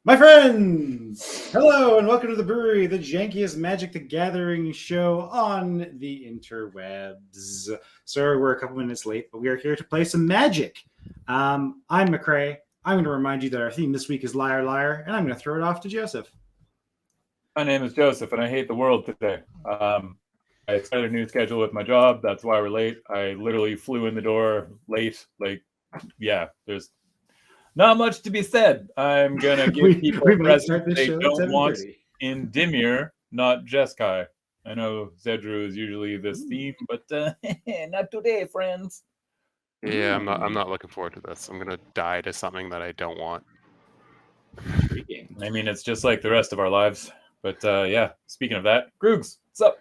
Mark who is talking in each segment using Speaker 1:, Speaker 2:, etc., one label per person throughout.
Speaker 1: My friends, hello and welcome to the Brewery, the jankiest Magic the Gathering show on the interwebs. Sorry, we're a couple minutes late, but we are here to play some Magic. I'm McCrae. I'm going to remind you that our theme this week is Liar, Liar, and I'm going to throw it off to Joseph.
Speaker 2: My name is Joseph, and I hate the world today. I started a new schedule with my job. That's why we're late. I literally flew in the door late. There's not much to be said. I'm going to give people presents they don't want in Dimir, not Jeskai. I know Zedru is usually this theme, but not today, friends.
Speaker 3: Yeah, I'm not looking forward to this. I'm going to die to something that I don't want.
Speaker 2: I mean, it's just like the rest of our lives. But yeah, speaking of that, Groogs, what's up?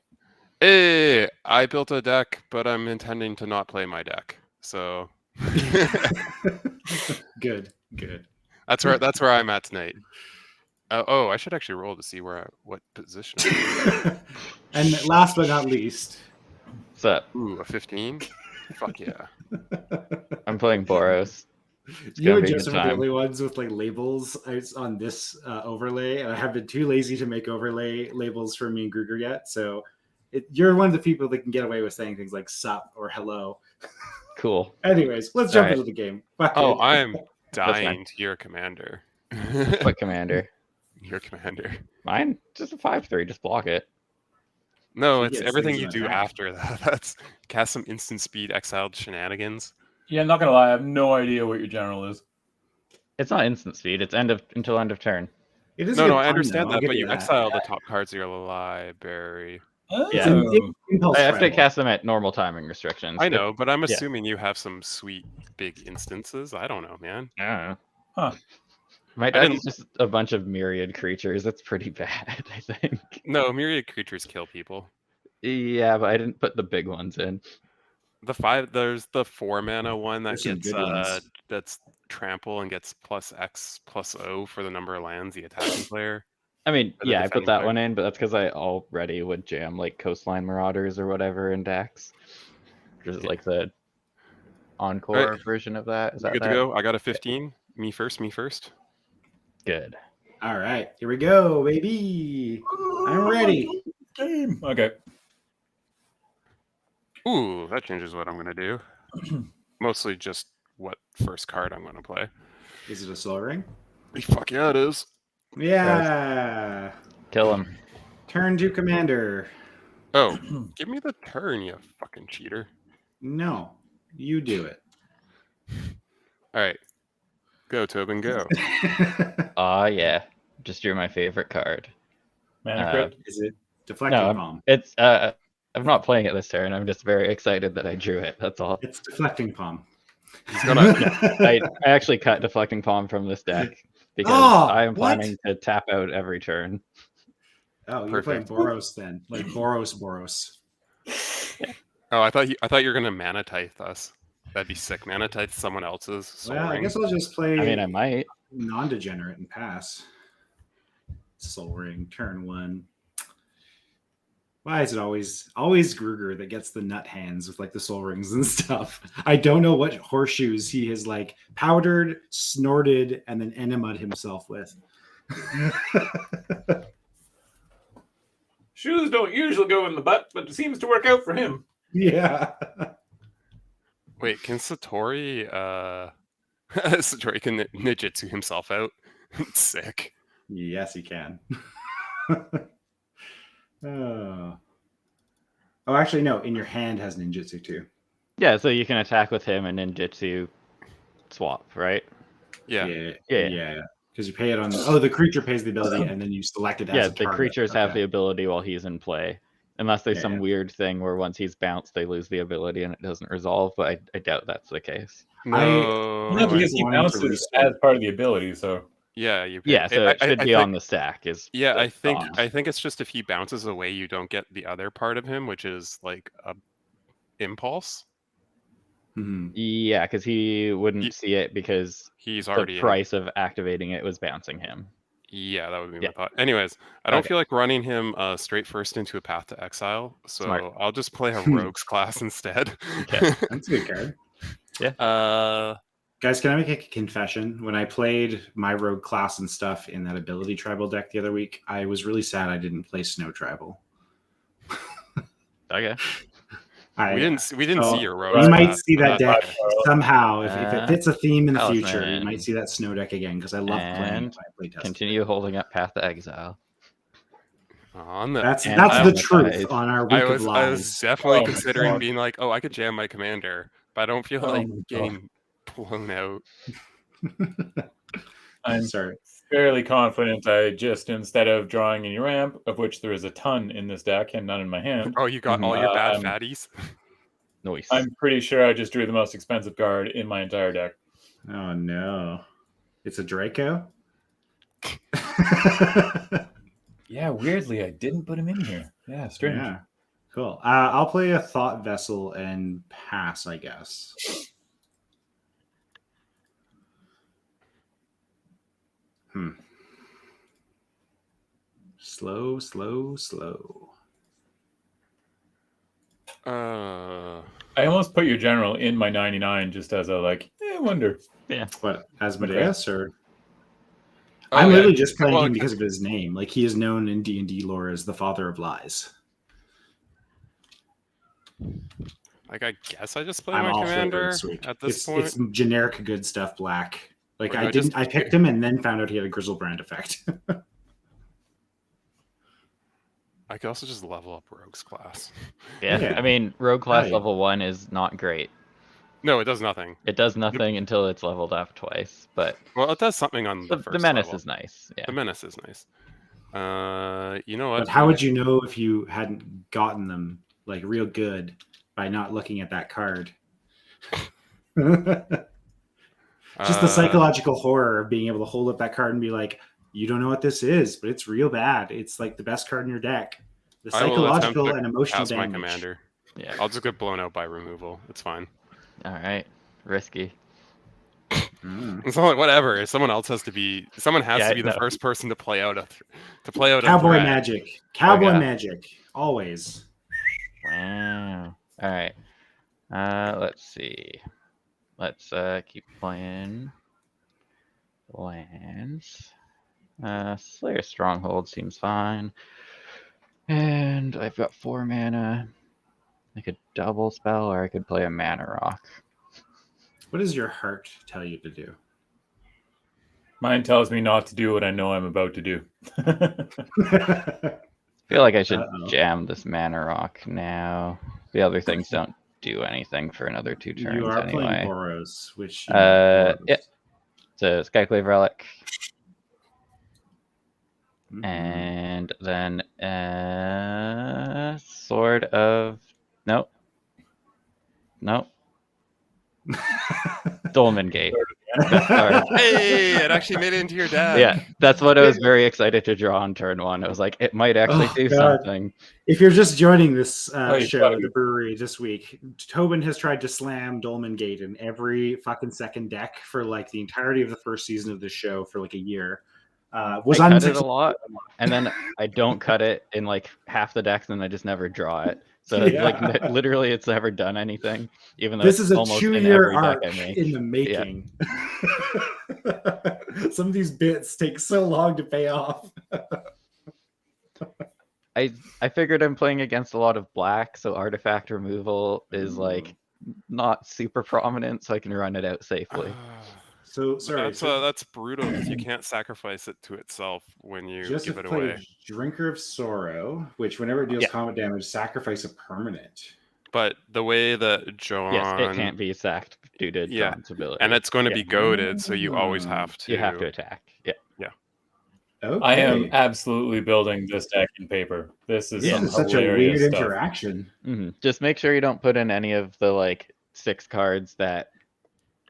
Speaker 3: Hey, I built a deck, but I'm intending to not play my deck. So
Speaker 1: Good.
Speaker 3: That's where I'm at tonight. I should actually roll to see what position I'm in.
Speaker 1: And last but not least,
Speaker 4: what's up?
Speaker 3: Ooh, a 15? Fuck yeah.
Speaker 4: I'm playing Boros.
Speaker 1: You and Joseph are the only ones with like labels on this overlay, and I have been too lazy to make overlay labels for me and Gruger yet. So you're one of the people that can get away with saying things like "sup" or "hello."
Speaker 4: Cool.
Speaker 1: Anyways, let's jump into the game.
Speaker 3: I am dying to your commander.
Speaker 4: What commander?
Speaker 3: Your commander.
Speaker 4: Mine? Just a 5/3. Just block it.
Speaker 3: No, it's everything you do after that. That's cast some instant speed exiled shenanigans.
Speaker 2: Yeah, I'm not gonna lie, I have no idea what your general is.
Speaker 4: It's not instant speed. It's until end of turn.
Speaker 1: It is
Speaker 3: I understand that, but you exile the top cards of your library.
Speaker 4: Yeah, I have to cast them at normal timing restrictions.
Speaker 3: I know, but I'm assuming you have some sweet big instances. I don't know, man.
Speaker 4: I don't know.
Speaker 2: Huh.
Speaker 4: My deck is just a bunch of myriad creatures. That's pretty bad, I think.
Speaker 3: No, myriad creatures kill people.
Speaker 4: Yeah, but I didn't put the big ones in.
Speaker 3: There's the 4-mana one that gets that's trample and gets +X+O for the number of lands the attacking player.
Speaker 4: I mean, yeah, I put that one in, but that's because I already would jam like Coastline Marauders or whatever in decks. Just like the Encore version of that. Is that
Speaker 3: good to go? I got a 15. Me first.
Speaker 4: Good.
Speaker 1: All right, here we go, baby. I'm ready.
Speaker 2: Game. Okay.
Speaker 3: Ooh, that changes what I'm gonna do. Mostly just what first card I'm gonna play.
Speaker 1: Is it a Soul Ring?
Speaker 3: Fuck yeah, it is.
Speaker 1: Yeah.
Speaker 4: Kill him.
Speaker 1: Turn to commander.
Speaker 3: Oh, give me the turn, you fucking cheater.
Speaker 1: No, you do it.
Speaker 3: All right. Go, Tobin, go.
Speaker 4: Yeah. Just drew my favorite card.
Speaker 2: Mana Crypt?
Speaker 1: Is it Deflecting Palm?
Speaker 4: It's I'm not playing it this turn. I'm just very excited that I drew it. That's all.
Speaker 1: It's Deflecting Palm.
Speaker 3: He's gonna
Speaker 4: I actually cut Deflecting Palm from this deck because I am planning to tap out every turn.
Speaker 1: Oh, you're playing Boros then. Like Boros.
Speaker 3: Oh, I thought you were gonna Mana Tithe us. That'd be sick. Mana Tithe someone else's Soul Ring.
Speaker 1: I guess I'll just play.
Speaker 4: I mean, I might
Speaker 1: non-degenerate and pass. Soul Ring, turn 1. Why is it always Gruger that gets the nut hands with like the Soul Rings and stuff? I don't know what horseshoes he has like powdered, snorted, and then enemed himself with.
Speaker 2: Shoes don't usually go in the butt, but it seems to work out for him.
Speaker 1: Yeah.
Speaker 3: Wait, can Satoru can ninjutsu himself out? Sick.
Speaker 1: Yes, he can. Oh, actually, no. In your hand has ninjutsu too.
Speaker 4: Yeah, so you can attack with him and ninjutsu swap, right?
Speaker 3: Yeah.
Speaker 1: Because you pay it on. The creature pays the ability, and then you select it as a target.
Speaker 4: The creatures have the ability while he's in play. Unless there's some weird thing where once he's bounced, they lose the ability and it doesn't resolve, but I doubt that's the case.
Speaker 3: No,
Speaker 2: because he bounces as part of the ability, so...
Speaker 3: Yeah,
Speaker 4: so it should be on the stack.
Speaker 3: I think it's just if he bounces away, you don't get the other part of him, which is like a impulse.
Speaker 1: Mm-hmm.
Speaker 4: Yeah, because he wouldn't see it because
Speaker 3: he's already
Speaker 4: the price of activating it was bouncing him.
Speaker 3: Yeah, that would be my thought. Anyways, I don't feel like running him straight first into a Path to Exile, so
Speaker 4: Smart.
Speaker 3: I'll just play a Rogues class instead.
Speaker 4: Okay.
Speaker 1: That's a good card.
Speaker 4: Yeah.
Speaker 1: Guys, can I make a confession? When I played my rogue class and stuff in that ability tribal deck the other week, I was really sad I didn't play snow tribal.
Speaker 4: Okay.
Speaker 3: We didn't see your rogue.
Speaker 1: You might
Speaker 3: class,
Speaker 1: see
Speaker 3: so
Speaker 1: that deck
Speaker 3: that's-
Speaker 1: somehow. If it fits a theme in the
Speaker 4: Talisman.
Speaker 1: future, you might see that snow deck again because I love playing it when I play test.
Speaker 4: Continue holding up Path to Exile.
Speaker 1: That's
Speaker 4: And
Speaker 1: the
Speaker 4: Dice.
Speaker 1: truth on our week
Speaker 3: I
Speaker 1: of lies.
Speaker 3: was definitely
Speaker 2: Oh,
Speaker 3: considering
Speaker 2: God.
Speaker 3: being like, oh, I could jam my commander, but I don't feel
Speaker 1: Oh
Speaker 3: like
Speaker 1: my God.
Speaker 3: getting blown out.
Speaker 2: I'm
Speaker 1: Sorry.
Speaker 2: fairly confident I just, instead of drawing any ramp, of which there is a ton in this deck and none in my hand,
Speaker 3: Oh, you got all your bad fatties?
Speaker 4: Nice.
Speaker 2: I'm pretty sure I just drew the most expensive card in my entire deck.
Speaker 1: Oh no. It's a Draco?
Speaker 2: Yeah, weirdly, I didn't put him in here. Yeah, strange.
Speaker 1: Yeah. Cool. I'll play a Thought Vessel and pass, I guess. Slow.
Speaker 2: I almost put your general in my 99 just as a I wonder.
Speaker 4: Yeah.
Speaker 1: What, Asmodeus or?
Speaker 3: Oh,
Speaker 1: I'm
Speaker 3: yeah.
Speaker 1: literally just playing
Speaker 3: Well,
Speaker 1: him because of his name. Like, he is known in D&D lore as the father of lies.
Speaker 3: Like, I guess I just play
Speaker 1: I'm
Speaker 3: my
Speaker 1: all
Speaker 3: commander
Speaker 1: flavor this week.
Speaker 3: at this point.
Speaker 1: It's generic good stuff black. Like,
Speaker 3: Like,
Speaker 1: I picked him and then found out he had a Grizzlebrand effect.
Speaker 3: I could also just level up Rogue's class.
Speaker 4: Yeah. I mean, Rogue class
Speaker 1: Right.
Speaker 4: level 1 is not great.
Speaker 3: No, it does nothing.
Speaker 4: It does nothing until it's leveled up twice, but
Speaker 3: Well, it does something on the first
Speaker 4: the menace
Speaker 3: level.
Speaker 4: is nice. Yeah.
Speaker 3: The menace is nice. You know what?
Speaker 1: But how would you know if you hadn't gotten them like real good by not looking at that card? Just the psychological horror of being able to hold up that card and be like, you don't know what this is, but it's real bad. It's like the best card in your deck. The
Speaker 3: I will attempt
Speaker 1: psychological
Speaker 3: to
Speaker 1: and emotional
Speaker 3: cast my
Speaker 1: damage.
Speaker 3: commander.
Speaker 4: Yeah.
Speaker 3: I'll just get blown out by removal. It's fine.
Speaker 4: All right. Risky.
Speaker 3: It's not like whatever. Someone has to be the
Speaker 4: no.
Speaker 3: first person to play out a
Speaker 1: Cowboy
Speaker 3: threat.
Speaker 1: magic. Cowboy
Speaker 4: Okay.
Speaker 1: magic. Always.
Speaker 4: Wow. All right. Let's see. Let's keep playing lands. Slayer Stronghold seems fine. And I've got 4 mana. I could double spell or I could play a mana rock.
Speaker 1: What does your heart tell you to do?
Speaker 2: Mine tells me not to do what I know I'm about to do.
Speaker 4: I feel like I should
Speaker 1: Uh-oh.
Speaker 4: jam this mana rock now. The other things don't do anything for another 2 turns
Speaker 1: You are playing
Speaker 4: anyway.
Speaker 1: Boros, which
Speaker 4: Yeah. It's a Skyclave Relic.
Speaker 1: Mhm.
Speaker 4: And then Sword of Nope. Dolmen Gate.
Speaker 3: Hey, it actually made it into your deck.
Speaker 4: Yeah, that's what I was very excited to draw on turn 1. I was like, it might actually do
Speaker 1: God.
Speaker 4: something.
Speaker 1: If you're just joining this
Speaker 2: you
Speaker 1: show,
Speaker 2: gotta-
Speaker 1: the brewery this week, Tobin has tried to slam Dolmen Gate in every fucking second deck for like the entirety of the first season of this show for like a year. Was
Speaker 4: I cut it a
Speaker 1: unsuccessful.
Speaker 4: lot, and then I don't cut it in like half the decks, and I just never draw it. So
Speaker 1: Yeah.
Speaker 4: like literally, it's never done anything. Even though
Speaker 1: This
Speaker 4: it's
Speaker 1: is a
Speaker 4: almost in
Speaker 1: 2-year
Speaker 4: every deck
Speaker 1: arc
Speaker 4: I make.
Speaker 1: in the making. Some of these bits take so long to pay off.
Speaker 4: I figured I'm playing against a lot of black, so artifact removal is like not super prominent, so I can run it out safely.
Speaker 1: So sorry.
Speaker 3: That's brutal because you can't sacrifice it to itself when you
Speaker 1: Joseph
Speaker 3: give it
Speaker 1: played
Speaker 3: away.
Speaker 1: Drinker of Sorrow, which whenever it deals
Speaker 4: Yeah.
Speaker 1: combat damage, sacrifice a permanent.
Speaker 3: But the way that Joan,
Speaker 4: Yes, it can't be sacked due to
Speaker 3: Yeah,
Speaker 4: John's ability.
Speaker 3: and it's going to
Speaker 4: Yeah.
Speaker 3: be goaded, so you always have to.
Speaker 4: You have to attack. Yeah.
Speaker 1: Okay.
Speaker 2: I am absolutely building this deck in paper. This is
Speaker 1: This
Speaker 2: some
Speaker 1: is such a
Speaker 2: hilarious
Speaker 1: weird
Speaker 2: stuff.
Speaker 1: interaction.
Speaker 4: Just make sure you don't put in any of the like 6 cards that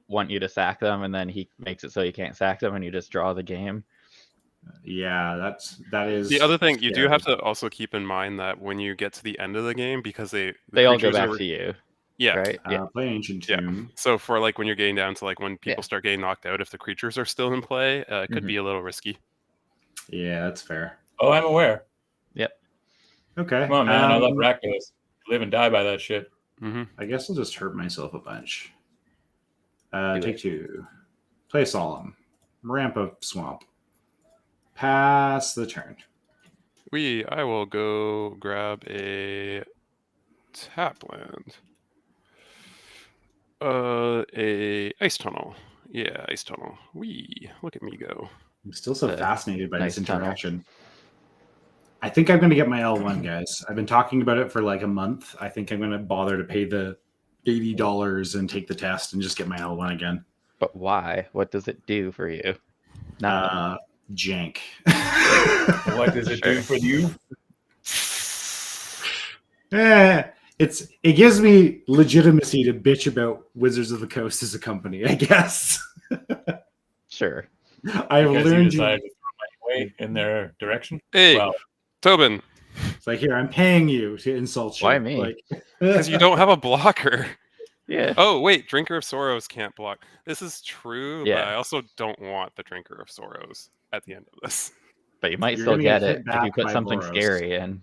Speaker 4: want you to sack them, and then he makes it so you can't sack them, and you just draw the game.
Speaker 1: Yeah, that is
Speaker 3: The other thing you do
Speaker 1: scary.
Speaker 3: have to also keep in mind that when you get to the end of the game, because the
Speaker 4: They all go
Speaker 3: creatures
Speaker 4: back
Speaker 3: are-
Speaker 4: to you,
Speaker 3: yeah.
Speaker 4: right? Yeah.
Speaker 1: Play Ancient
Speaker 3: Yeah.
Speaker 1: Tomb.
Speaker 3: So for like when you're getting down to like when people
Speaker 4: Yeah.
Speaker 3: start getting knocked out, if the creatures are still in play, it could be a little risky.
Speaker 1: Yeah, that's fair.
Speaker 2: Oh, I'm aware.
Speaker 1: Okay.
Speaker 2: Come on, man. I love Rakdos. Live and die by that shit.
Speaker 3: Mm-hmm.
Speaker 1: I guess I'll just hurt myself a bunch. Take 2. Play Solemn. Ramp of Swamp. Pass the turn.
Speaker 3: I will go grab a tap land. A ice tunnel. Yeah, ice tunnel. Look at me go.
Speaker 1: I'm still so fascinated by
Speaker 4: nice
Speaker 1: this interaction. I think I'm going to get my L1, guys. I've been talking about it for like a month. I think I'm going to bother to pay the $80 and take the test and just get my L1 again.
Speaker 4: But why? What does it do for you?
Speaker 1: Jank.
Speaker 2: What does it do for you?
Speaker 1: It gives me legitimacy to bitch about Wizards of the Coast as a company, I guess.
Speaker 4: Sure.
Speaker 1: I've
Speaker 2: Because
Speaker 1: learned
Speaker 2: you decided to throw money away in their direction.
Speaker 3: Hey,
Speaker 2: Well,
Speaker 3: Tobin.
Speaker 1: It's like, here, I'm paying you to insult you.
Speaker 4: Why me?
Speaker 3: Because you don't have a blocker.
Speaker 4: Yeah.
Speaker 3: Oh, wait, Drinker of Sorrows can't block. This is true,
Speaker 4: Yeah.
Speaker 3: but I also don't want the Drinker of Sorrows at the end of this.
Speaker 4: But you might
Speaker 1: You're
Speaker 4: still
Speaker 1: gonna
Speaker 4: get
Speaker 1: get hit
Speaker 4: it if
Speaker 1: back
Speaker 4: you put
Speaker 1: by
Speaker 4: something
Speaker 1: Boros.
Speaker 4: scary in.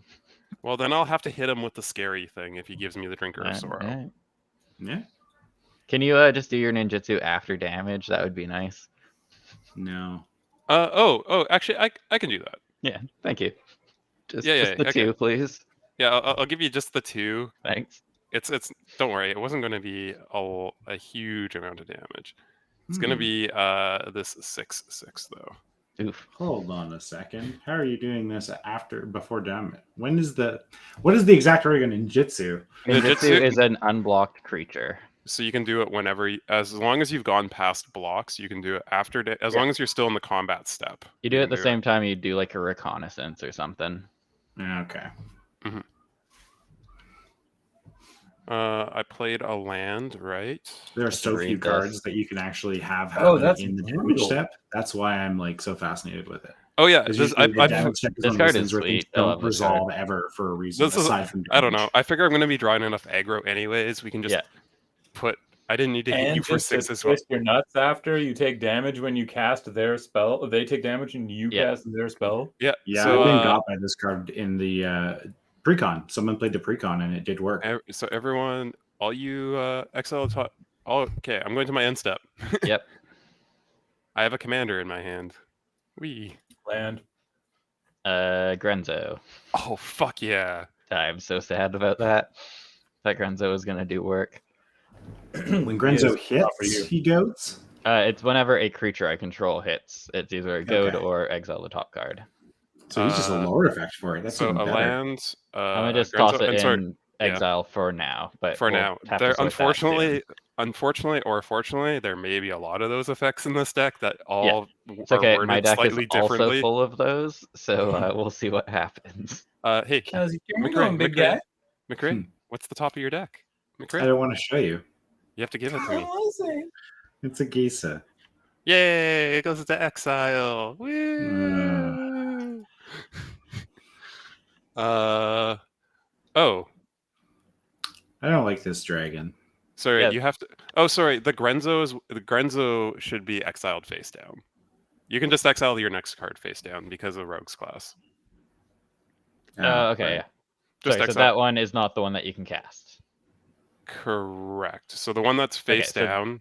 Speaker 3: Well, then I'll have to hit him with the scary thing if he gives me the Drinker of Sorrow.
Speaker 4: Alright.
Speaker 1: Yeah?
Speaker 4: Can you just do your ninjutsu after damage? That would be nice.
Speaker 1: No.
Speaker 3: Actually, I can do that.
Speaker 4: Yeah, thank you. Just
Speaker 3: Yeah,
Speaker 4: the
Speaker 3: okay.
Speaker 4: 2, please.
Speaker 3: Yeah, I'll give you just the 2.
Speaker 4: Thanks.
Speaker 3: It's don't worry, it wasn't going to be a huge amount of damage. It's going to be this 6/6 though.
Speaker 4: Oof.
Speaker 1: Hold on a second. How are you doing this before damage? What is the exact order of ninjutsu?
Speaker 4: Ninjutsu is an unblocked creature.
Speaker 3: So you can do it whenever, as long as you've gone past blocks, you can do it after, as long as you're still in the combat step.
Speaker 4: You do it at the same time you do like a reconnaissance or something.
Speaker 1: Okay.
Speaker 3: Mm-hmm. I played a land, right?
Speaker 1: There are so few cards that you can actually have
Speaker 2: that's
Speaker 1: in the damage
Speaker 2: brutal.
Speaker 1: step. That's why I'm like so fascinated with it.
Speaker 3: Oh yeah,
Speaker 1: This
Speaker 4: card is sweet. I love
Speaker 1: don't
Speaker 4: this card.
Speaker 1: resolve ever for a reason aside from damage.
Speaker 3: I don't know. I figure I'm going to be drawing enough aggro anyways. We can just put. I didn't need to hit you for 6 as well.
Speaker 2: Twist your nuts after you take damage when you cast their spell. They take damage when you cast their spell.
Speaker 3: Yeah.
Speaker 1: Yeah,
Speaker 3: So,
Speaker 1: I've been got by this card in the precon. Someone played the precon and it did work.
Speaker 3: So everyone, all you XL top. Okay, I'm going to my end step.
Speaker 4: Yep.
Speaker 3: I have a commander in my hand.
Speaker 2: Land.
Speaker 4: Grenzo.
Speaker 3: Oh fuck yeah!
Speaker 4: I'm so sad about that. That Grenzo is gonna do work.
Speaker 1: When Grenzo hits, he goes.
Speaker 4: It's whenever a creature I control hits. It's either a goad or exile the top card.
Speaker 1: So he's just a lower effect for it. That's
Speaker 3: so
Speaker 1: even
Speaker 3: a
Speaker 1: better.
Speaker 3: land.
Speaker 4: I'm gonna just toss it in exile for now. But
Speaker 3: for
Speaker 4: we'll
Speaker 3: now,
Speaker 4: have to
Speaker 3: there
Speaker 4: sort that soon.
Speaker 3: unfortunately or fortunately, there may be a lot of those effects in this deck that all
Speaker 4: It's
Speaker 3: are
Speaker 4: okay.
Speaker 3: worded
Speaker 4: My deck is
Speaker 3: slightly differently.
Speaker 4: also full of those, so we'll see what happens.
Speaker 3: Hey,
Speaker 2: How's your going, big guy?
Speaker 3: McRae, what's the top of your deck? McRae?
Speaker 1: I don't want to show you.
Speaker 3: You have to give it to me.
Speaker 1: It's a Geisa.
Speaker 3: Yay! It goes to exile. Woo! Oh.
Speaker 1: I don't like this dragon.
Speaker 3: Sorry, you have to. Oh, sorry. The Grenzo should be exiled face down. You can just exile your next card face down because of Rogue's class.
Speaker 4: Okay, yeah. Sorry, so that one is not the one that you can cast.
Speaker 3: Correct. So the one that's face down.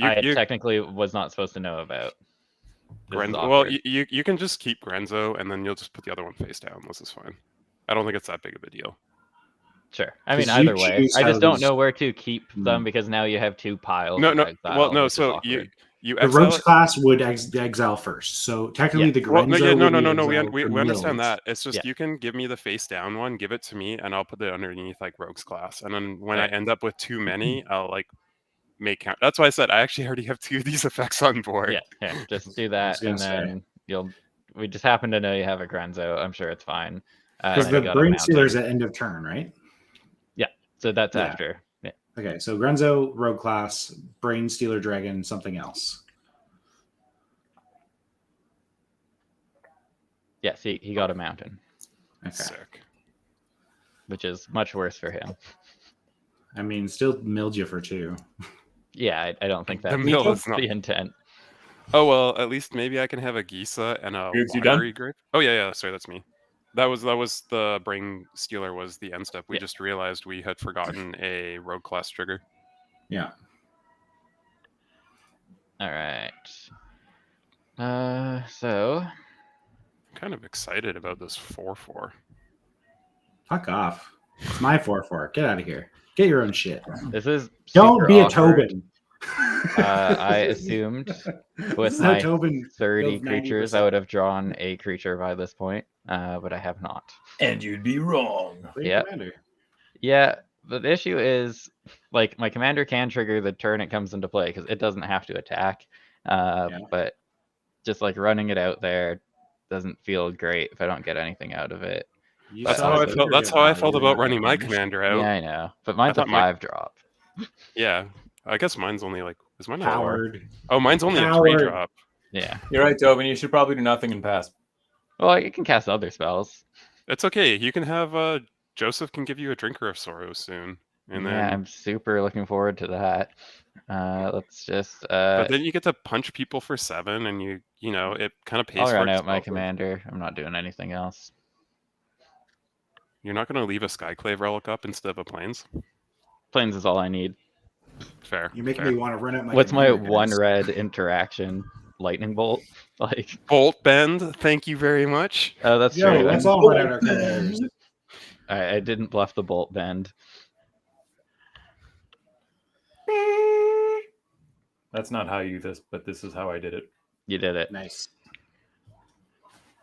Speaker 4: I technically was not supposed to know about.
Speaker 3: Well, you can just keep Grenzo and then you'll just put the other one face down. This is fine. I don't think it's that big of a deal.
Speaker 4: Sure. I mean, either way, I just don't know where to keep them because now you have 2 piles.
Speaker 3: So you
Speaker 1: the Rogue's class would exile first. So technically, the Grenzo.
Speaker 3: No. We understand that. It's just you can give me the face down one, give it to me, and I'll put it underneath like Rogue's class. And then when I end up with too many, I'll like make count. That's why I said I actually already have 2 of these effects on board.
Speaker 4: Yeah. Just do that, and then we just happen to know you have a Grenzo. I'm sure it's fine.
Speaker 1: Because the Brain Stealer is at end of turn, right?
Speaker 4: Yeah. So that's after. Yeah.
Speaker 1: Okay, so Grenzo, Rogue class, Brain Stealer Dragon, something else.
Speaker 4: Yeah, see, he got a mountain.
Speaker 1: Okay.
Speaker 3: Sick.
Speaker 4: Which is much worse for him.
Speaker 1: I mean, still milled you for 2.
Speaker 4: Yeah, I don't think that's the intent.
Speaker 3: Oh, well, at least maybe I can have a Geisa and a Watery Grave. Oh, yeah, sorry, that's me. That was the Brain Stealer was the end step. We just realized we had forgotten a Rogue class trigger.
Speaker 1: Yeah.
Speaker 4: All right. So
Speaker 3: I'm kind of excited about this 4/4.
Speaker 1: Fuck off. It's my 4/4. Get out of here. Get your own shit.
Speaker 4: this is
Speaker 1: Don't
Speaker 4: super
Speaker 1: be a
Speaker 4: awkward.
Speaker 1: Tobin.
Speaker 4: I assumed
Speaker 1: This
Speaker 4: with
Speaker 1: is how
Speaker 4: my
Speaker 1: Tobin
Speaker 4: 30
Speaker 1: builds
Speaker 4: creatures,
Speaker 1: 90%.
Speaker 4: I would have drawn a creature by this point, but I have not.
Speaker 2: And you'd be wrong.
Speaker 1: Play
Speaker 4: Yep.
Speaker 1: Commander.
Speaker 4: Yeah, but the issue is, like, my commander can trigger the turn it comes into play because it doesn't have to attack. But just like running it out there doesn't feel great if I don't get anything out of it.
Speaker 1: You
Speaker 3: That's
Speaker 1: saw
Speaker 3: how I
Speaker 1: Joker
Speaker 3: felt.
Speaker 1: get
Speaker 3: That's how I felt
Speaker 1: value,
Speaker 3: about
Speaker 1: not
Speaker 3: running my
Speaker 1: damage.
Speaker 3: commander out.
Speaker 4: Yeah, I know, but mine's a
Speaker 3: thought my-
Speaker 4: 5-drop.
Speaker 3: Yeah, I guess mine's only like, is mine a 4?
Speaker 1: Howard.
Speaker 3: Oh, mine's only a
Speaker 1: Howard.
Speaker 3: 3-drop.
Speaker 4: Yeah.
Speaker 2: You're right, Tobin. You should probably do nothing and pass.
Speaker 4: Well, you can cast other spells.
Speaker 3: It's okay. You can have Joseph can give you a Drinker of Sorrow soon, and
Speaker 4: Yeah,
Speaker 3: then
Speaker 4: I'm super looking forward to that. Let's just.
Speaker 3: but then you get to punch people for 7, and you know it kind of pays
Speaker 4: I'll
Speaker 3: for
Speaker 4: run out my
Speaker 3: itself.
Speaker 4: commander. I'm not doing anything else.
Speaker 3: You're not going to leave a Skyclave Relic up instead of a Plains.
Speaker 4: Plains is all I need.
Speaker 3: Fair.
Speaker 1: You're making
Speaker 3: fair.
Speaker 1: me want to run out my
Speaker 4: What's my
Speaker 1: commander,
Speaker 4: one
Speaker 1: guys.
Speaker 4: red interaction? Lightning bolt. Like,
Speaker 3: Bolt Bend. Thank you very much.
Speaker 4: oh, that's
Speaker 1: Yo,
Speaker 4: true.
Speaker 1: let's all run out our commanders.
Speaker 4: I didn't bluff the bolt bend.
Speaker 2: That's not how you do this, but this is how I did it.
Speaker 4: You did it.
Speaker 1: Nice.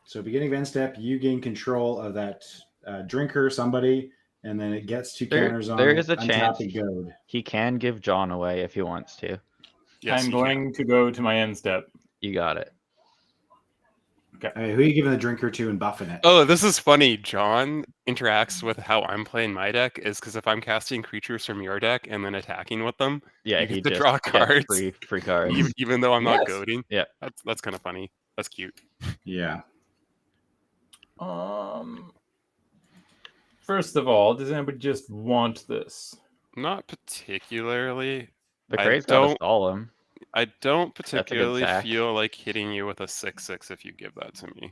Speaker 1: So beginning of end step, you gain control of that drinker, somebody, and then it gets 2 counters on
Speaker 4: there
Speaker 1: it.
Speaker 4: is a
Speaker 1: untap
Speaker 4: chance
Speaker 1: and goad.
Speaker 4: he can give John away if he wants to.
Speaker 3: Yes,
Speaker 2: I'm
Speaker 3: you can.
Speaker 2: going to go to my end step.
Speaker 4: You got it.
Speaker 1: All right, who are you giving the drinker to and buffing it?
Speaker 3: Oh, this is funny. John interacts with how I'm playing my deck is because if I'm casting creatures from your deck and then attacking with them,
Speaker 4: Yeah,
Speaker 3: you
Speaker 4: he
Speaker 3: get to
Speaker 4: just
Speaker 3: draw
Speaker 4: gets
Speaker 3: cards.
Speaker 4: free cards.
Speaker 3: even though I'm not
Speaker 2: Yes.
Speaker 3: goading.
Speaker 4: Yeah.
Speaker 3: That's kind of funny. That's cute.
Speaker 1: Yeah.
Speaker 2: First of all, does anybody just want this?
Speaker 3: Not particularly.
Speaker 4: The
Speaker 3: I
Speaker 4: crate's got a
Speaker 3: don't-
Speaker 4: solemn.
Speaker 3: I don't
Speaker 4: good
Speaker 3: particularly
Speaker 4: sack.
Speaker 3: feel like hitting you with a 6/6 if you give that to me.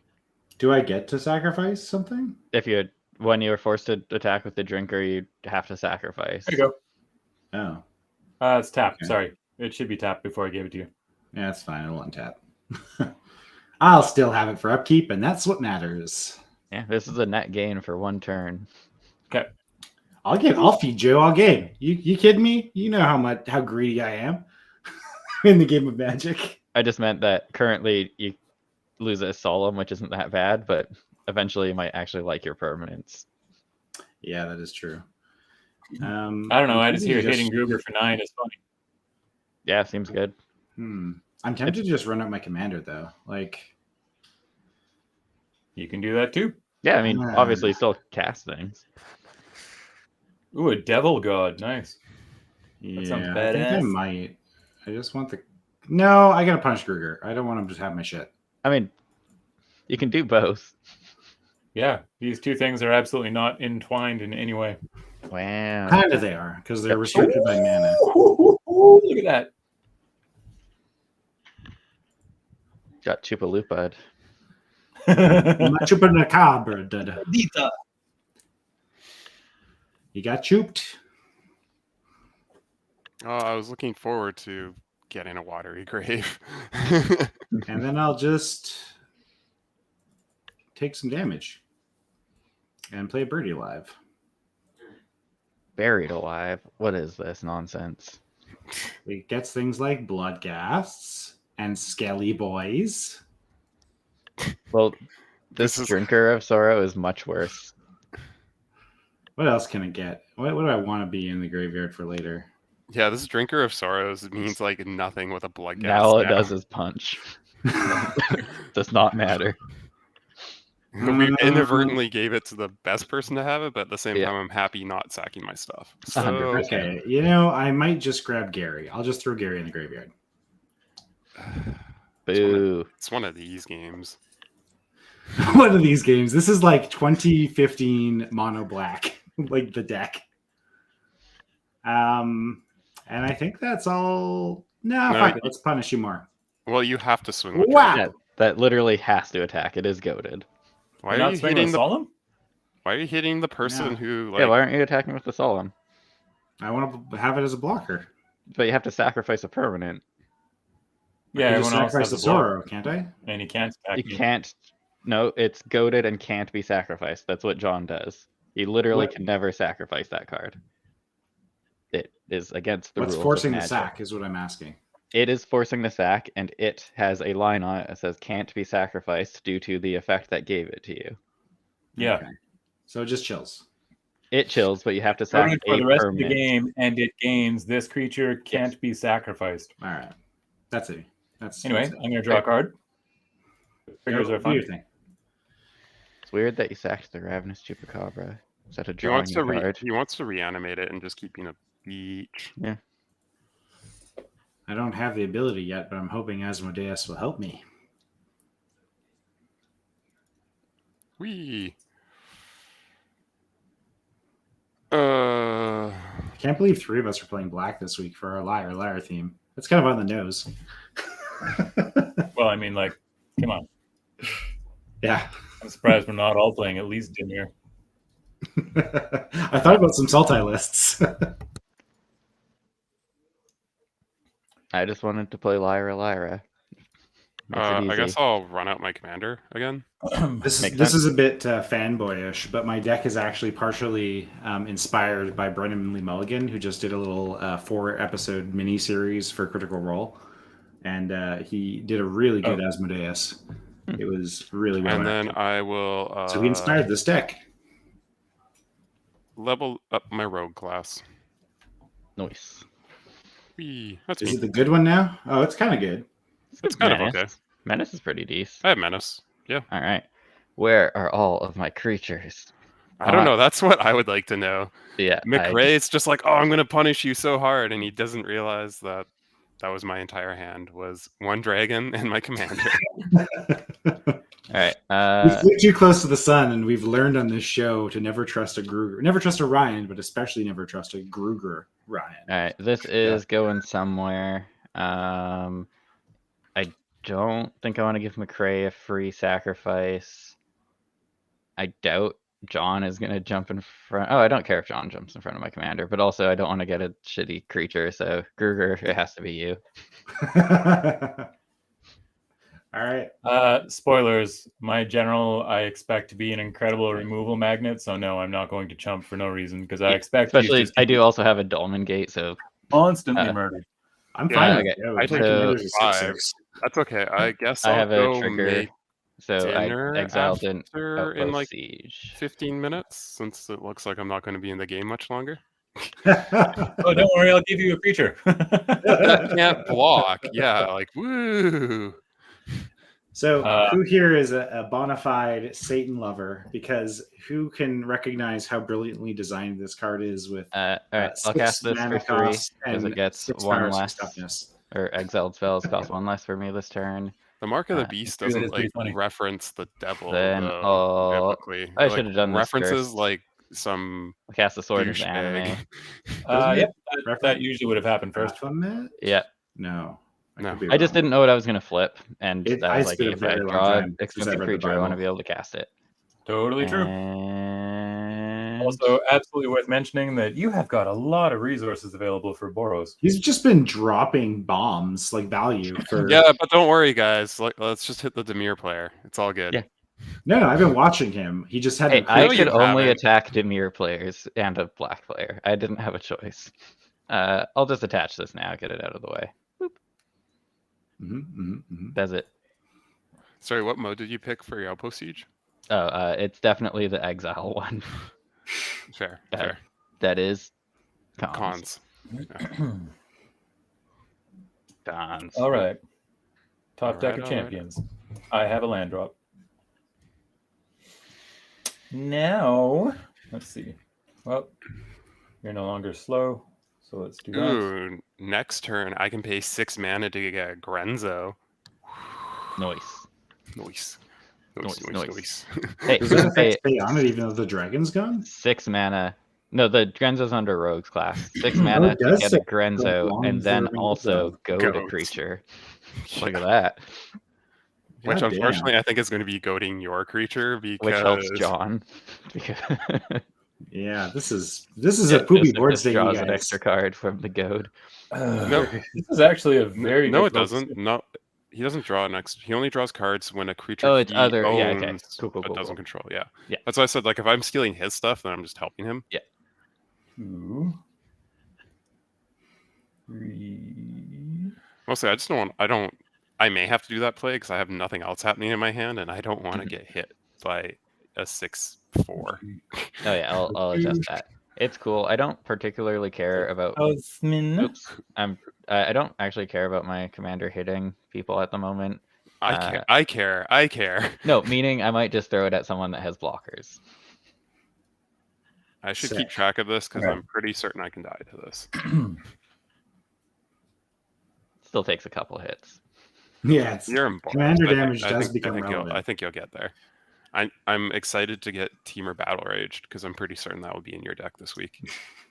Speaker 1: Do I get to sacrifice something?
Speaker 4: If you when you were forced to attack with the drinker, you have to sacrifice.
Speaker 2: There you
Speaker 1: Oh,
Speaker 2: go. It's tapped.
Speaker 1: Okay.
Speaker 2: Sorry. It should be tapped before I gave it to you.
Speaker 1: yeah, that's fine. I'll untap. I'll still have it for upkeep, and that's what matters.
Speaker 4: Yeah, this is a net gain for 1 turn.
Speaker 2: Okay.
Speaker 1: I'll feed Joe all game. You kidding me? You know how greedy I am in the game of Magic.
Speaker 4: I just meant that currently you lose a solemn, which isn't that bad, but eventually you might actually like your permanents.
Speaker 1: Yeah, that is true.
Speaker 2: I don't know. I just hear
Speaker 1: tempted to
Speaker 2: hitting Gruber for 9 is funny.
Speaker 4: Yeah, seems good.
Speaker 1: I'm tempted to just run out my commander though. Like,
Speaker 2: You can do that too.
Speaker 4: Yeah, I mean,
Speaker 1: Yeah.
Speaker 4: obviously you still cast things.
Speaker 2: Ooh, a Devil God. Nice.
Speaker 1: yeah,
Speaker 2: sounds
Speaker 1: I think I
Speaker 2: badass.
Speaker 1: might. I just want the. No, I gotta punish Gruger. I don't want him to just have my shit.
Speaker 4: I mean, you can do both.
Speaker 2: Yeah, these two things are absolutely not entwined in any way.
Speaker 4: Wow.
Speaker 1: Kind of they are because they're restricted by mana.
Speaker 2: Look at that.
Speaker 4: Got Chupalupa.
Speaker 1: Chupacabra. You got chooped.
Speaker 3: Oh, I was looking forward to getting a watery grave.
Speaker 1: And then I'll just take some damage and play Birdie Live.
Speaker 4: Buried alive. What is this nonsense?
Speaker 1: It gets things like Bloodghasts and Skelly Boys.
Speaker 4: Well, this
Speaker 3: This is-
Speaker 4: Drinker of Sorrow is much worse.
Speaker 1: What else can it get? What do I want to be in the graveyard for later?
Speaker 3: Yeah, this Drinker of Sorrows means like nothing with a blood gas.
Speaker 4: Now all it does is punch. Does not matter.
Speaker 3: We inadvertently gave it to the best person to have it, but at the same
Speaker 4: Yeah.
Speaker 3: time, I'm happy not sacking my stuff. So
Speaker 4: 100%.
Speaker 1: Okay, you know, I might just grab Gary. I'll just throw Gary in the graveyard.
Speaker 4: Boo.
Speaker 3: it's one of these games.
Speaker 1: One of these games. This is like 2015 mono black, like the deck. And I think that's all. No,
Speaker 3: No,
Speaker 1: fine.
Speaker 3: I-
Speaker 1: Let's punish you more.
Speaker 3: Well, you have to swing. with
Speaker 1: Wow.
Speaker 4: Yeah, that literally has to attack. It is goaded.
Speaker 3: Why
Speaker 2: You're
Speaker 3: are
Speaker 2: not
Speaker 3: you
Speaker 2: swinging
Speaker 3: hitting
Speaker 2: with
Speaker 3: the?
Speaker 2: Solemn?
Speaker 3: Why are you hitting the person
Speaker 1: Yeah.
Speaker 3: who like?
Speaker 4: Yeah, why aren't you attacking with the Solemn?
Speaker 1: I want to have it as a blocker.
Speaker 4: But you have to sacrifice a permanent.
Speaker 2: Yeah,
Speaker 1: I can
Speaker 2: everyone else
Speaker 1: sacrifice
Speaker 2: has
Speaker 1: the
Speaker 2: a block,
Speaker 1: Soro, can't I?
Speaker 2: and he can't stack
Speaker 4: You can't. No, it's goaded and can't be sacrificed. That's what John does. He literally
Speaker 1: What?
Speaker 4: can never sacrifice that card. It is against the
Speaker 1: What's
Speaker 4: rules
Speaker 1: forcing
Speaker 4: of
Speaker 1: the
Speaker 4: Magic.
Speaker 1: sack is what I'm asking.
Speaker 4: It is forcing the sack, and it has a line on it that says can't be sacrificed due to the effect that gave it to you.
Speaker 2: Yeah.
Speaker 1: Okay. So it just chills.
Speaker 4: It chills, but you have to sack
Speaker 2: For
Speaker 4: a
Speaker 2: the rest of
Speaker 4: permanent.
Speaker 2: the game, and it gains. This creature can't be sacrificed.
Speaker 1: All right. That's it.
Speaker 2: Anyway,
Speaker 1: that's it.
Speaker 2: I'm going to draw a card. Triggers are
Speaker 1: Do your
Speaker 2: fun.
Speaker 1: thing.
Speaker 4: It's weird that you sacked the Ravenous Chupacabra. Instead of
Speaker 3: He
Speaker 4: drawing
Speaker 3: wants
Speaker 4: the
Speaker 3: to
Speaker 4: card.
Speaker 3: he wants to reanimate it and just keep being a beach.
Speaker 4: Yeah.
Speaker 1: I don't have the ability yet, but I'm hoping Asmodeus will help me.
Speaker 3: Wee.
Speaker 1: I can't believe 3 of us are playing black this week for our Liar theme. That's kind of on the nose.
Speaker 2: Well, I mean, like, come on.
Speaker 1: Yeah.
Speaker 2: I'm surprised we're not all playing at least Dimir.
Speaker 1: I thought about some Sultai lists.
Speaker 4: I just wanted to play Lyra. Makes it
Speaker 3: I
Speaker 4: easy.
Speaker 3: guess I'll run out my commander again.
Speaker 1: This
Speaker 4: Makes
Speaker 1: is
Speaker 4: sense.
Speaker 1: a bit fanboyish, but my deck is actually partially inspired by Brennan Lee Mulligan, who just did a little 4-episode mini-series for Critical Role. And he did a really good Asmodeus. It was really well
Speaker 3: And then
Speaker 1: acted.
Speaker 3: I will
Speaker 1: So he inspired this deck.
Speaker 3: level up my rogue class.
Speaker 4: Nice.
Speaker 3: Wee. That's
Speaker 1: Is
Speaker 3: me.
Speaker 1: it the good one now? Oh, it's kind of good.
Speaker 3: It's kind of
Speaker 4: Menace.
Speaker 3: okay.
Speaker 4: Menace is pretty decent.
Speaker 3: I have menace. Yeah.
Speaker 4: All right. Where are all of my creatures?
Speaker 3: I don't know. That's what I would like to know.
Speaker 4: Yeah.
Speaker 3: McRae's just like, oh, I'm going to punish you so hard. And he doesn't realize that that was my entire hand, was 1 dragon and my commander.
Speaker 4: All right.
Speaker 1: We flew too close to the sun, and we've learned on this show to never trust a Gruger. Never trust a Ryan, but especially never trust a Gruger Ryan.
Speaker 4: All right. This is going somewhere. I don't think I want to give McRae a free sacrifice. I doubt John is going to jump in front. Oh, I don't care if John jumps in front of my commander, but also I don't want to get a shitty creature. So Gruger, it has to be you.
Speaker 1: All right.
Speaker 2: Spoilers. My general, I expect to be an incredible removal magnet. So no, I'm not going to chump for no reason because I expect these
Speaker 4: Especially,
Speaker 2: to
Speaker 4: I do also have a Dolmen Gate, so
Speaker 2: constantly murdered.
Speaker 1: I'm
Speaker 3: Yeah,
Speaker 1: fine.
Speaker 4: okay.
Speaker 1: with it.
Speaker 3: I
Speaker 1: My
Speaker 3: take
Speaker 1: commander's a
Speaker 3: 5.
Speaker 1: 6/6.
Speaker 3: That's okay. I guess
Speaker 4: I
Speaker 3: I'll
Speaker 4: have a
Speaker 3: go
Speaker 4: trigger.
Speaker 3: make
Speaker 4: So
Speaker 3: dinner
Speaker 4: I exiled an
Speaker 3: after in
Speaker 4: Outpost
Speaker 3: like
Speaker 4: Siege.
Speaker 3: 15 minutes, since it looks like I'm not going to be in the game much longer.
Speaker 2: Oh, don't worry, I'll give you a creature.
Speaker 3: That can't block. Yeah, like woo.
Speaker 1: So who here is a bona fide Satan lover? Because who can recognize how brilliantly designed this card is with
Speaker 4: All right, I'll
Speaker 1: 6
Speaker 4: cast this
Speaker 1: mana
Speaker 4: for 3
Speaker 1: cost
Speaker 4: because
Speaker 1: and
Speaker 4: it gets
Speaker 1: 6
Speaker 4: 1
Speaker 1: power, 6
Speaker 4: less,
Speaker 1: toughness.
Speaker 4: or exiled spells cost 1 less for me this turn.
Speaker 3: The Mark of the
Speaker 4: Uh,
Speaker 3: Beast
Speaker 2: It is
Speaker 3: doesn't
Speaker 2: pretty
Speaker 3: like
Speaker 2: funny.
Speaker 3: reference the devil.
Speaker 4: Then
Speaker 3: though,
Speaker 4: I'll-
Speaker 3: biblically.
Speaker 4: I
Speaker 3: It, like,
Speaker 4: should have done this
Speaker 3: references
Speaker 4: first.
Speaker 3: like some
Speaker 4: I'll cast the Sword of the
Speaker 3: douchebag.
Speaker 4: Anime.
Speaker 2: Yep, that usually would have happened first.
Speaker 1: Baphomet?
Speaker 4: Yeah,
Speaker 1: No.
Speaker 3: No.
Speaker 1: could be
Speaker 4: I just
Speaker 1: wrong.
Speaker 4: didn't know what I was going to flip, and
Speaker 1: It-
Speaker 4: that
Speaker 1: I
Speaker 4: was like,
Speaker 1: spent a
Speaker 4: if I
Speaker 1: very long
Speaker 4: draw
Speaker 1: time
Speaker 4: an
Speaker 1: since I
Speaker 4: expensive
Speaker 1: read the
Speaker 4: creature, I want to
Speaker 1: Bible.
Speaker 4: be able to cast it.
Speaker 2: Totally true.
Speaker 4: And
Speaker 2: Also, absolutely worth mentioning that you have got a lot of resources available for Boros.
Speaker 1: He's just been dropping bombs like value for.
Speaker 3: Yeah, but don't worry, guys. Let's just hit the Dimir player. It's all good.
Speaker 4: Yeah.
Speaker 1: No, I've been watching him. He just had.
Speaker 4: hey,
Speaker 1: to
Speaker 4: I
Speaker 3: No,
Speaker 4: could
Speaker 3: you
Speaker 4: only
Speaker 3: haven't.
Speaker 4: attack Dimir players and a black player. I didn't have a choice. I'll just attach this now, get it out of the way. That's it.
Speaker 3: Sorry, what mode did you pick for your Outpost Siege?
Speaker 4: Oh, it's definitely the exile one.
Speaker 3: Fair,
Speaker 4: Uh,
Speaker 3: fair.
Speaker 4: That is cons. Cons.
Speaker 2: All right. Top
Speaker 3: All
Speaker 2: deck
Speaker 3: right,
Speaker 2: of
Speaker 3: all right.
Speaker 2: champions. I have a land drop. Now, let's see. Well, you're no longer slow, so let's do that.
Speaker 3: Ooh, next turn I can pay 6 mana to get Grenzo.
Speaker 4: Noise.
Speaker 3: Nice.
Speaker 4: Nice.
Speaker 3: Nice.
Speaker 4: Hey,
Speaker 1: Does that
Speaker 4: hey,
Speaker 1: affect stay on it even though the dragon's gone?
Speaker 4: 6 mana. No, the Grenzo's under Rogue's class. 6
Speaker 1: Oh,
Speaker 4: mana
Speaker 1: it
Speaker 4: to
Speaker 1: does
Speaker 4: get
Speaker 1: say
Speaker 4: a Grenzo
Speaker 1: go
Speaker 4: and then
Speaker 1: long
Speaker 4: also
Speaker 1: for
Speaker 4: goad a
Speaker 3: goat.
Speaker 4: creature. Look at that.
Speaker 3: Which
Speaker 1: God
Speaker 3: unfortunately I think is going to be goading your creature because
Speaker 4: Which helps John. Because
Speaker 1: Yeah, this is a poopy
Speaker 4: Joseph
Speaker 1: board
Speaker 4: just
Speaker 1: state, you
Speaker 4: draws an
Speaker 1: guys.
Speaker 4: extra card from the goad.
Speaker 3: No.
Speaker 2: This is actually a very
Speaker 3: no,
Speaker 2: difficult
Speaker 3: it doesn't. No, he doesn't draw next. He only draws cards when a creature
Speaker 4: Oh, it's
Speaker 3: he
Speaker 4: other.
Speaker 3: owns
Speaker 4: Yeah, okay. Cool,
Speaker 3: but doesn't
Speaker 4: cool.
Speaker 3: control. Yeah.
Speaker 4: Yeah.
Speaker 3: That's why I said, like, if I'm stealing his stuff, then I'm just helping him.
Speaker 4: Yeah.
Speaker 2: 2, 3.
Speaker 3: Mostly, I may have to do that play because I have nothing else happening in my hand, and I don't want to get hit by a 6/4.
Speaker 4: Oh yeah, I'll adjust that. It's cool. I don't particularly care about. Oops. I don't actually care about my commander hitting people at the moment.
Speaker 3: I care.
Speaker 4: No, meaning I might just throw it at someone that has blockers.
Speaker 3: I should keep track of this because I'm pretty certain I can die to this.
Speaker 4: Still takes a couple hits.
Speaker 1: Yeah,
Speaker 3: You're important.
Speaker 1: commander damage does become relevant.
Speaker 3: I think you'll get there. I'm excited to get Teamer Battle Raged because I'm pretty certain that will be in your deck this week.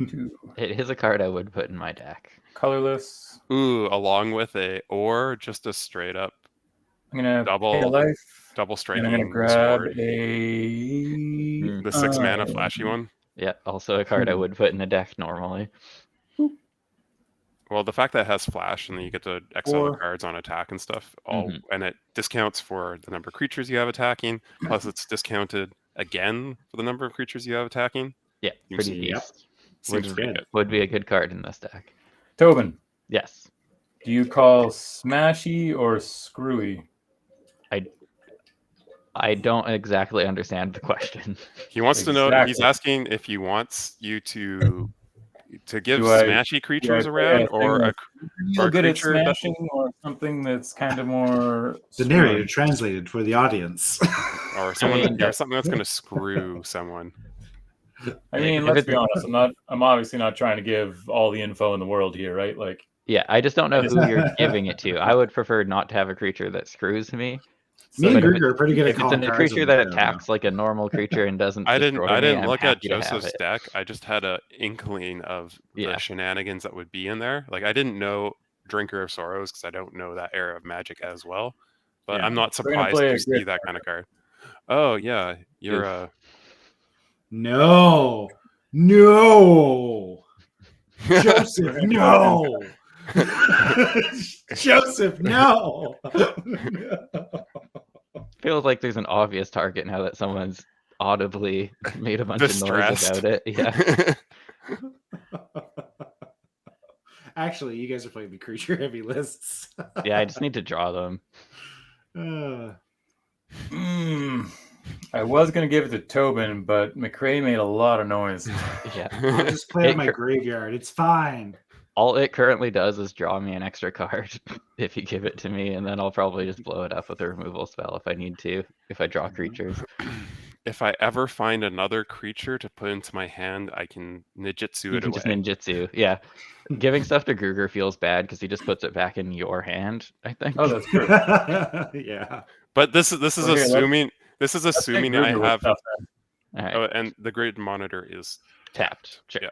Speaker 4: It is a card I would put in my deck.
Speaker 2: Colorless.
Speaker 3: Ooh, along with or just a straight up.
Speaker 2: I'm gonna
Speaker 3: double
Speaker 2: pay a life.
Speaker 3: Double striking.
Speaker 2: And I'm gonna grab
Speaker 3: sword.
Speaker 2: the
Speaker 3: 6 mana flashy one.
Speaker 4: Yeah, also a card I would put in a deck normally.
Speaker 3: Well, the fact that it has flash and then you get to exile the cards on attack and stuff, and it discounts for the number of creatures you have attacking, plus it's discounted again for the number of creatures you have attacking.
Speaker 4: Yeah, pretty decent.
Speaker 3: Seems pretty good.
Speaker 4: Would be a good card in this deck.
Speaker 2: Tobin.
Speaker 4: Yes.
Speaker 2: Do you call smashy or screwy?
Speaker 4: I don't exactly understand the question.
Speaker 3: He wants to know. He's asking if he wants you to give smashy creatures around, or a
Speaker 2: good at smashing, or something that's kind of more.
Speaker 1: The narrator translated for the audience,
Speaker 3: or something that's going to screw someone.
Speaker 2: I mean, let's be honest. I'm obviously not trying to give all the info in the world here, right? Like,
Speaker 4: yeah, I just don't know who you're giving it to. I would prefer not to have a creature that screws me.
Speaker 1: Me and Gruger are pretty good at calling
Speaker 4: cards. If it's a creature that attacks like a normal creature and doesn't,
Speaker 3: I didn't look at Joseph's deck. I just had an inkling of the shenanigans that would be in there. Like, I didn't know Drinker of Sorrows because I don't know that era of Magic as well. But I'm not surprised to see that kind of card. Oh yeah, you're
Speaker 1: No, Joseph, no. Joseph, no.
Speaker 4: Feels like there's an obvious target now that someone's audibly made a bunch of noise about it. Yeah.
Speaker 1: Actually, you guys are playing the creature heavy lists.
Speaker 4: Yeah, I just need to draw them.
Speaker 2: I was going to give it to Tobin, but McRae made a lot of noise.
Speaker 4: Yeah.
Speaker 1: I'll just play in my graveyard. It's fine.
Speaker 4: All it currently does is draw me an extra card if you give it to me, and then I'll probably just blow it up with a removal spell if I need to, if I draw creatures.
Speaker 3: If I ever find another creature to put into my hand, I can ninjutsu it away.
Speaker 4: Just ninjutsu, yeah. Giving stuff to Gruger feels bad because he just puts it back in your hand, I think.
Speaker 2: Oh, that's true.
Speaker 1: Yeah.
Speaker 3: But this is assuming I have.
Speaker 4: All right.
Speaker 3: Oh, and the grid monitor is
Speaker 4: tapped. Sure.
Speaker 3: Yeah.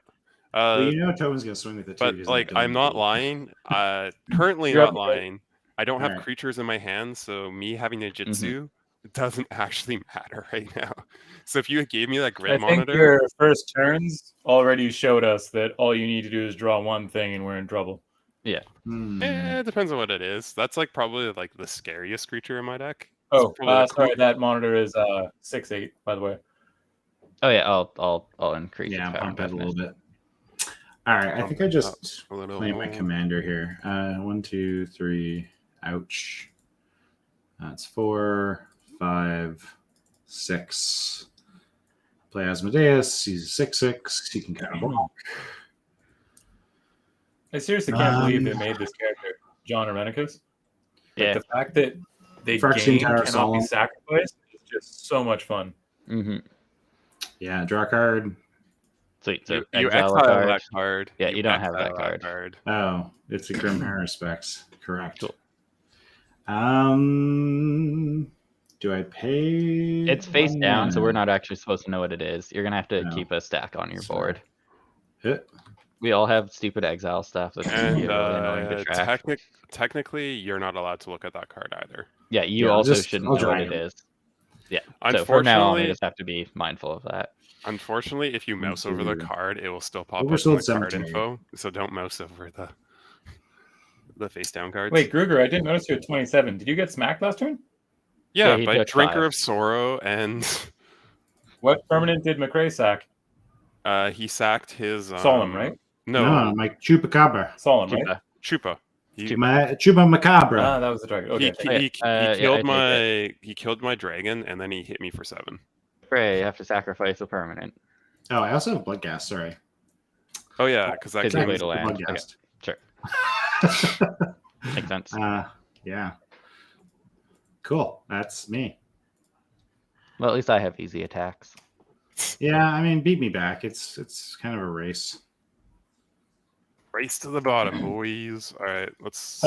Speaker 1: Well, Tobin's gonna swing with it too.
Speaker 3: But like, I'm not lying. Currently not lying. I don't have creatures in my hand, so me having ninjutsu doesn't actually matter right now. So if you gave me that grid monitor,
Speaker 2: your first turns already showed us that all you need to do is draw one thing, and we're in trouble.
Speaker 4: Yeah.
Speaker 3: It depends on what it is. That's like probably like the scariest creature in my deck.
Speaker 2: Oh, sorry, that monitor is 6/8, by the way.
Speaker 4: Oh yeah, I'll increase.
Speaker 1: Yeah, pump it a little bit. All right, I think I just play my commander here. 1, 2, 3. Ouch. That's 4, 5, 6. Play Asmodeus. He's 6/6. He can kind of block.
Speaker 2: I seriously can't believe they made this character John Irenicus.
Speaker 4: Yeah.
Speaker 2: The fact that they cannot be sacrificed is just so much fun.
Speaker 4: Mm-hmm.
Speaker 1: Yeah, draw a card.
Speaker 4: Sweet. So
Speaker 3: you exile that card.
Speaker 4: Yeah, you don't have that card.
Speaker 1: Oh, it's a Grim Hera specs. Correct.
Speaker 4: Cool.
Speaker 1: Do I pay?
Speaker 4: It's face down, so we're not actually supposed to know what it is. You're gonna have to keep a stack on your board.
Speaker 1: Hit.
Speaker 4: We all have stupid exile stuff that's really annoying to track.
Speaker 3: Technically, you're not allowed to look at that card either.
Speaker 4: Yeah, you also shouldn't know what it is. Yeah. So for now on, we just have to be mindful of that.
Speaker 3: Unfortunately, if you mouse over the card, it will still pop up in the card info. So don't mouse over the face down cards.
Speaker 2: Wait, Gruger, I didn't notice you at 27. Did you get smacked last turn?
Speaker 3: Yeah,
Speaker 4: he
Speaker 3: by
Speaker 4: took
Speaker 3: Drinker
Speaker 4: 5.
Speaker 3: of Sorrow, and
Speaker 2: What permanent did McRae sack?
Speaker 3: he sacked his
Speaker 2: Solemn, right?
Speaker 3: No,
Speaker 1: my Chupacabra.
Speaker 2: Solemn, right?
Speaker 3: Chupa.
Speaker 1: My Chupa Macabra.
Speaker 2: Ah, that was the dragon. Okay.
Speaker 3: He
Speaker 4: I
Speaker 3: killed
Speaker 4: take
Speaker 3: he killed my dragon, and then he hit me for 7.
Speaker 4: Pray, you have to sacrifice a permanent.
Speaker 1: Oh, I also have Bloodghast. Sorry.
Speaker 3: Oh yeah, because that
Speaker 4: Because you
Speaker 3: came
Speaker 4: played a land. Okay,
Speaker 1: Bloodghast.
Speaker 4: sure. Makes sense.
Speaker 1: Yeah. Cool. That's me.
Speaker 4: Well, at least I have easy attacks.
Speaker 1: Yeah, I mean, beat me back. It's kind of a race.
Speaker 3: race to the bottom, boys. All right, let's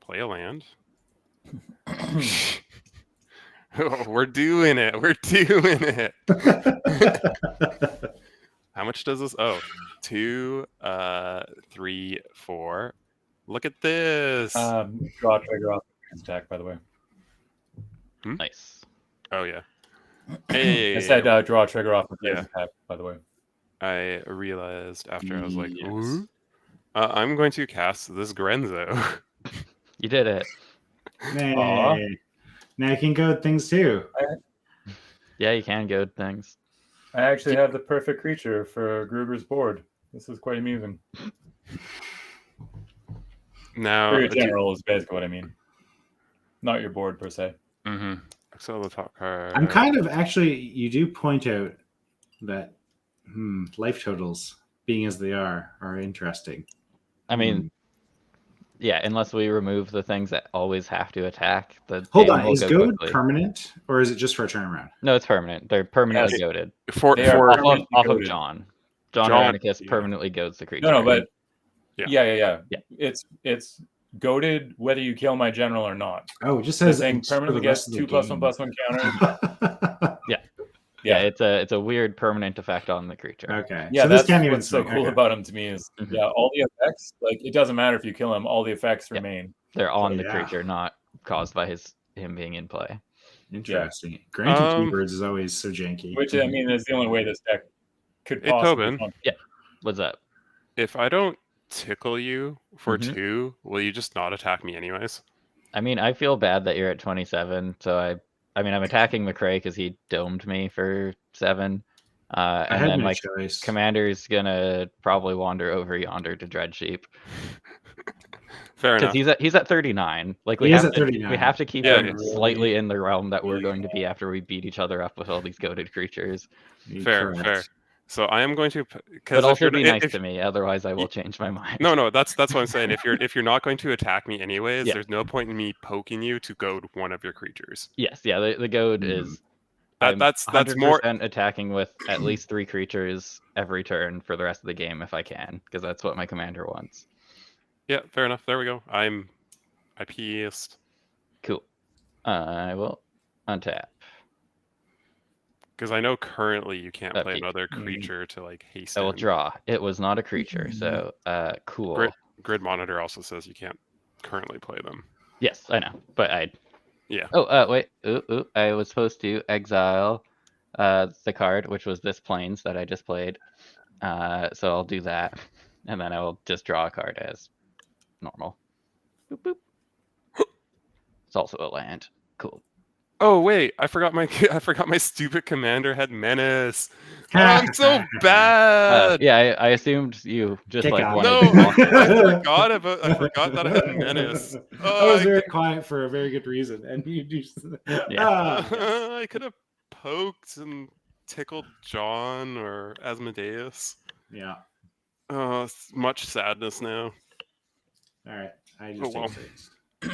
Speaker 3: play a land. Oh, we're doing it. We're doing it. How much does this? Oh, 2, 3, 4. Look at this.
Speaker 2: Draw trigger off the attack, by the way.
Speaker 4: Nice.
Speaker 3: Oh yeah. Hey,
Speaker 2: I said draw trigger off the attack, by the way.
Speaker 3: I realized after I was like,
Speaker 1: Yes.
Speaker 3: ooh. I'm going to cast this Grenzo.
Speaker 4: You did it.
Speaker 1: Hey. Now you can go things too.
Speaker 4: Yeah, you can goad things.
Speaker 2: I actually have the perfect creature for Gruger's board. This is quite amusing.
Speaker 3: Now,
Speaker 2: For your general is basically what I mean. Not your board per se.
Speaker 3: Mm-hmm. Exile the top card.
Speaker 1: I'm kind of actually. You do point out that life totals, being as they are interesting.
Speaker 4: I mean, yeah, unless we remove the things that always have to attack, the
Speaker 1: Hold
Speaker 4: game
Speaker 1: on,
Speaker 4: will
Speaker 1: is
Speaker 4: go
Speaker 1: goad
Speaker 4: quickly.
Speaker 1: permanent or is it just for a turnaround?
Speaker 4: No, it's permanent. They're permanently goaded.
Speaker 3: for
Speaker 2: They are
Speaker 4: Off of
Speaker 2: goaded.
Speaker 4: John.
Speaker 3: John,
Speaker 4: Irenicus
Speaker 3: yeah.
Speaker 4: permanently goads the creature.
Speaker 2: No, but
Speaker 3: Yeah.
Speaker 2: yeah. It's goaded whether you kill my general or not.
Speaker 1: Oh, it just
Speaker 2: So
Speaker 1: says
Speaker 2: saying
Speaker 1: for the
Speaker 2: permanently
Speaker 1: rest
Speaker 2: gets
Speaker 1: of the
Speaker 2: 2+1/+1 counter.
Speaker 4: Yeah, it's a weird permanent effect on the creature.
Speaker 1: Okay.
Speaker 2: Yeah,
Speaker 1: so this
Speaker 2: that's
Speaker 1: can't even
Speaker 2: what's so
Speaker 1: swing.
Speaker 2: cool
Speaker 1: Okay.
Speaker 2: about him to me is all the effects. Like it doesn't matter if you kill him, all the effects remain.
Speaker 4: They're on the
Speaker 1: Yeah.
Speaker 4: creature, not caused by him being in play.
Speaker 1: Interesting. Granting two birds is always so janky.
Speaker 2: Which I mean is the only way this deck could
Speaker 3: Hey,
Speaker 2: possibly
Speaker 3: Tobin.
Speaker 2: function.
Speaker 4: What's up?
Speaker 3: If I don't tickle you for
Speaker 4: Mhm.
Speaker 3: 2, will you just not attack me anyways?
Speaker 4: I mean, I feel bad that you're at 27, so I mean, I'm attacking McRae because he domed me for 7.
Speaker 1: I
Speaker 4: And
Speaker 1: had
Speaker 4: then
Speaker 1: no
Speaker 4: my
Speaker 1: choice.
Speaker 4: commander's gonna probably wander over yonder to Dread Sheep.
Speaker 3: Fair
Speaker 4: Because
Speaker 3: enough.
Speaker 4: he's at 39. Like
Speaker 1: He
Speaker 4: we
Speaker 1: is
Speaker 4: have
Speaker 1: at
Speaker 4: to
Speaker 1: 39.
Speaker 4: we have to keep
Speaker 3: Yeah,
Speaker 4: him
Speaker 3: it's
Speaker 4: slightly in the realm that we're
Speaker 2: really
Speaker 4: going to be after we beat each other up with all these goaded creatures.
Speaker 3: Fair. So I am going to,
Speaker 4: But also be nice to me, otherwise I will change my mind.
Speaker 3: No, that's what I'm saying. If you're not going to attack me anyways,
Speaker 4: Yeah.
Speaker 3: there's no point in me poking you to goad one of your creatures.
Speaker 4: Yes, yeah, the goad is
Speaker 3: That's
Speaker 4: 100%
Speaker 3: more.
Speaker 4: attacking with at least 3 creatures every turn for the rest of the game if I can, because that's what my commander wants.
Speaker 3: Yeah, fair enough. There we go. I pissed.
Speaker 4: Cool. I will untap.
Speaker 3: Because I know currently you can't play
Speaker 4: Upkeep.
Speaker 3: another creature to like
Speaker 4: I
Speaker 3: hasten.
Speaker 4: will draw. It was not a creature, so cool.
Speaker 3: Grid Monitor also says you can't currently play them.
Speaker 4: Yes, I know, but I.
Speaker 3: Yeah.
Speaker 4: Oh, wait. Ooh, I was supposed to exile the card, which was this Plains that I just played. So I'll do that, and then I will just draw a card as normal. Boop, boop. It's also a land. Cool.
Speaker 3: Oh wait, I forgot my stupid commander had menace. Oh, I'm so bad.
Speaker 4: Yeah, I assumed you just
Speaker 1: Kick
Speaker 4: like
Speaker 1: off.
Speaker 4: wanted
Speaker 3: No,
Speaker 4: to block it.
Speaker 3: I forgot that I had menace.
Speaker 1: I was very quiet for a very good reason, and you just
Speaker 3: I could have poked and tickled John or Asmodeus.
Speaker 1: Yeah.
Speaker 3: Oh, it's much sadness now.
Speaker 1: All right. I just
Speaker 3: well.
Speaker 1: take 6.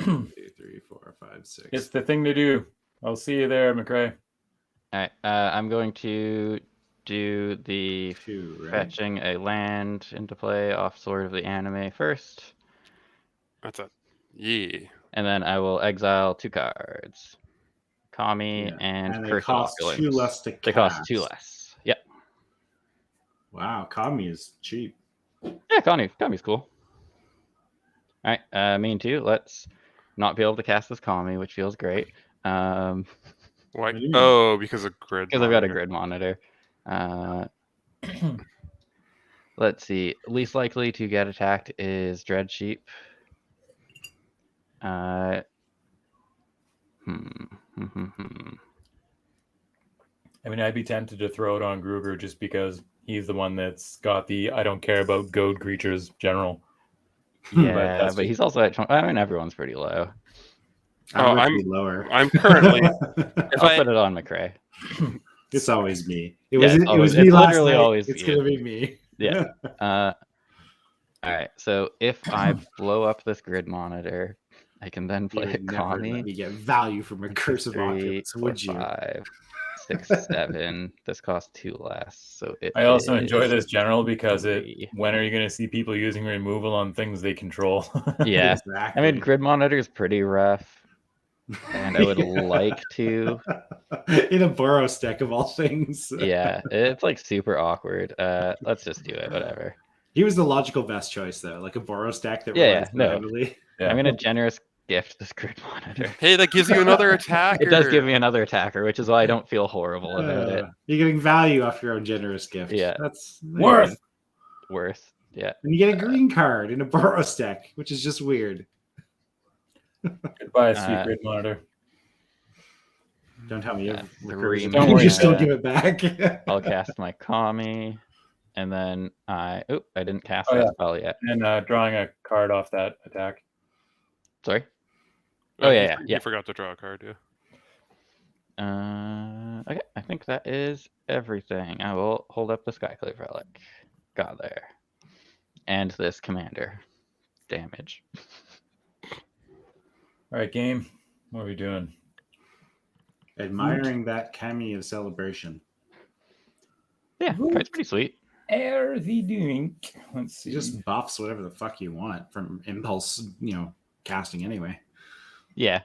Speaker 1: 2, 3, 4, 5, 6.
Speaker 2: It's the thing to do. I'll see you there, McRae.
Speaker 4: All right, I'm going to do the
Speaker 1: 2, right?
Speaker 4: fetching a land into play off Sword of the Anime first.
Speaker 3: That's a yeah.
Speaker 4: And then I will exile 2 cards. Kami and
Speaker 1: they
Speaker 4: Curse of
Speaker 1: cost
Speaker 4: Opulence.
Speaker 1: 2 less to cast.
Speaker 4: They cost 2 less. Yep.
Speaker 1: Wow, Kami is cheap.
Speaker 4: Yeah, Kami's cool. All right, mean too. Let's not be able to cast this Kami, which feels great.
Speaker 3: Why?
Speaker 1: What do you mean?
Speaker 3: Oh, because of grid.
Speaker 4: Because I've got a grid monitor. Let's see. Least likely to get attacked is Dread Sheep.
Speaker 2: I mean, I'd be tempted to throw it on Gruger just because he's the one that's got the I don't care about goat creatures general.
Speaker 4: Yeah, but he's also at 20. I mean, everyone's pretty low.
Speaker 1: I'm lower.
Speaker 3: I'm currently.
Speaker 4: I'll put it on McRae.
Speaker 1: It's always me. It
Speaker 4: Yeah,
Speaker 1: was me last
Speaker 4: literally
Speaker 1: night.
Speaker 4: always
Speaker 1: It's
Speaker 4: you.
Speaker 1: gonna be me.
Speaker 4: Yeah. All right. So if I blow up this grid monitor, I can then play a Kami.
Speaker 1: You get value from recursive
Speaker 4: 3,
Speaker 1: opulence,
Speaker 4: 4,
Speaker 1: would you?
Speaker 4: 5, 6, 7. This costs 2 less. So
Speaker 2: I also enjoy this general because
Speaker 4: 3.
Speaker 2: when are you going to see people using removal on things they control?
Speaker 4: Yeah.
Speaker 1: Exactly.
Speaker 4: I mean, grid monitor is pretty rough. And I would like to.
Speaker 1: In a Boros deck of all things.
Speaker 4: Yeah, it's like super awkward. Let's just do it, whatever.
Speaker 1: He was the logical best choice though, like a Boros deck that
Speaker 4: Yeah,
Speaker 1: relies heavily.
Speaker 2: Yeah.
Speaker 4: I'm gonna generous gift this grid monitor.
Speaker 3: Hey, that gives you another attacker.
Speaker 4: It does give me another attacker, which is why I don't feel horrible about it.
Speaker 1: You're getting value off your own generous gift.
Speaker 4: Yeah.
Speaker 1: That's
Speaker 2: Worth.
Speaker 4: Yeah.
Speaker 1: And you get a green card in a Boros deck, which is just weird.
Speaker 2: Goodbye, sweet grid monitor.
Speaker 1: Don't tell me you have recursion.
Speaker 2: Don't worry,
Speaker 1: You still give it back.
Speaker 4: I'll cast my Kami, and then I didn't cast that spell yet.
Speaker 2: And drawing a card off that attack.
Speaker 4: Sorry.
Speaker 3: You forgot to draw a card,
Speaker 4: yeah. Okay, I think that is everything. I will hold up the Skyclave Relic. Got there. And this commander. Damage.
Speaker 2: All right, game. What are we doing?
Speaker 1: Admiring that Kami of celebration.
Speaker 4: Yeah, it's pretty sweet.
Speaker 2: Are they doing? Let's see.
Speaker 1: He just buffs whatever the fuck you want from impulse, casting anyway.
Speaker 4: Yeah,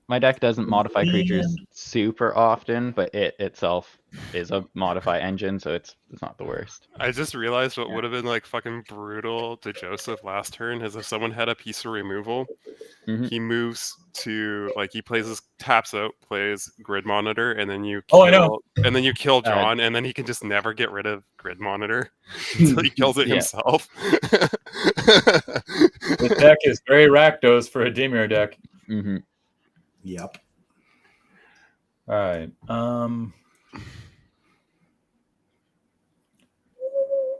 Speaker 4: my deck doesn't modify creatures super often, but it itself is a modify engine, so it's not the worst.
Speaker 3: I just realized what would have been like fucking brutal to Joseph last turn is if someone had a piece of removal, he moves to he taps out, plays grid monitor, and then you kill, and then you kill John, and then he can just never get rid of grid monitor until he kills it himself.
Speaker 2: The deck is very Rakdos for a Dimir deck.
Speaker 4: Mm-hmm.
Speaker 1: Yep.
Speaker 2: All right.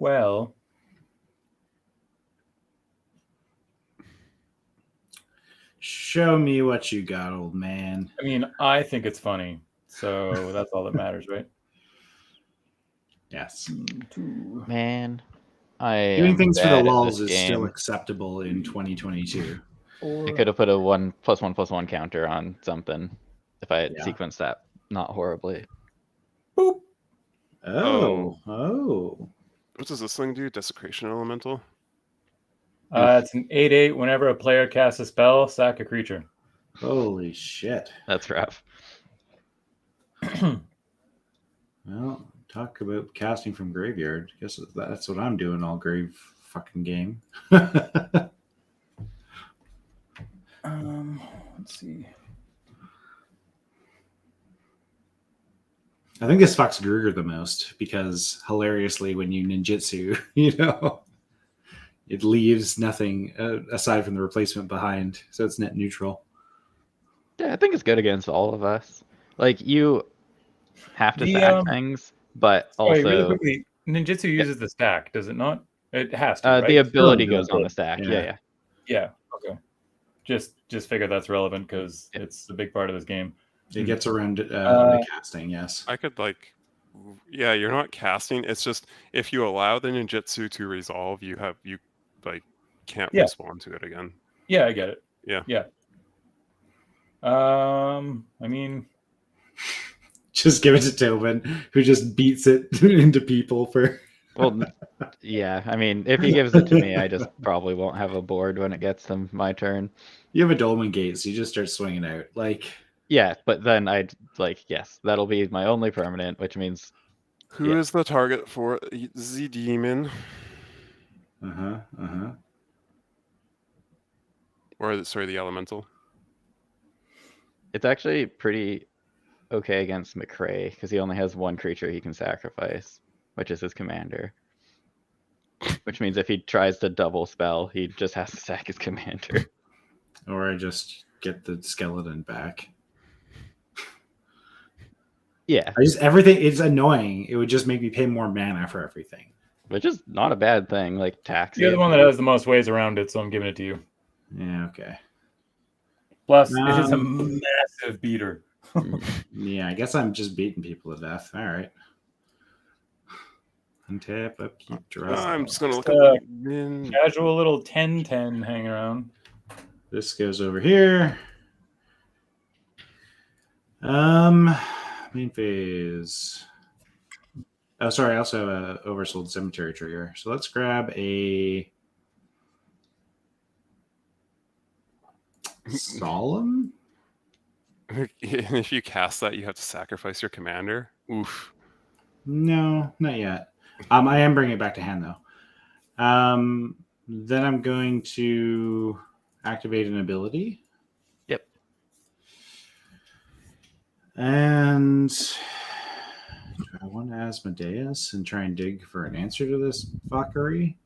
Speaker 2: Well.
Speaker 1: Show me what you got, old man.
Speaker 2: I mean, I think it's funny, so that's all that matters, right?
Speaker 1: Yes.
Speaker 4: Man,
Speaker 1: doing things for the lulz is still acceptable in 2022.
Speaker 4: I could have put a 1/1/1 counter on something if I had sequenced that not horribly.
Speaker 2: Boop.
Speaker 1: Oh.
Speaker 3: What does this thing do? Desecration Elemental?
Speaker 2: It's an 8/8. Whenever a player casts a spell, sack a creature.
Speaker 1: Holy shit.
Speaker 4: That's rough.
Speaker 1: Well, talk about casting from graveyard. Guess that's what I'm doing all grave fucking game.
Speaker 2: Let's see.
Speaker 1: I think this fucks Gruger the most because hilariously, when you ninjutsu, it leaves nothing aside from the replacement behind, so it's net neutral.
Speaker 4: Yeah, I think it's good against all of us. You have to sack things, but also
Speaker 2: really quickly, ninjutsu uses the stack, does it not? It has to. Right?
Speaker 4: The ability goes on the stack. Yeah.
Speaker 2: Okay. Just figure that's relevant because it's a big part of this game.
Speaker 1: It gets around the casting, yes.
Speaker 3: I could you're not casting. It's just if you allow the ninjutsu to resolve, you can't respond to it again.
Speaker 2: Yeah, I get it.
Speaker 3: Yeah.
Speaker 2: I mean,
Speaker 1: just give it to Tobin, who just beats it into people for.
Speaker 4: Well, yeah. I mean, if he gives it to me, I just probably won't have a board when it gets to my turn.
Speaker 1: You have a Dolmen Gate, so you just start swinging out.
Speaker 4: Yeah, but then I'd yes, that'll be my only permanent, which means.
Speaker 3: Who is the target for the demon? Or the elemental.
Speaker 4: It's actually pretty okay against McRae because he only has one creature he can sacrifice. which is his commander. Which means if he tries to double spell, he just has to sack his commander.
Speaker 1: Or I just get the skeleton back.
Speaker 4: Yeah.
Speaker 1: Everything is annoying. It would just make me pay more mana for everything.
Speaker 4: Which is not a bad thing, like tax.
Speaker 2: You're the one that has the most ways around it, so I'm giving it to you.
Speaker 1: Yeah, okay.
Speaker 2: Plus, it is a massive beater.
Speaker 1: Yeah, I guess I'm just beating people to death. All right. Untap, upkeep, draw.
Speaker 3: I'm just gonna look at
Speaker 2: casual little 10/10 hanging around.
Speaker 1: This goes over here. Main phase. Oh, sorry. I also have a oversold cemetery trigger. So let's grab a solemn.
Speaker 3: If you cast that, you have to sacrifice your commander. Oof.
Speaker 1: No, not yet. I am bringing it back to hand though. Then I'm going to activate an ability.
Speaker 4: Yep.
Speaker 1: And do I want Asmodeus and try and dig for an answer to this fuckery?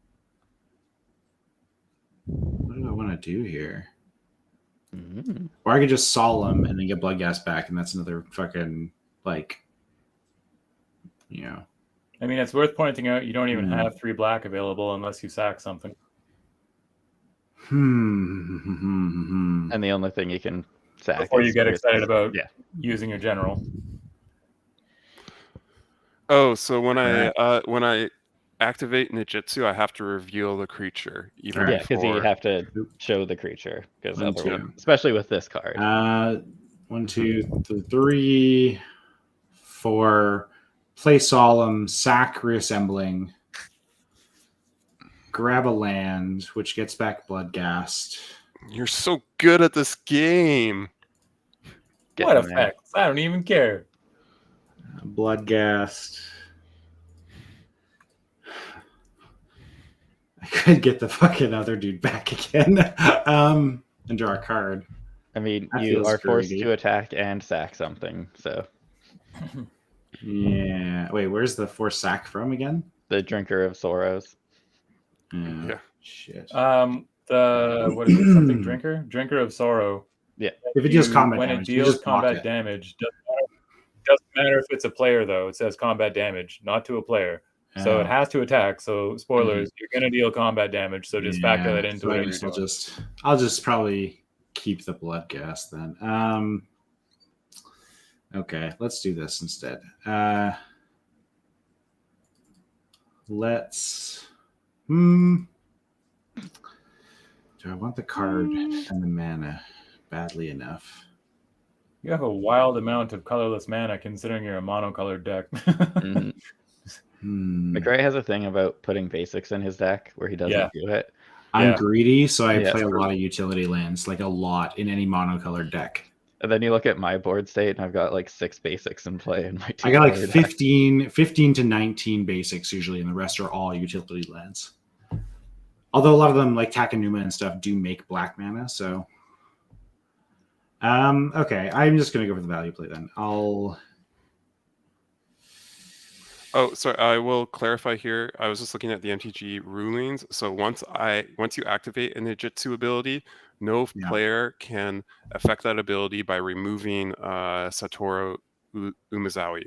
Speaker 1: What do I want to do here?
Speaker 4: Mm-hmm.
Speaker 1: Or I could just solemn and then get Bloodghast back, and that's another fucking, like, you know.
Speaker 2: I mean, it's worth pointing out you don't even have 3 black available unless you sack something.
Speaker 4: And the only thing you can sack
Speaker 2: before you get excited about
Speaker 4: yeah.
Speaker 2: using your general.
Speaker 3: Oh, so when I activate Nijitsu, I have to reveal the creature. Even
Speaker 4: yeah, because you have to show the creature. Because especially with this card.
Speaker 1: 1, 2, 3, 4. Play solemn, sack reassembling, grab a land, which gets back Bloodghast.
Speaker 3: You're so good at this game.
Speaker 2: What effects? I don't even care.
Speaker 1: Bloodghast. I could get the fucking other dude back again. And draw a card.
Speaker 4: I mean, you are forced to attack and sack something, so.
Speaker 1: Yeah. Wait, where's the forced sack from again?
Speaker 4: The Drinker of Sorrows.
Speaker 3: Yeah.
Speaker 1: Shit.
Speaker 2: What is it? Something drinker? Drinker of Sorrow.
Speaker 4: Yeah.
Speaker 1: If it deals combat
Speaker 2: when
Speaker 1: damage,
Speaker 2: it deals combat damage, doesn't matter if it's a player though. It says combat damage, not to a player. So it has to attack. So spoilers, you're gonna deal combat damage. So just factor that into whatever you're doing.
Speaker 1: I'll just probably keep the Bloodghast then. Okay, let's do this instead. Let's. Do I want the card and the mana badly enough?
Speaker 2: You have a wild amount of colorless mana considering you're a monocolored deck.
Speaker 4: McRae has a thing about putting basics in his deck where he doesn't do it.
Speaker 1: I'm greedy, so I play a lot of utility lands, like a lot in any monocolored deck.
Speaker 4: And then you look at my board state, and I've got like 6 basics in play in my team.
Speaker 1: I got like 15 to 19 basics usually, and the rest are all utility lands. Although a lot of them, like Takenuma and stuff, do make black mana, so... okay, I'm just going to go for the value play then.
Speaker 3: Oh, sorry. I will clarify here. I was just looking at the MTG rulings. So once you activate an Nijitsu ability, no player can affect that ability by removing Satoru Umezawa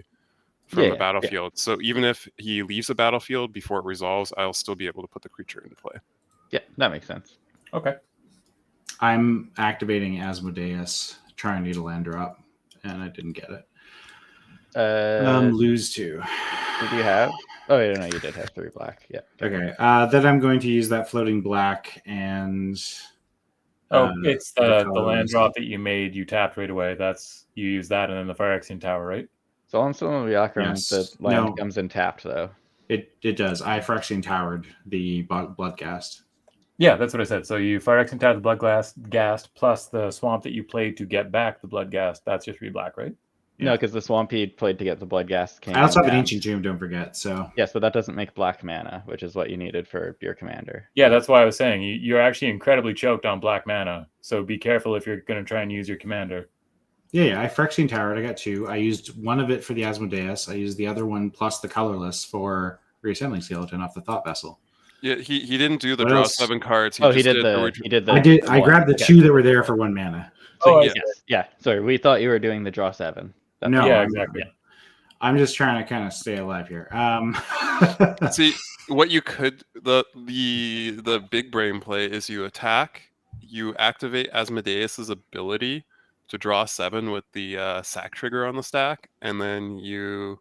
Speaker 3: from the battlefield. So even if he leaves the battlefield before it resolves, I'll still be able to put the creature into play.
Speaker 4: Yeah, that makes sense.
Speaker 2: Okay.
Speaker 1: I'm activating Asmodeus, trying to get a land drop, and I didn't get it. Lose 2.
Speaker 4: Did you have? Oh, yeah, no, you did have 3 black. Yeah.
Speaker 1: Okay. Then I'm going to use that floating black and.
Speaker 2: It's the land drop that you made. You tapped right away. You use that, and then the Phyrexian Tower, right?
Speaker 4: So on some of the the land comes in tapped though.
Speaker 1: It does. I Phyrexian Towered the Bloodghast.
Speaker 2: Yeah, that's what I said. So you Phyrexian Towered the Bloodghast plus the swamp that you played to get back the Bloodghast. That's your 3 black, right?
Speaker 4: Yeah. No, because the swamp he played to get the Bloodghast.
Speaker 1: I also have an Ancient Tomb, don't forget. So
Speaker 4: yes, but that doesn't make black mana, which is what you needed for your commander.
Speaker 2: Yeah, that's why I was saying you're actually incredibly choked on black mana. So be careful if you're going to try and use your commander.
Speaker 1: Yeah, I Phyrexian Towered. I got 2. I used one of it for the Asmodeus. I used the other one plus the colorless for Reassembling Skeleton off the Thought Vessel.
Speaker 3: Yeah, he didn't do the
Speaker 1: What
Speaker 3: draw
Speaker 1: else?
Speaker 3: 7 cards.
Speaker 4: He did the.
Speaker 1: I grabbed the 2 that were there for 1 mana.
Speaker 4: So
Speaker 2: I see.
Speaker 4: yeah. Sorry, we thought you were doing the draw 7.
Speaker 1: No,
Speaker 2: yeah, exactly.
Speaker 1: I'm just trying to kind of stay alive here.
Speaker 3: See, what you could the big brain play is you attack, you activate Asmodeus's ability to draw 7 with the sack trigger on the stack, and then you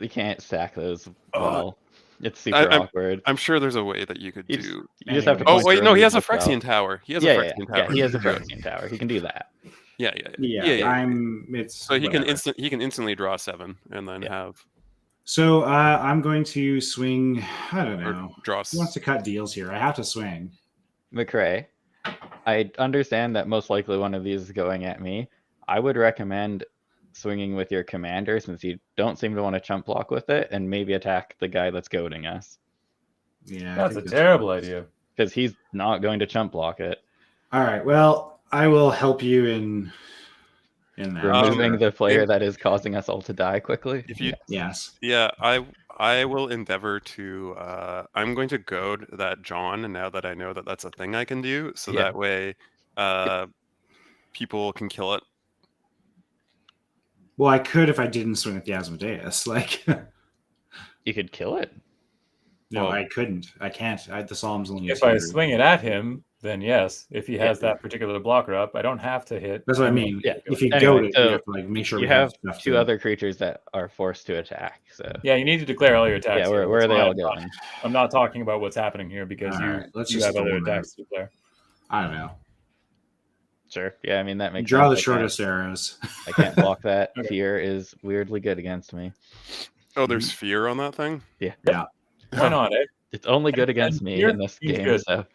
Speaker 4: can't stack those well. It's super awkward.
Speaker 3: I'm sure there's a way that you could do.
Speaker 4: You just have to.
Speaker 3: Oh wait, no, he has a Phyrexian Tower. He has a Phyrexian Tower.
Speaker 4: Yeah, he has a Phyrexian Tower. He can do that.
Speaker 3: Yeah.
Speaker 1: So
Speaker 3: he can instantly draw 7 and then have.
Speaker 1: So I'm going to swing. I don't know.
Speaker 3: Draw.
Speaker 1: Who wants to cut deals here? I have to swing.
Speaker 4: McRae, I understand that most likely one of these is going at me. I would recommend swinging with your commander since you don't seem to want to chump block with it, and maybe attack the guy that's goading us.
Speaker 1: Yeah,
Speaker 2: that's a terrible idea.
Speaker 4: Because he's not going to chump block it.
Speaker 1: All right. Well, I will help you in that.
Speaker 4: Removing the player that is causing us all to die quickly.
Speaker 3: If you
Speaker 1: yes.
Speaker 3: Yeah, I will endeavor to. I'm going to goad that John, and now that I know that that's a thing I can do, so that way, people can kill it.
Speaker 1: Well, I could if I didn't swing at the Asmodeus. Like,
Speaker 4: you could kill it.
Speaker 1: No, I couldn't. I can't. The Solemn's only.
Speaker 2: If I swing it at him, then yes. If he has that particular blocker up, I don't have to hit.
Speaker 1: That's what I mean.
Speaker 4: Yeah.
Speaker 1: If you goad it, you have to like make sure
Speaker 4: you have 2 other creatures that are forced to attack. So
Speaker 2: yeah, you need to declare all your attacks.
Speaker 4: Yeah, where are they all going?
Speaker 2: I'm not talking about what's happening here because you have other attacks to declare.
Speaker 1: I don't know.
Speaker 4: Sure. Yeah, I mean that makes
Speaker 1: Draw
Speaker 4: sense.
Speaker 1: the shortest arrows.
Speaker 4: I can't block that. Okay. Fear is weirdly good against me.
Speaker 3: Oh, there's fear on that thing?
Speaker 4: Yeah.
Speaker 1: Yeah.
Speaker 2: Why not, eh?
Speaker 4: It's only good against me in this game.
Speaker 2: Good.
Speaker 4: So.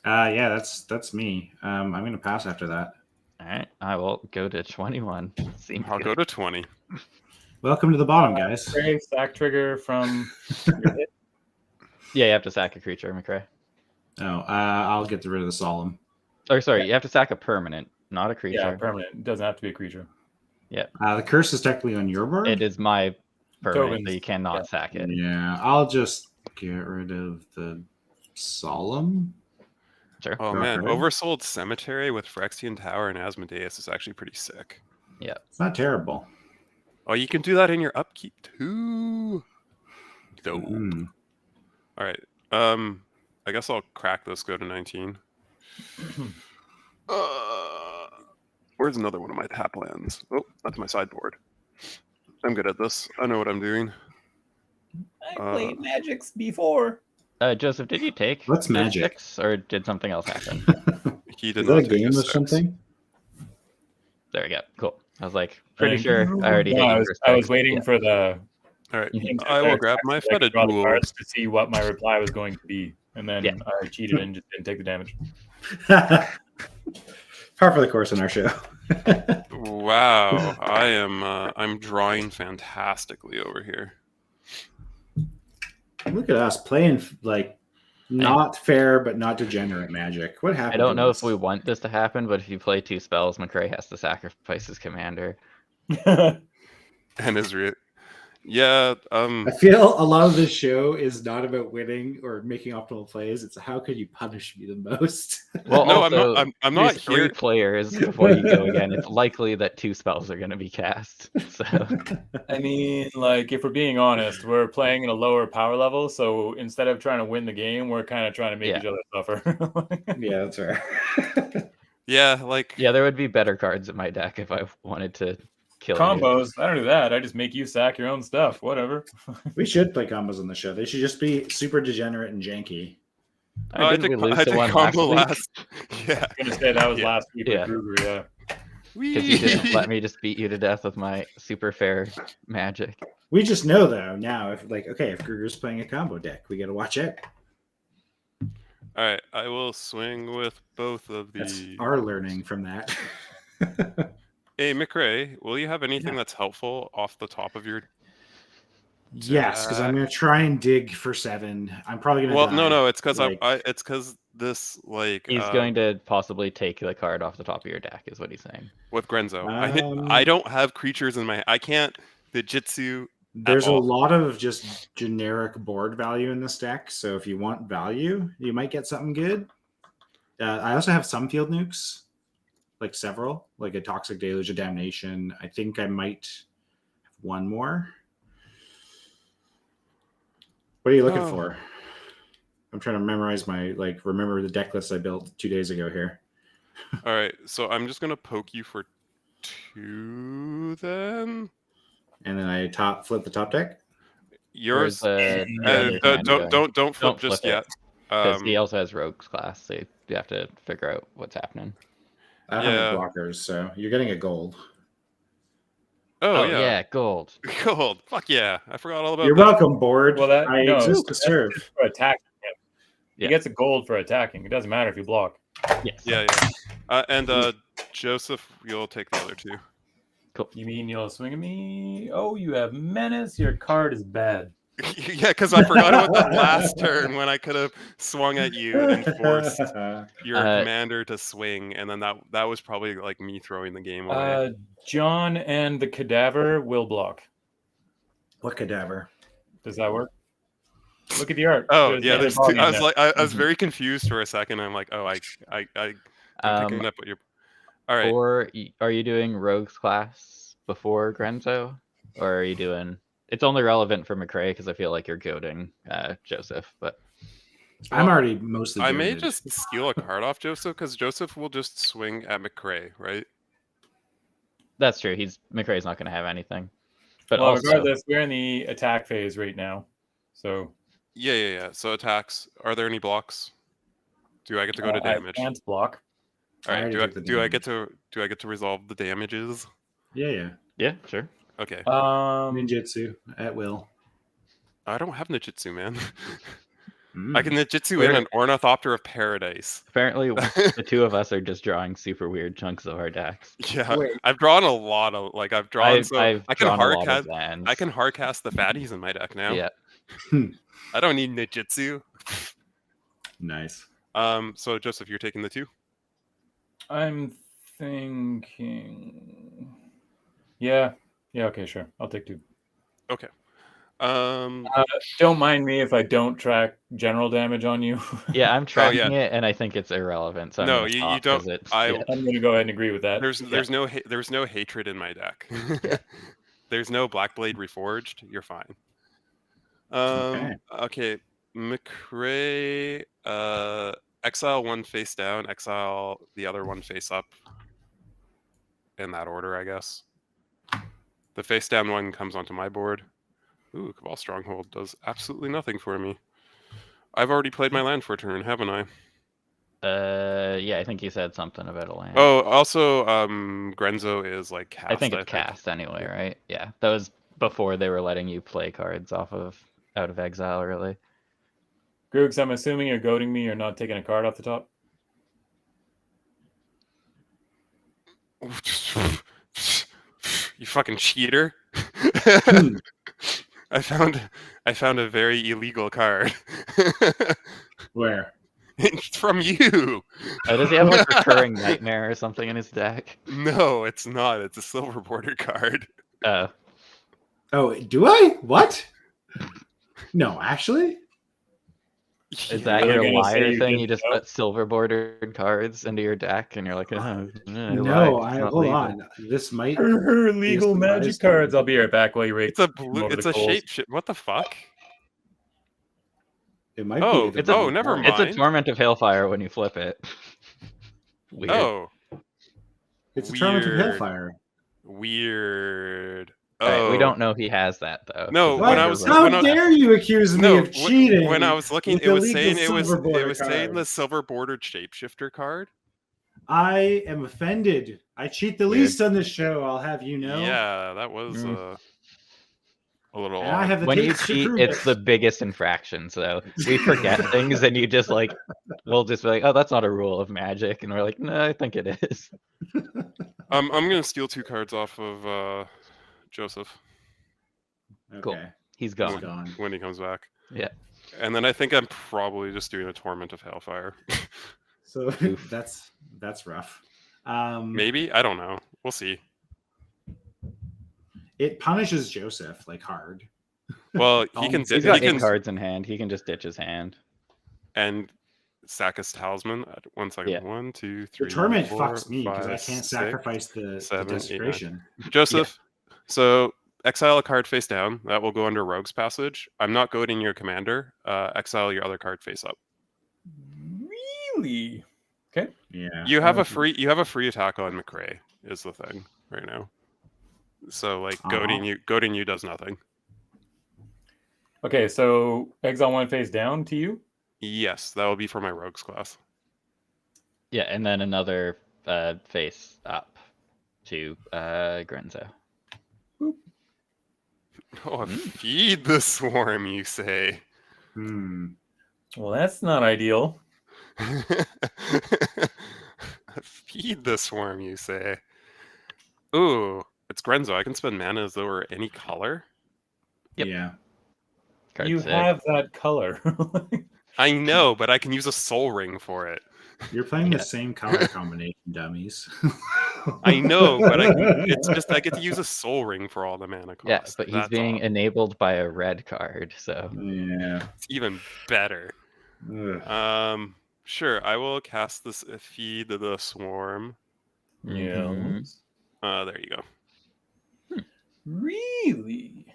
Speaker 1: Yeah, that's me. I'm gonna pass after that.
Speaker 4: All right, I will go to 21.
Speaker 3: I'll go to 20.
Speaker 1: Welcome to the bottom, guys.
Speaker 2: McRae, sack trigger from your hit.
Speaker 4: Yeah, you have to sack a creature, McRae.
Speaker 1: Oh, I'll get rid of the Solemn.
Speaker 4: Or sorry, you have to sack a permanent, not a creature.
Speaker 2: Yeah, permanent. It doesn't have to be a creature.
Speaker 4: Yeah.
Speaker 1: The curse is technically on your board.
Speaker 4: It is my permanent, so you cannot sack it.
Speaker 1: Yeah, I'll just get rid of the Solemn.
Speaker 4: Sure.
Speaker 3: Oh man, Oversold Cemetery with Phyrexian Tower and Asmodeus is actually pretty sick.
Speaker 4: Yeah.
Speaker 1: It's not terrible.
Speaker 3: Oh, you can do that in your upkeep too. Dope. All right. I guess I'll crack this. Go to 19. Where's another one of my tap lands? Oh, that's my sideboard. I'm good at this. I know what I'm doing.
Speaker 2: I played Magics before.
Speaker 4: Joseph, did you take
Speaker 1: what's Magic,
Speaker 4: 6, or did something else happen?
Speaker 3: He did
Speaker 1: is
Speaker 3: not
Speaker 1: that a
Speaker 3: take
Speaker 1: game
Speaker 3: a
Speaker 1: or
Speaker 3: 6.
Speaker 1: something?
Speaker 4: There we go. Cool. I was like, pretty sure I already.
Speaker 2: No, I was waiting for the.
Speaker 3: All right, I will grab my fetid pool
Speaker 2: to see what my reply was going to be, and then I cheated and just didn't take the damage.
Speaker 1: Par for the course in our show.
Speaker 3: Wow, I'm drawing fantastically over here.
Speaker 1: Look at us playing like not fair but not degenerate Magic. What happened?
Speaker 4: I don't know if we want this to happen, but if you play 2 spells, McRae has to sacrifice his commander.
Speaker 3: And Israel. Yeah.
Speaker 1: I feel a lot of this show is not about winning or making optimal plays. It's how could you punish me the most?
Speaker 4: Well,
Speaker 3: no,
Speaker 4: also,
Speaker 3: I'm not
Speaker 4: Three
Speaker 3: here.
Speaker 4: players before you go again. It's likely that 2 spells are going to be cast. So,
Speaker 2: I mean, like if we're being honest, we're playing at a lower power level, so instead of trying to win the game, we're kind of trying to make each other suffer.
Speaker 1: Yeah, that's right.
Speaker 3: Yeah,
Speaker 4: there would be better cards in my deck if I wanted to kill
Speaker 2: combos. I don't do that. I just make you sack your own stuff. Whatever.
Speaker 1: We should play combos on the show. They should just be super degenerate and janky.
Speaker 3: I did combo last. Yeah,
Speaker 2: I'm gonna say that was last week. Yeah. Brewery,
Speaker 4: because you didn't let me just beat you to death with my super fair magic.
Speaker 1: We just know though now if Gruger's playing a combo deck, we got to watch out.
Speaker 3: All right, I will swing with both of these.
Speaker 1: That's our learning from that.
Speaker 3: Hey, McRae, will you have anything that's helpful off the top of your
Speaker 1: Yes, because I'm gonna try and dig for 7. I'm probably gonna.
Speaker 3: Well,
Speaker 1: die.
Speaker 3: no, it's because
Speaker 1: like-
Speaker 3: it's because this like
Speaker 4: He's going to possibly take the card off the top of your deck, is what he's saying.
Speaker 3: with Grenzo. I don't have creatures in my. I can't Jitsu.
Speaker 1: There's a lot of just generic board value in this deck, so if you want value, you might get something good. I also have some field nukes, like several, like a Toxic Deluge of Damnation. I think I might have one more. What are you looking for? I'm trying to memorize remember the deck list I built 2 days ago here.
Speaker 3: All right, so I'm just gonna poke you for 2 then.
Speaker 1: And then I flip the top deck.
Speaker 3: Yours.
Speaker 4: Don't
Speaker 3: flip just yet.
Speaker 4: Because he also has Rogue's Class, so you have to figure out what's happening.
Speaker 1: I don't have any blockers, so you're getting a gold.
Speaker 3: Oh
Speaker 4: yeah, gold.
Speaker 3: Gold. Fuck yeah. I forgot all about
Speaker 1: You're
Speaker 3: that.
Speaker 1: welcome, board.
Speaker 2: Well,
Speaker 1: I exist to serve.
Speaker 2: For attacking him. He gets a gold for attacking. It doesn't matter if you block.
Speaker 4: Yes.
Speaker 3: Yeah. And Joseph, you'll take the other 2.
Speaker 4: Cool.
Speaker 2: You mean you'll swing at me? Oh, you have menace. Your card is bad.
Speaker 3: Yeah, because I forgot about that last turn when I could have swung at you and forced your commander to swing, and then that was probably like me throwing the game away.
Speaker 2: John and the cadaver will block.
Speaker 1: What cadaver?
Speaker 2: Does that work? Look at the art.
Speaker 3: Oh yeah, there's 2. I was very confused for a second. I'm like, oh, I'm picking up what you're. All right.
Speaker 4: Or are you doing Rogue's Class before Grenzo, or are you doing? It's only relevant for McRae because I feel like you're goading Joseph, but
Speaker 1: I'm already mostly.
Speaker 3: I may just steal a card off Joseph because Joseph will just swing at McRae, right?
Speaker 4: That's true. McRae's not going to have anything. But
Speaker 2: regardless, we're in the attack phase right now, so.
Speaker 3: Yeah. So attacks. Are there any blocks? Do I get to go to damage?
Speaker 2: I can't block.
Speaker 3: All right. Do I get to resolve the damages?
Speaker 1: Yeah.
Speaker 4: Yeah, sure.
Speaker 3: Okay.
Speaker 1: Ninjutsu at will.
Speaker 3: I don't have Ninjutsu, man. I can Ninjutsu in an Ornithopter of Paradise.
Speaker 4: Apparently, the 2 of us are just drawing super weird chunks of our decks.
Speaker 3: Yeah, I've drawn a lot of I can hardcast. I can hardcast the fatties in my deck now.
Speaker 4: Yeah.
Speaker 3: I don't need Ninjutsu.
Speaker 1: Nice.
Speaker 3: So Joseph, you're taking the 2.
Speaker 2: I'm thinking. Yeah. Okay, sure. I'll take 2.
Speaker 3: Okay.
Speaker 2: Don't mind me if I don't track general damage on you.
Speaker 4: Yeah, I'm tracking it, and I think it's irrelevant. So
Speaker 3: no, you don't.
Speaker 2: I'm going to go ahead and agree with that.
Speaker 3: There's no hatred in my deck. There's no Blackblade Reforged. You're fine. Okay. McRae. Exile 1 face down. Exile the other 1 face up. In that order, I guess. The face down 1 comes onto my board. Ooh, Cabal Stronghold does absolutely nothing for me. I've already played my land for a turn, haven't I?
Speaker 4: Yeah, I think you said something about a land.
Speaker 3: Oh, also, Grenzo is like cast.
Speaker 4: I think it's cast anyway, right? Yeah, that was before they were letting you play cards out of exile, really.
Speaker 2: Groogs, I'm assuming you're goading me. You're not taking a card off the top.
Speaker 3: You fucking cheater. I found a very illegal card.
Speaker 1: Where?
Speaker 3: It's from you.
Speaker 4: Does he have like Recurring Nightmare or something in his deck?
Speaker 3: No, it's not. It's a silver border card.
Speaker 1: Oh, do I? What? No, actually?
Speaker 4: Is that your liar thing? You just put silver bordered cards into your deck, and you're like, oh,
Speaker 1: no, hold on. This might
Speaker 2: legal magic cards. I'll be right back while you rate.
Speaker 3: It's a blue. It's a shape. What the fuck?
Speaker 1: It might be.
Speaker 3: Never mind.
Speaker 4: It's a Torment of Hailfire when you flip it.
Speaker 3: Weird. Oh,
Speaker 1: it's a Torment of Hailfire.
Speaker 3: Weird.
Speaker 4: Right, we don't know he has that though.
Speaker 3: No,
Speaker 1: how dare you accuse me of cheating?
Speaker 3: When I was looking, it was saying the silver bordered shapeshifter card.
Speaker 1: I am offended. I cheat the least on this show. I'll have you know.
Speaker 3: Yeah, that was a little.
Speaker 1: And I have the
Speaker 4: when you cheat, it's the biggest infraction. So we forget things, and you just we'll just be like, oh, that's not a rule of Magic, and we're like, no, I think it is.
Speaker 3: I'm gonna steal 2 cards off of Joseph.
Speaker 1: Okay.
Speaker 4: Cool. He's
Speaker 1: He's
Speaker 4: gone.
Speaker 1: gone.
Speaker 3: when he comes back.
Speaker 4: Yeah.
Speaker 3: And then I think I'm probably just doing a Torment of Hellfire.
Speaker 1: So
Speaker 4: Oof.
Speaker 1: that's rough.
Speaker 3: Maybe? I don't know. We'll see.
Speaker 1: It punishes Joseph like hard.
Speaker 3: Well, he can
Speaker 4: He's got 8 cards in hand. He can just ditch his hand.
Speaker 3: and sack his talisman. 1 second.
Speaker 4: Yeah.
Speaker 3: 1, 2,
Speaker 1: The
Speaker 3: 3.
Speaker 1: torment
Speaker 3: 4,
Speaker 1: fucks me because
Speaker 3: 5,
Speaker 1: I can't
Speaker 3: 6,
Speaker 1: sacrifice the
Speaker 3: 7, 8, 9.
Speaker 1: desecration.
Speaker 3: Joseph, so exile a card face down. That will go under Rogue's Passage. I'm not goading your commander. Exile your other card face up.
Speaker 2: Really? Okay.
Speaker 1: Yeah.
Speaker 3: You have a free attack on McRae is the thing right now. So like goading you does nothing.
Speaker 2: Okay, so exile 1 face down to you?
Speaker 3: Yes, that will be for my Rogues class.
Speaker 4: Yeah, and then another face up to Grenzo.
Speaker 3: Oh, feed the swarm, you say.
Speaker 2: Well, that's not ideal.
Speaker 3: Feed the swarm, you say. Ooh, it's Grenzo. I can spend mana as though we're any color.
Speaker 4: Yep.
Speaker 1: Yeah.
Speaker 4: Card
Speaker 2: You
Speaker 4: 6.
Speaker 2: have that color.
Speaker 3: I know, but I can use a soul ring for it.
Speaker 1: You're playing the same color combination, dummies.
Speaker 3: I know, but it's just I get to use a soul ring for all the mana cost.
Speaker 4: Yeah, but he's being enabled by a red card, so
Speaker 1: Yeah.
Speaker 3: It's even better.
Speaker 1: Ugh.
Speaker 3: Sure, I will cast this Feed the Swarm.
Speaker 2: Yeah.
Speaker 3: There you go.
Speaker 2: Really?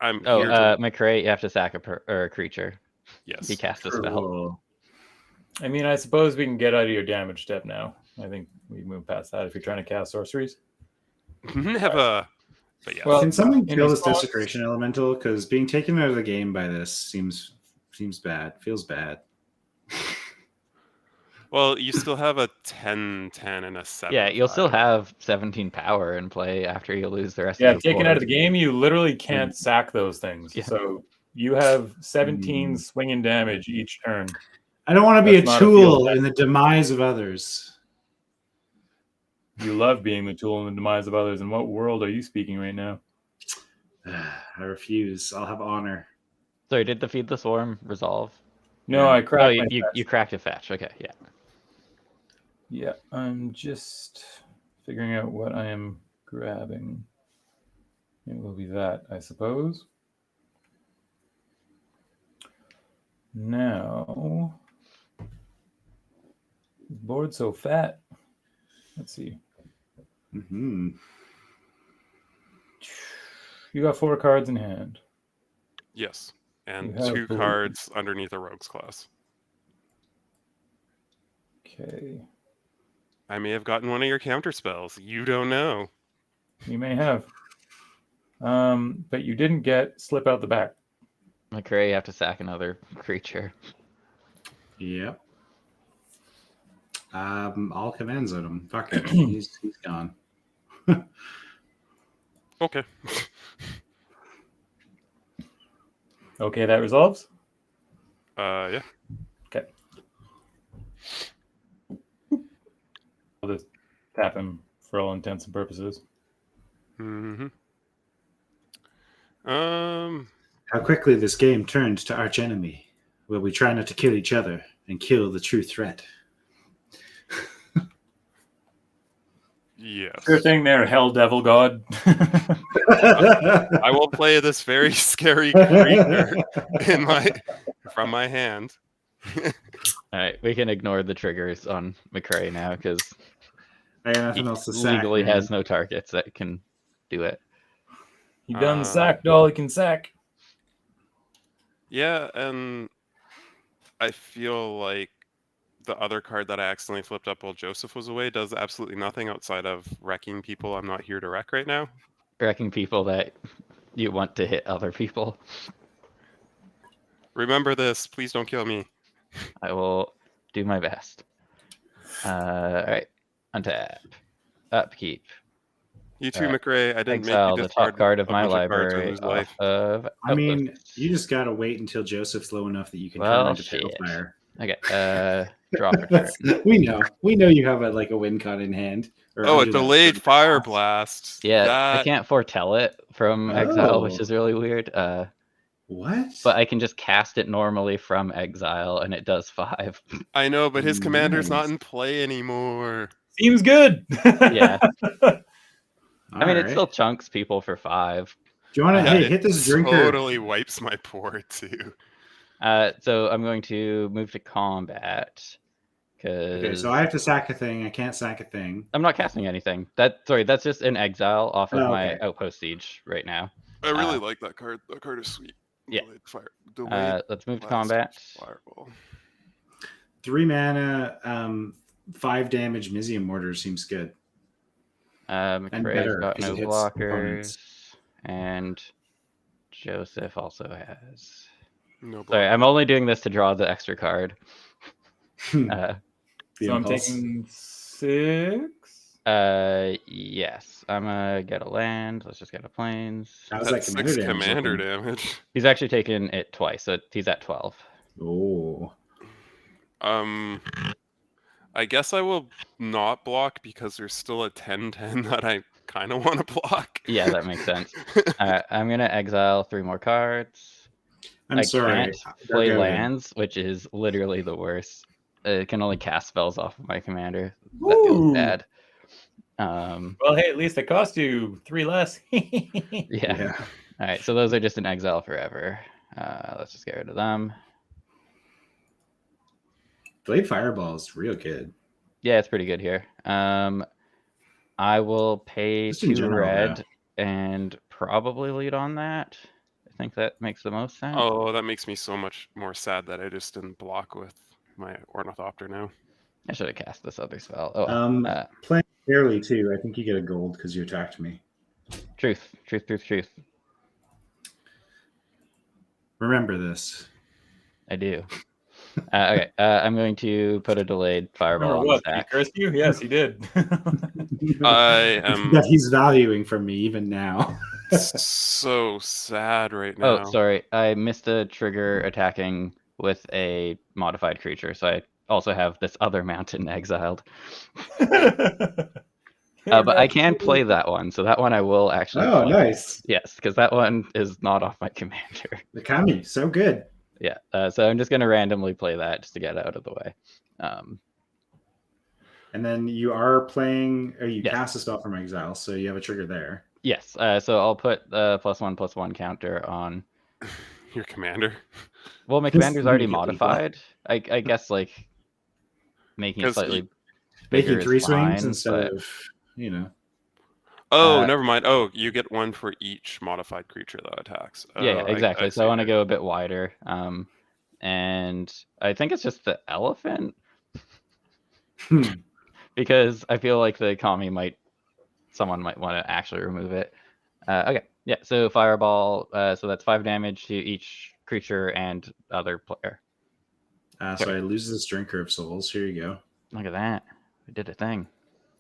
Speaker 3: I'm here to...
Speaker 4: McRae, you have to sack a creature.
Speaker 3: Yes.
Speaker 4: He cast a spell.
Speaker 1: Cool.
Speaker 2: I mean, I suppose we can get out of your damage step now. I think we move past that if you're trying to cast sorceries.
Speaker 3: Never. But yeah.
Speaker 2: Well,
Speaker 1: Can someone
Speaker 2: in
Speaker 1: kill this
Speaker 2: response-
Speaker 1: desecration elemental? Because being taken out of the game by this seems bad. Feels bad.
Speaker 3: Well, you still have a 10, 10, and a 7.
Speaker 4: Yeah, you'll still have 17 power in play after you lose the rest
Speaker 2: Yeah,
Speaker 4: of the
Speaker 2: taken out of the
Speaker 4: board.
Speaker 2: game, you literally can't sack those things.
Speaker 4: Yeah.
Speaker 2: So you have 17 swinging damage each turn.
Speaker 1: I don't want to be
Speaker 2: That's
Speaker 1: a
Speaker 2: not a
Speaker 1: tool
Speaker 2: field
Speaker 1: in the demise of others.
Speaker 2: You love being the tool in the demise of others. In what world are you speaking right now?
Speaker 1: I refuse. I'll have honor.
Speaker 4: Sorry, did the Feed the Swarm resolve?
Speaker 2: No,
Speaker 1: Yeah.
Speaker 2: I cracked
Speaker 4: Oh,
Speaker 2: my
Speaker 4: you
Speaker 2: fetch.
Speaker 4: cracked a fetch. Okay, yeah.
Speaker 2: Yeah, I'm just figuring out what I am grabbing. It will be that, I suppose. Now, this board's so fat. Let's see.
Speaker 1: Mm-hmm.
Speaker 2: You got 4 cards in hand.
Speaker 3: Yes. And
Speaker 2: You have
Speaker 3: 2
Speaker 2: blue.
Speaker 3: cards underneath a Rogue's class.
Speaker 2: Okay.
Speaker 3: I may have gotten one of your counter spells. You don't know.
Speaker 2: You may have. But you didn't get Slip Out the Back.
Speaker 4: McRae, you have to sack another creature.
Speaker 1: Yep. All commands on him. Fuck it. He's gone.
Speaker 3: Okay.
Speaker 2: Okay, that resolves?
Speaker 3: Yeah.
Speaker 2: Okay. I'll just tap him for all intents and purposes.
Speaker 3: Mm-hmm.
Speaker 1: How quickly this game turned to archenemy, where we try not to kill each other and kill the true threat.
Speaker 3: Yes.
Speaker 2: Sure thing there, Hell Devil God.
Speaker 3: I will play this very scary creature from my hand.
Speaker 4: All right, we can ignore the triggers on McRae now because
Speaker 1: I got
Speaker 4: he
Speaker 1: nothing else to sack,
Speaker 4: legally
Speaker 1: man.
Speaker 4: has no targets that can do it.
Speaker 2: He done sacked all he can sack.
Speaker 3: Yeah, and I feel like the other card that I accidentally flipped up while Joseph was away does absolutely nothing outside of wrecking people I'm not here to wreck right now.
Speaker 4: Wrecking people that you want to hit other people.
Speaker 3: Remember this. Please don't kill me.
Speaker 4: I will do my best. All right, untap, upkeep.
Speaker 3: You too,
Speaker 4: Alright.
Speaker 3: McRae. I didn't
Speaker 4: Exile
Speaker 3: make you
Speaker 4: the
Speaker 3: discard
Speaker 4: top card of
Speaker 3: a
Speaker 4: my
Speaker 3: bunch of cards or
Speaker 4: library
Speaker 3: lose life.
Speaker 4: off of
Speaker 1: I mean,
Speaker 4: Outposts.
Speaker 1: you just gotta wait until Joseph's low enough that you can
Speaker 4: Well,
Speaker 1: turn into
Speaker 4: shit.
Speaker 1: Pale Fire.
Speaker 4: Okay. Draw for turn.
Speaker 1: We know you have a win con in hand. Or
Speaker 3: Oh, a
Speaker 1: under that
Speaker 3: delayed
Speaker 1: certain
Speaker 3: fire
Speaker 1: class.
Speaker 3: blast.
Speaker 4: Yeah, I can't foretell it from exile, which is really weird.
Speaker 1: What?
Speaker 4: But I can just cast it normally from exile, and it does 5.
Speaker 3: I know, but his commander's not
Speaker 1: Nice.
Speaker 3: in play anymore.
Speaker 2: Seems good.
Speaker 4: Yeah. I mean, it
Speaker 1: Alright.
Speaker 4: still chunks people for 5.
Speaker 1: Do you want to
Speaker 3: Yeah,
Speaker 1: hit this drinker?
Speaker 3: Totally wipes my port too.
Speaker 4: So I'm going to move to combat.
Speaker 1: Okay, so I have to sack a thing. I can't sack a thing.
Speaker 4: I'm not casting anything. That's just an exile off of my Outpost Siege right now.
Speaker 3: I really like that card. That card is sweet.
Speaker 4: Yeah.
Speaker 3: Delayed
Speaker 4: let's move to combat.
Speaker 3: Fireball.
Speaker 1: 3 mana, 5 damage Mizium Mortar seems good.
Speaker 4: McRae's got
Speaker 1: 'cause
Speaker 4: no
Speaker 1: it hits
Speaker 4: blockers,
Speaker 1: opponents.
Speaker 4: and Joseph also has.
Speaker 3: No block.
Speaker 4: Sorry, I'm only doing this to draw the extra card.
Speaker 1: The
Speaker 2: So I'm
Speaker 1: impulse.
Speaker 2: taking 6.
Speaker 4: Yes. I'm gonna get a land. Let's just get a plains.
Speaker 1: How's
Speaker 3: That's
Speaker 1: that
Speaker 3: 6
Speaker 1: commander
Speaker 3: commander
Speaker 1: looking?
Speaker 3: damage.
Speaker 4: He's actually taken it twice, so he's at 12.
Speaker 1: Oh.
Speaker 3: I guess I will not block because there's still a 10/10 that I kind of want to block.
Speaker 4: Yeah, that makes sense. I'm gonna exile 3 more cards.
Speaker 1: I'm sorry.
Speaker 4: Can't play
Speaker 1: Go ahead.
Speaker 4: lands, which is literally the worst. It can only cast spells off of my commander. That feels
Speaker 2: Ooh.
Speaker 4: bad.
Speaker 2: Well, hey, at least it cost you 3 less.
Speaker 4: Yeah. All right, so those are just in exile forever. Let's just get rid of them.
Speaker 1: Blade Fireball is real good.
Speaker 4: Yeah, it's pretty good here. I will pay
Speaker 1: Just in
Speaker 4: 2
Speaker 1: general,
Speaker 4: red and probably lead on that. I think that makes the most sense.
Speaker 3: Oh, that makes me so much more sad that I just didn't block with my Ornithopter now.
Speaker 4: I should have cast this other spell. Oh,
Speaker 1: Playing fairly too. I think you get a gold because you attacked me.
Speaker 4: Truth.
Speaker 1: Remember this.
Speaker 4: I do. Okay, I'm going to put a delayed fireball on the
Speaker 2: What? He
Speaker 4: stack.
Speaker 2: cursed you? Yes, he did.
Speaker 3: I am
Speaker 1: That he's valuing from me even now.
Speaker 3: so sad right now.
Speaker 4: Oh, sorry. I missed a trigger attacking with a modified creature, so I also have this other mountain exiled. But I can play that one, so that one I will actually play.
Speaker 1: Nice.
Speaker 4: Yes, because that one is not off my commander.
Speaker 1: The Kami, so good.
Speaker 4: Yeah, so I'm just going to randomly play that just to get it out of the way.
Speaker 1: And then you are playing, or you
Speaker 4: Yes.
Speaker 1: cast a spell from exile, so you have a trigger there.
Speaker 4: Yes, so I'll put the +1/+1 counter on.
Speaker 3: Your commander.
Speaker 4: Well, my
Speaker 1: Just
Speaker 4: commander's already
Speaker 1: make it
Speaker 4: modified. I guess like making it
Speaker 3: 'Cause
Speaker 4: slightly bigger
Speaker 1: Making 3
Speaker 4: is
Speaker 1: swings
Speaker 4: fine,
Speaker 1: instead
Speaker 4: but
Speaker 1: of, you know.
Speaker 3: Oh, never mind. Oh, you get 1 for each modified creature that attacks.
Speaker 4: yeah,
Speaker 3: Oh,
Speaker 4: exactly. So
Speaker 3: see
Speaker 4: I want to
Speaker 3: it.
Speaker 4: go a bit wider. And I think it's just the elephant because I feel like the Kami someone might want to actually remove it. Okay, yeah. So fireball. So that's 5 damage to each creature and other player.
Speaker 1: So I lose this Drinker of Souls. Here you go.
Speaker 4: Look at that. We did a thing.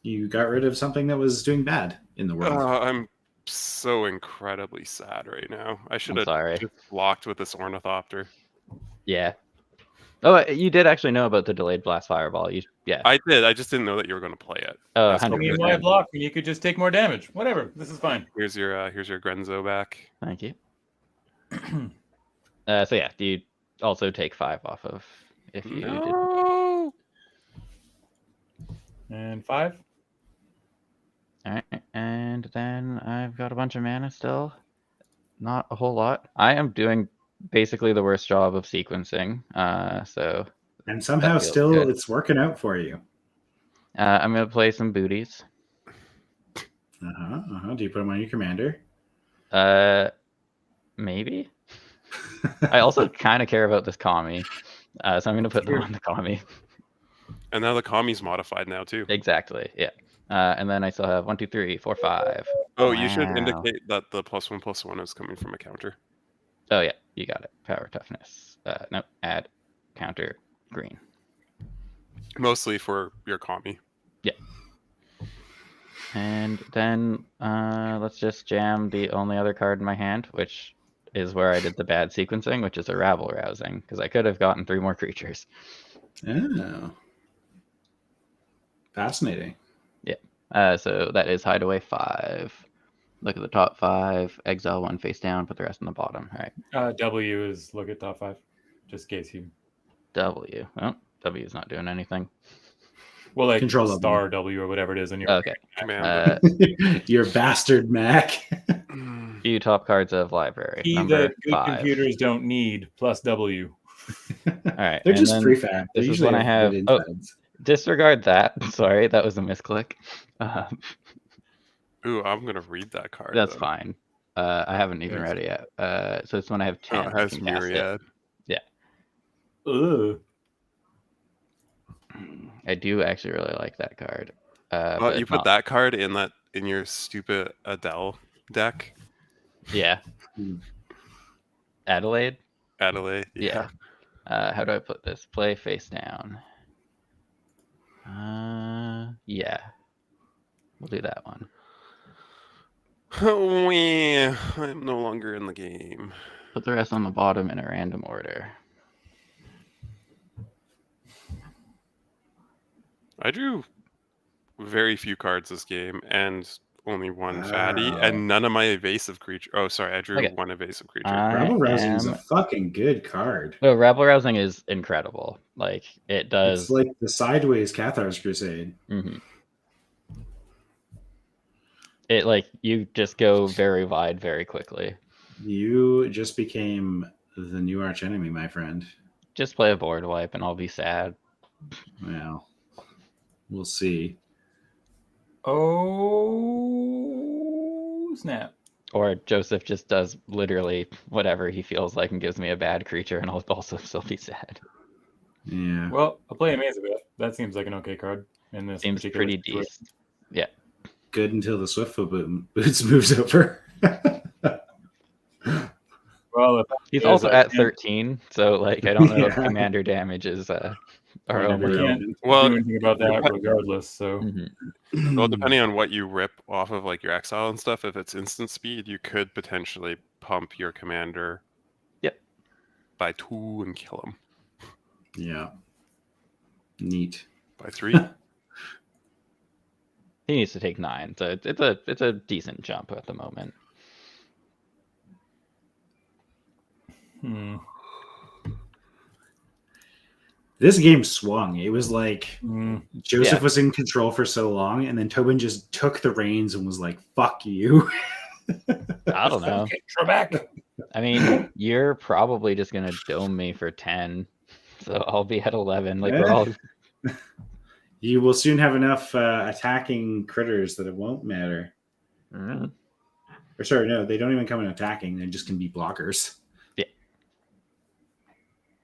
Speaker 1: You got rid of something that was doing bad in the world.
Speaker 3: I'm so incredibly sad right now. I should have
Speaker 4: sorry.
Speaker 3: just blocked with this Ornithopter.
Speaker 4: Yeah. Oh, you did actually know about the delayed blast fireball. Yeah.
Speaker 3: I did. I just didn't know that you were going to play it.
Speaker 4: Oh,
Speaker 3: That's
Speaker 2: I mean,
Speaker 4: 100%.
Speaker 2: why block when you could just take more damage? Whatever. This is fine.
Speaker 3: Here's your Grenzo back.
Speaker 4: Thank you. So yeah, do you also take 5 off of if you did?
Speaker 3: No.
Speaker 2: And 5.
Speaker 4: All right, and then I've got a bunch of mana still. Not a whole lot. I am doing basically the worst job of sequencing. So.
Speaker 1: And somehow
Speaker 4: feels
Speaker 1: still
Speaker 4: good.
Speaker 1: it's working out for you.
Speaker 4: I'm gonna play some booties.
Speaker 1: Do you put them on your commander?
Speaker 4: Maybe. I also kind of care about this Kami, so I'm gonna put them on the Kami.
Speaker 3: And now the Kami's modified now too.
Speaker 4: Exactly. Yeah. And then I still have 1, 2, 3, 4, 5.
Speaker 3: Oh, you should
Speaker 4: Wow.
Speaker 3: indicate that the +1/+1 is coming from a counter.
Speaker 4: Oh yeah, you got it. Power toughness. No, add counter green.
Speaker 3: Mostly for your Kami.
Speaker 4: Yeah. And then let's just jam the only other card in my hand, which is where I did the bad sequencing, which is a rabble rousing, because I could have gotten 3 more creatures.
Speaker 1: Oh. Fascinating.
Speaker 4: So that is Hideaway 5. Look at the top 5, exile 1 face down, put the rest on the bottom. All right.
Speaker 2: W is look at top 5, just in case you.
Speaker 4: W. Oh, W is not doing anything.
Speaker 2: Well, like
Speaker 1: Control
Speaker 2: star W or whatever it is on your
Speaker 4: Okay.
Speaker 3: Command.
Speaker 1: Your bastard Mac.
Speaker 4: Few top cards of library.
Speaker 2: Key
Speaker 4: Number
Speaker 2: that good
Speaker 4: 5.
Speaker 2: computers don't need plus W.
Speaker 4: All right.
Speaker 1: They're
Speaker 4: and
Speaker 1: just
Speaker 4: then
Speaker 1: prefab. They
Speaker 4: this is
Speaker 1: usually
Speaker 4: when I have.
Speaker 1: good
Speaker 4: Oh,
Speaker 1: insides.
Speaker 4: disregard that. Sorry, that was a misclick.
Speaker 3: Ooh, I'm gonna read that card.
Speaker 4: That's
Speaker 3: then.
Speaker 4: fine. I haven't even
Speaker 2: Yes.
Speaker 4: read it yet. So it's when I have 10.
Speaker 3: Oh, it
Speaker 4: I
Speaker 3: has
Speaker 4: can cast it.
Speaker 3: myriad.
Speaker 2: Ugh.
Speaker 4: I do actually really like that card.
Speaker 3: Oh,
Speaker 4: But
Speaker 3: you
Speaker 4: it's
Speaker 3: put
Speaker 4: not-
Speaker 3: that card in your stupid Adele deck,
Speaker 4: Yeah.
Speaker 1: Hmm.
Speaker 4: Adelaide.
Speaker 3: Adelaide.
Speaker 4: Yeah. How do I put this? Play face down. Yeah. We'll do that one.
Speaker 3: Oh, yeah. I'm no longer in the game.
Speaker 4: Put the rest on the bottom in a random order.
Speaker 3: I drew very few cards this game and only one fatty,
Speaker 1: Wow.
Speaker 3: and none of my evasive creature. Oh, sorry, I drew
Speaker 4: Okay.
Speaker 3: one evasive creature.
Speaker 1: Rabble Rousing is a fucking good card.
Speaker 4: Oh, Rabble Rousing is incredible. Like, it does.
Speaker 1: It's like the sideways Cathar's Crusade.
Speaker 4: Mhm. It, like, you just go very wide very quickly.
Speaker 1: You just became the new arch enemy, my friend.
Speaker 4: Just play a board wipe and I'll be sad.
Speaker 1: Well, we'll see.
Speaker 2: Oh snap!
Speaker 4: Or Joseph just does literally whatever he feels like and gives me a bad creature and I'll also still be sad.
Speaker 1: Yeah.
Speaker 2: Well, I'll play Umezawa. That seems like an okay card in this.
Speaker 4: Seems
Speaker 2: particular
Speaker 4: pretty
Speaker 2: situation.
Speaker 4: decent. Yeah.
Speaker 1: Good until the Swiftfoot Boots moves over.
Speaker 2: Well, if
Speaker 4: He's
Speaker 2: is,
Speaker 4: also
Speaker 2: I
Speaker 4: at
Speaker 2: can't-
Speaker 4: 13, so like I don't know if
Speaker 1: Yeah.
Speaker 4: commander damage is
Speaker 2: I
Speaker 4: over.
Speaker 2: never can't
Speaker 3: Well,
Speaker 2: do anything about that regardless. So
Speaker 4: Mhm.
Speaker 3: Well, depending on what you rip off of, like your exile and stuff, if it's instant speed, you could potentially pump your commander.
Speaker 4: Yep.
Speaker 3: By 2 and kill him.
Speaker 1: Yeah. Neat.
Speaker 3: By 3.
Speaker 4: He needs to take 9, so it's a decent jump at the moment.
Speaker 1: This game swung. It was like
Speaker 2: mm,
Speaker 1: Joseph
Speaker 4: Yeah.
Speaker 1: was in control for so long, and then Tobin just took the reins and was like, "Fuck you."
Speaker 4: I don't know.
Speaker 2: okay, Trebek.
Speaker 4: I mean, you're probably just gonna dome me for 10, so I'll be at 11. Like we're all.
Speaker 1: You will soon have enough attacking critters that it won't matter.
Speaker 4: Mm.
Speaker 1: Or sorry, no, they don't even come in attacking. They just can be blockers.
Speaker 4: Yeah.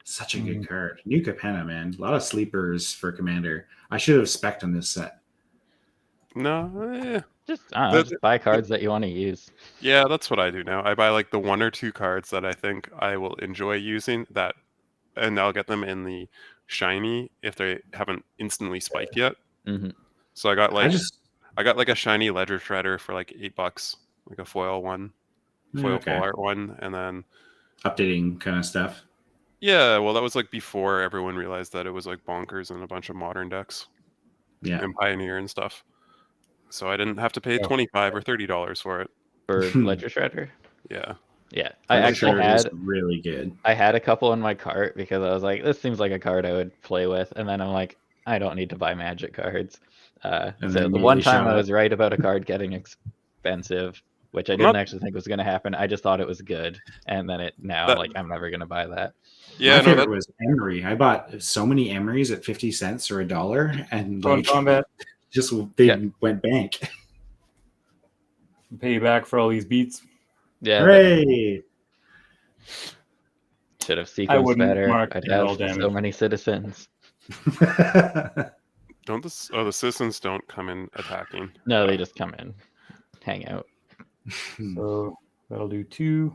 Speaker 1: Such a good card. New Capenna, man. A lot of sleepers for Commander. I should have spec'd on this set.
Speaker 3: No,
Speaker 4: Just buy cards that you want to use.
Speaker 3: yeah, that's what I do now. I buy like the 1 or 2 cards that I think I will enjoy using that, and I'll get them in the shiny if they haven't instantly spiked yet.
Speaker 4: Mm-hmm.
Speaker 3: So I got like
Speaker 1: I
Speaker 3: like a shiny Ledger Shredder for like $8, like a foil one, foil
Speaker 1: Okay.
Speaker 3: full art one, and then
Speaker 1: updating kind of stuff.
Speaker 3: yeah, well that was like before everyone realized that it was like bonkers in a bunch of modern decks
Speaker 1: Yeah.
Speaker 3: and Pioneer and stuff. So I didn't have to pay $25 or $30 for it.
Speaker 4: For Ledger Shredder.
Speaker 3: Yeah.
Speaker 4: Yeah, I
Speaker 1: Ledger
Speaker 4: actually
Speaker 1: Shredder
Speaker 4: had
Speaker 1: is really good.
Speaker 4: I had a couple in my cart because I was like, this seems like a card I would play with, and then I'm like, I don't need to buy Magic cards.
Speaker 1: And
Speaker 4: So
Speaker 1: then
Speaker 4: the one
Speaker 1: immediately
Speaker 4: time
Speaker 1: shot
Speaker 4: I
Speaker 1: it.
Speaker 4: was right about a card getting expensive, which I didn't actually think was going to happen. I just thought it was good, and then I'm never going to buy that.
Speaker 3: Yeah,
Speaker 1: My
Speaker 3: no,
Speaker 1: favorite
Speaker 3: that,
Speaker 1: was Emery. I bought so many Emerys at 50 cents or $1, and
Speaker 2: Phone
Speaker 1: like,
Speaker 2: combat.
Speaker 1: just they
Speaker 4: Yeah.
Speaker 1: went bank.
Speaker 2: Pay you back for all these beats.
Speaker 4: Yeah,
Speaker 1: Hooray!
Speaker 4: should have sequenced
Speaker 2: wouldn't
Speaker 4: better.
Speaker 2: mark
Speaker 4: I'd
Speaker 2: general
Speaker 4: have so
Speaker 2: damage.
Speaker 4: many citizens.
Speaker 3: the citizens don't come in attacking.
Speaker 4: No, they just come in, hang out.
Speaker 2: So that'll do 2.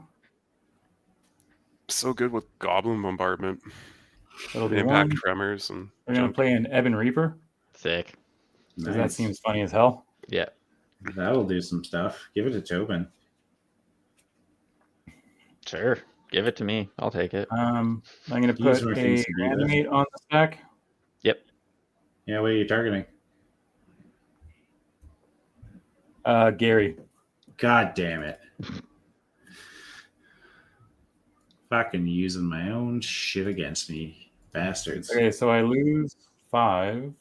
Speaker 3: So good with Goblin Bombardment,
Speaker 2: That'll do
Speaker 3: Impact
Speaker 2: 1.
Speaker 3: Tremors, and
Speaker 2: We're gonna
Speaker 3: junk.
Speaker 2: play an Ebon Reaper
Speaker 4: Sick.
Speaker 2: because that
Speaker 1: Nice.
Speaker 2: seems funny as hell.
Speaker 4: Yeah.
Speaker 1: That'll do some stuff. Give it to Tobin.
Speaker 4: Sure. Give it to me. I'll take it.
Speaker 2: I'm going to
Speaker 1: These
Speaker 2: put
Speaker 1: are
Speaker 2: a
Speaker 1: things to do with.
Speaker 2: animate on the stack.
Speaker 4: Yep.
Speaker 1: Yeah, what are you targeting?
Speaker 2: Gary.
Speaker 1: God damn it. Fucking using my own shit against me. Bastards.
Speaker 2: Okay, so I lose 5.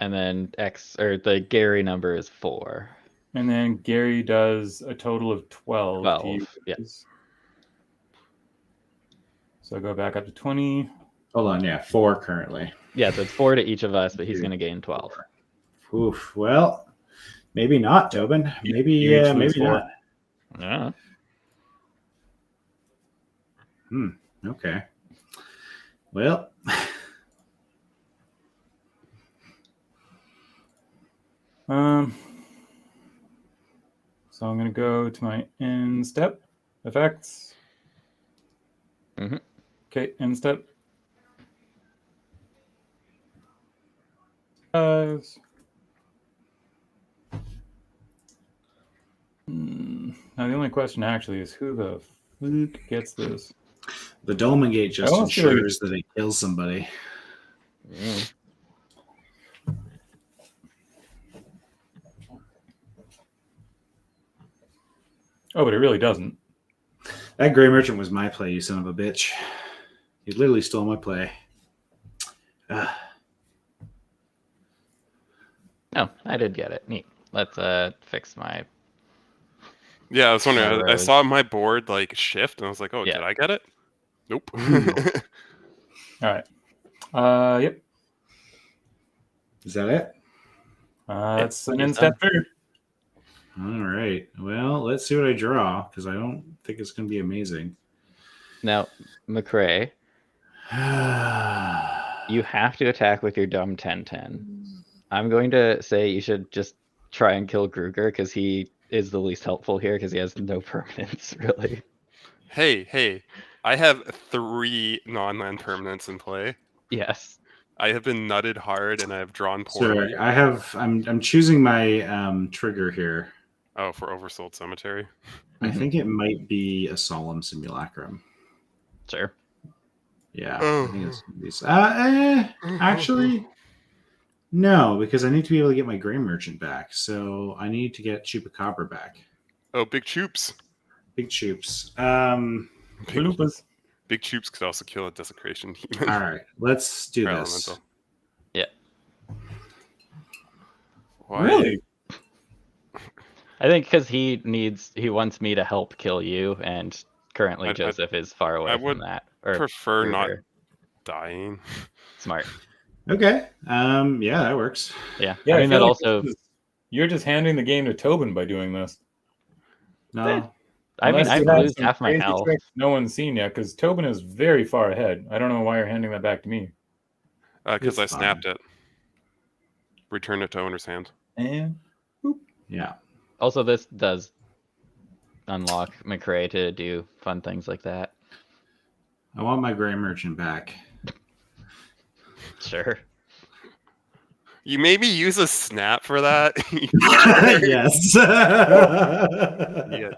Speaker 4: And then the Gary number is 4.
Speaker 2: And then Gary does a total of 12.
Speaker 4: 12, yeah.
Speaker 2: So I go back up to 20.
Speaker 1: Hold on, yeah, 4 currently.
Speaker 4: Yeah, so it's 4 to each of us, but he's going to gain 12.
Speaker 1: Oof. Well, maybe not, Tobin. Maybe,
Speaker 2: You each lose
Speaker 1: maybe
Speaker 2: 4.
Speaker 1: not.
Speaker 4: Yeah.
Speaker 1: Okay. Well,
Speaker 2: so I'm going to go to my end step effects.
Speaker 4: Mm-hmm.
Speaker 2: Okay, end step. Now the only question actually is who the fuck gets this?
Speaker 1: the Dolmengate just
Speaker 2: almost feel like
Speaker 1: ensures that it kills somebody.
Speaker 4: Mm.
Speaker 2: Oh, but it really doesn't.
Speaker 1: That Grey Merchant was my play, you son of a bitch. You literally stole my play.
Speaker 4: Oh, I did get it. Neat. Let's fix my...
Speaker 3: Yeah, I was wondering. I
Speaker 4: Rose.
Speaker 3: saw my board like shift, and I was like, "Oh,
Speaker 4: Yeah.
Speaker 3: did I get it?" Nope.
Speaker 2: All right. Yep.
Speaker 1: Is that it?
Speaker 2: That's an
Speaker 4: He's
Speaker 2: end step through.
Speaker 1: All right. Well, let's see what I draw, because I don't think it's going to be amazing.
Speaker 4: Now, McCrae, you have to attack with your dumb 10-10. I'm going to say you should just try and kill Gruger, because he is the least helpful here, because he has no permanence, really.
Speaker 3: Hey, I have 3 non-land permanents in play.
Speaker 4: Yes.
Speaker 3: I have been nutted hard, and I have drawn poorly.
Speaker 1: Sir, I'm choosing my trigger here.
Speaker 3: Oh, for Oversold Cemetery.
Speaker 1: I think it might be a Solemn Simulacrum.
Speaker 4: Sure.
Speaker 1: Yeah, I think it's these. Actually, no, because I need to be able to get my Grey Merchant back. So I need to get Chupacabra back.
Speaker 3: Oh, Big Choops.
Speaker 1: Big Choops.
Speaker 3: Big Choops could also kill a Desecration Demon.
Speaker 1: All right, let's do
Speaker 3: Or
Speaker 1: this.
Speaker 3: Elemental.
Speaker 4: Yeah.
Speaker 3: Why?
Speaker 2: Really?
Speaker 4: I think because he wants me to help kill you, and currently Joseph is far away from that. Or
Speaker 3: Prefer not
Speaker 4: Gruger.
Speaker 3: dying.
Speaker 4: Smart.
Speaker 1: Okay. Yeah, that works.
Speaker 4: Yeah.
Speaker 2: Yeah,
Speaker 4: I mean,
Speaker 2: feel
Speaker 4: that
Speaker 2: like
Speaker 4: also...
Speaker 2: you're just handing the game to Tobin by doing this.
Speaker 1: No.
Speaker 4: I mean,
Speaker 2: Unless
Speaker 4: I
Speaker 2: you have
Speaker 4: lose
Speaker 2: some
Speaker 4: half my
Speaker 2: crazy
Speaker 4: health.
Speaker 2: tricks no one's seen yet, because Tobin is very far ahead. I don't know why you're handing that back to me.
Speaker 3: Because I
Speaker 1: It's
Speaker 3: snapped it. Return it to owner's hand.
Speaker 2: And
Speaker 1: Yeah.
Speaker 4: Also, this does unlock McCrae to do fun things like that.
Speaker 1: I want my Grey Merchant back.
Speaker 4: Sure.
Speaker 3: You maybe use a snap for that.
Speaker 1: Yes.
Speaker 3: Yeah,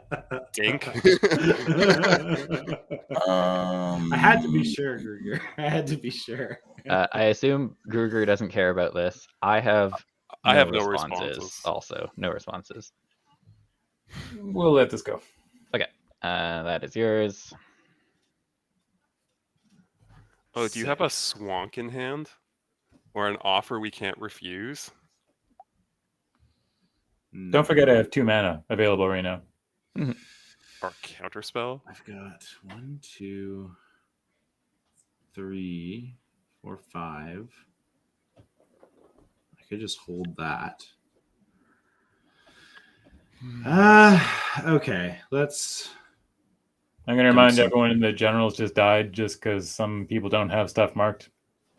Speaker 3: dink.
Speaker 1: I had to be sure, Gruger. I had to be sure.
Speaker 4: I assume Gruger doesn't care about this. I have
Speaker 3: no responses.
Speaker 4: Also, no responses.
Speaker 2: we'll let this go.
Speaker 4: Okay. That is yours.
Speaker 3: Oh, do you have a Swank in hand? Or an offer we can't refuse?
Speaker 2: Don't forget I have 2 mana available right now.
Speaker 3: Or counterspell?
Speaker 1: I've got 1, 2, 3, 4, 5. I could just hold that. Okay, let's.
Speaker 2: I'm going to remind everyone the generals just died just because some people don't have stuff marked.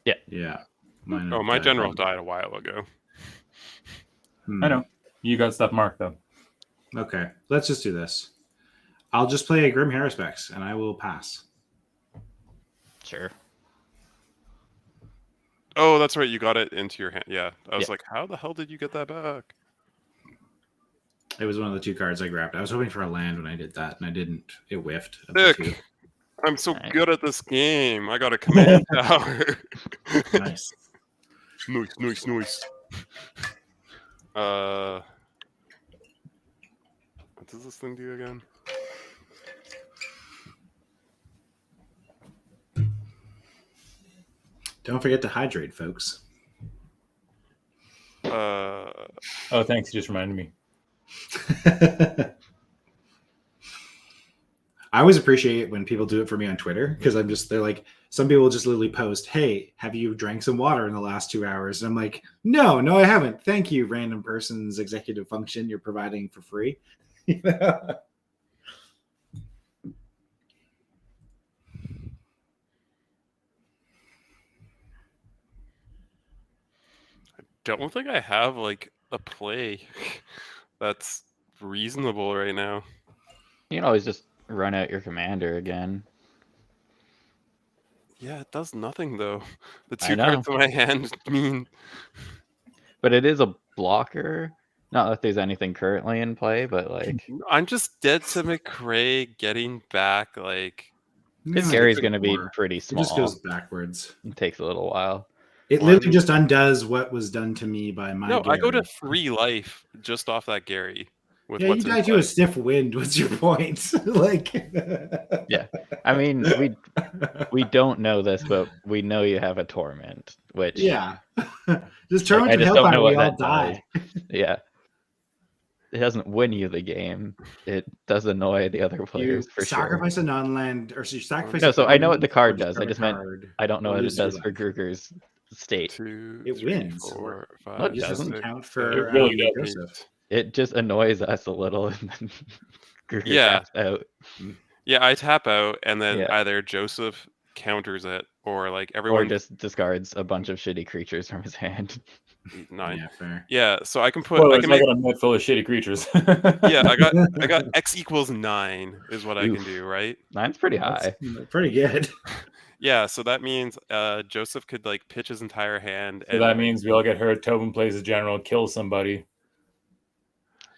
Speaker 1: Yeah.
Speaker 3: My general died a while ago.
Speaker 2: I know. You got stuff marked, though.
Speaker 1: Okay, let's just do this. I'll just play a Grim Harrispex, and I will pass.
Speaker 4: Sure.
Speaker 3: Oh, that's right. You got it into your hand. Yeah. I was like, how the hell did you get that back?
Speaker 1: It was one of the 2 cards I grabbed. I was hoping for a land when I did that, and I didn't. It whiffed. Of the 2.
Speaker 3: Sick. I'm so
Speaker 4: Nice.
Speaker 3: good at this game. I got a command tower.
Speaker 1: Nice.
Speaker 3: Nice. What does this thing do again?
Speaker 1: Don't forget to hydrate, folks.
Speaker 2: Oh, thanks. You just reminded me.
Speaker 1: I always appreciate when people do it for me on Twitter because they're like, some people will just literally post, "Hey, have you drank some water in the last 2 hours?" And I'm like, no, I haven't. Thank you, random person's executive function you're providing for free.
Speaker 3: Don't think I have like a play that's reasonable right now.
Speaker 4: You can always just run out your commander again.
Speaker 3: Yeah, it does nothing though. The
Speaker 4: I
Speaker 3: 2
Speaker 4: know.
Speaker 3: cards in my hand mean.
Speaker 4: But it is a blocker. Not that there's anything currently in play, but like
Speaker 3: I'm just dead to McRae getting back like.
Speaker 4: his
Speaker 1: No,
Speaker 4: Gary's
Speaker 1: it's
Speaker 4: going to be
Speaker 1: more.
Speaker 4: pretty
Speaker 1: It
Speaker 4: small.
Speaker 1: just goes backwards.
Speaker 4: It takes a little while.
Speaker 1: It literally just undoes what was done to me by my
Speaker 3: No,
Speaker 1: Gary.
Speaker 3: I go to 3 life just off that Gary. With
Speaker 1: Yeah,
Speaker 3: what's
Speaker 1: you
Speaker 3: in
Speaker 1: die to
Speaker 3: play.
Speaker 1: a stiff wind. What's your point? Like,
Speaker 4: Yeah, I mean, we don't know this, but we know you have a torment, which
Speaker 1: yeah, just
Speaker 4: like,
Speaker 1: torment
Speaker 4: I
Speaker 1: and
Speaker 4: just don't
Speaker 1: hellfire.
Speaker 4: know
Speaker 1: We
Speaker 4: what
Speaker 1: all
Speaker 4: that
Speaker 1: die.
Speaker 4: does. Yeah, it doesn't win you the game. It does annoy the other
Speaker 1: You
Speaker 4: players for sure.
Speaker 1: sacrifice a non-land, or so you sacrifice.
Speaker 4: No,
Speaker 1: a
Speaker 4: so I know
Speaker 1: permanent
Speaker 4: what the
Speaker 1: or
Speaker 4: card does. I
Speaker 1: discard a
Speaker 4: just meant
Speaker 1: card.
Speaker 4: I don't know
Speaker 1: or
Speaker 4: what it
Speaker 1: lose 2
Speaker 4: does for
Speaker 1: life.
Speaker 4: Gruger's state.
Speaker 3: 2,
Speaker 1: It
Speaker 3: 3,
Speaker 1: wins.
Speaker 3: 4, 5,
Speaker 4: No, it
Speaker 1: It just doesn't
Speaker 3: 6,
Speaker 1: count
Speaker 2: It
Speaker 1: for
Speaker 2: really
Speaker 1: Joseph.
Speaker 4: It just annoys us a little, and then Gruger
Speaker 3: Yeah.
Speaker 4: taps out.
Speaker 3: Yeah, I tap out, and then
Speaker 4: Yeah.
Speaker 3: either Joseph counters it, or like
Speaker 4: Or
Speaker 3: everyone
Speaker 4: just discards a bunch of shitty creatures from his hand.
Speaker 3: 9.
Speaker 1: Yeah, fair.
Speaker 3: Yeah, so I can put.
Speaker 2: Well,
Speaker 3: I
Speaker 2: I
Speaker 3: can make.
Speaker 2: got a net full of shitty creatures.
Speaker 3: Yeah, I got X equals 9 is what I can
Speaker 4: Oof.
Speaker 3: do, right?
Speaker 4: 9's pretty
Speaker 1: That's
Speaker 4: high.
Speaker 1: pretty good.
Speaker 3: Yeah, so that means Joseph could like pitch his entire hand,
Speaker 2: So
Speaker 3: and
Speaker 2: that means we all get hurt. Tobin plays a general, kills somebody.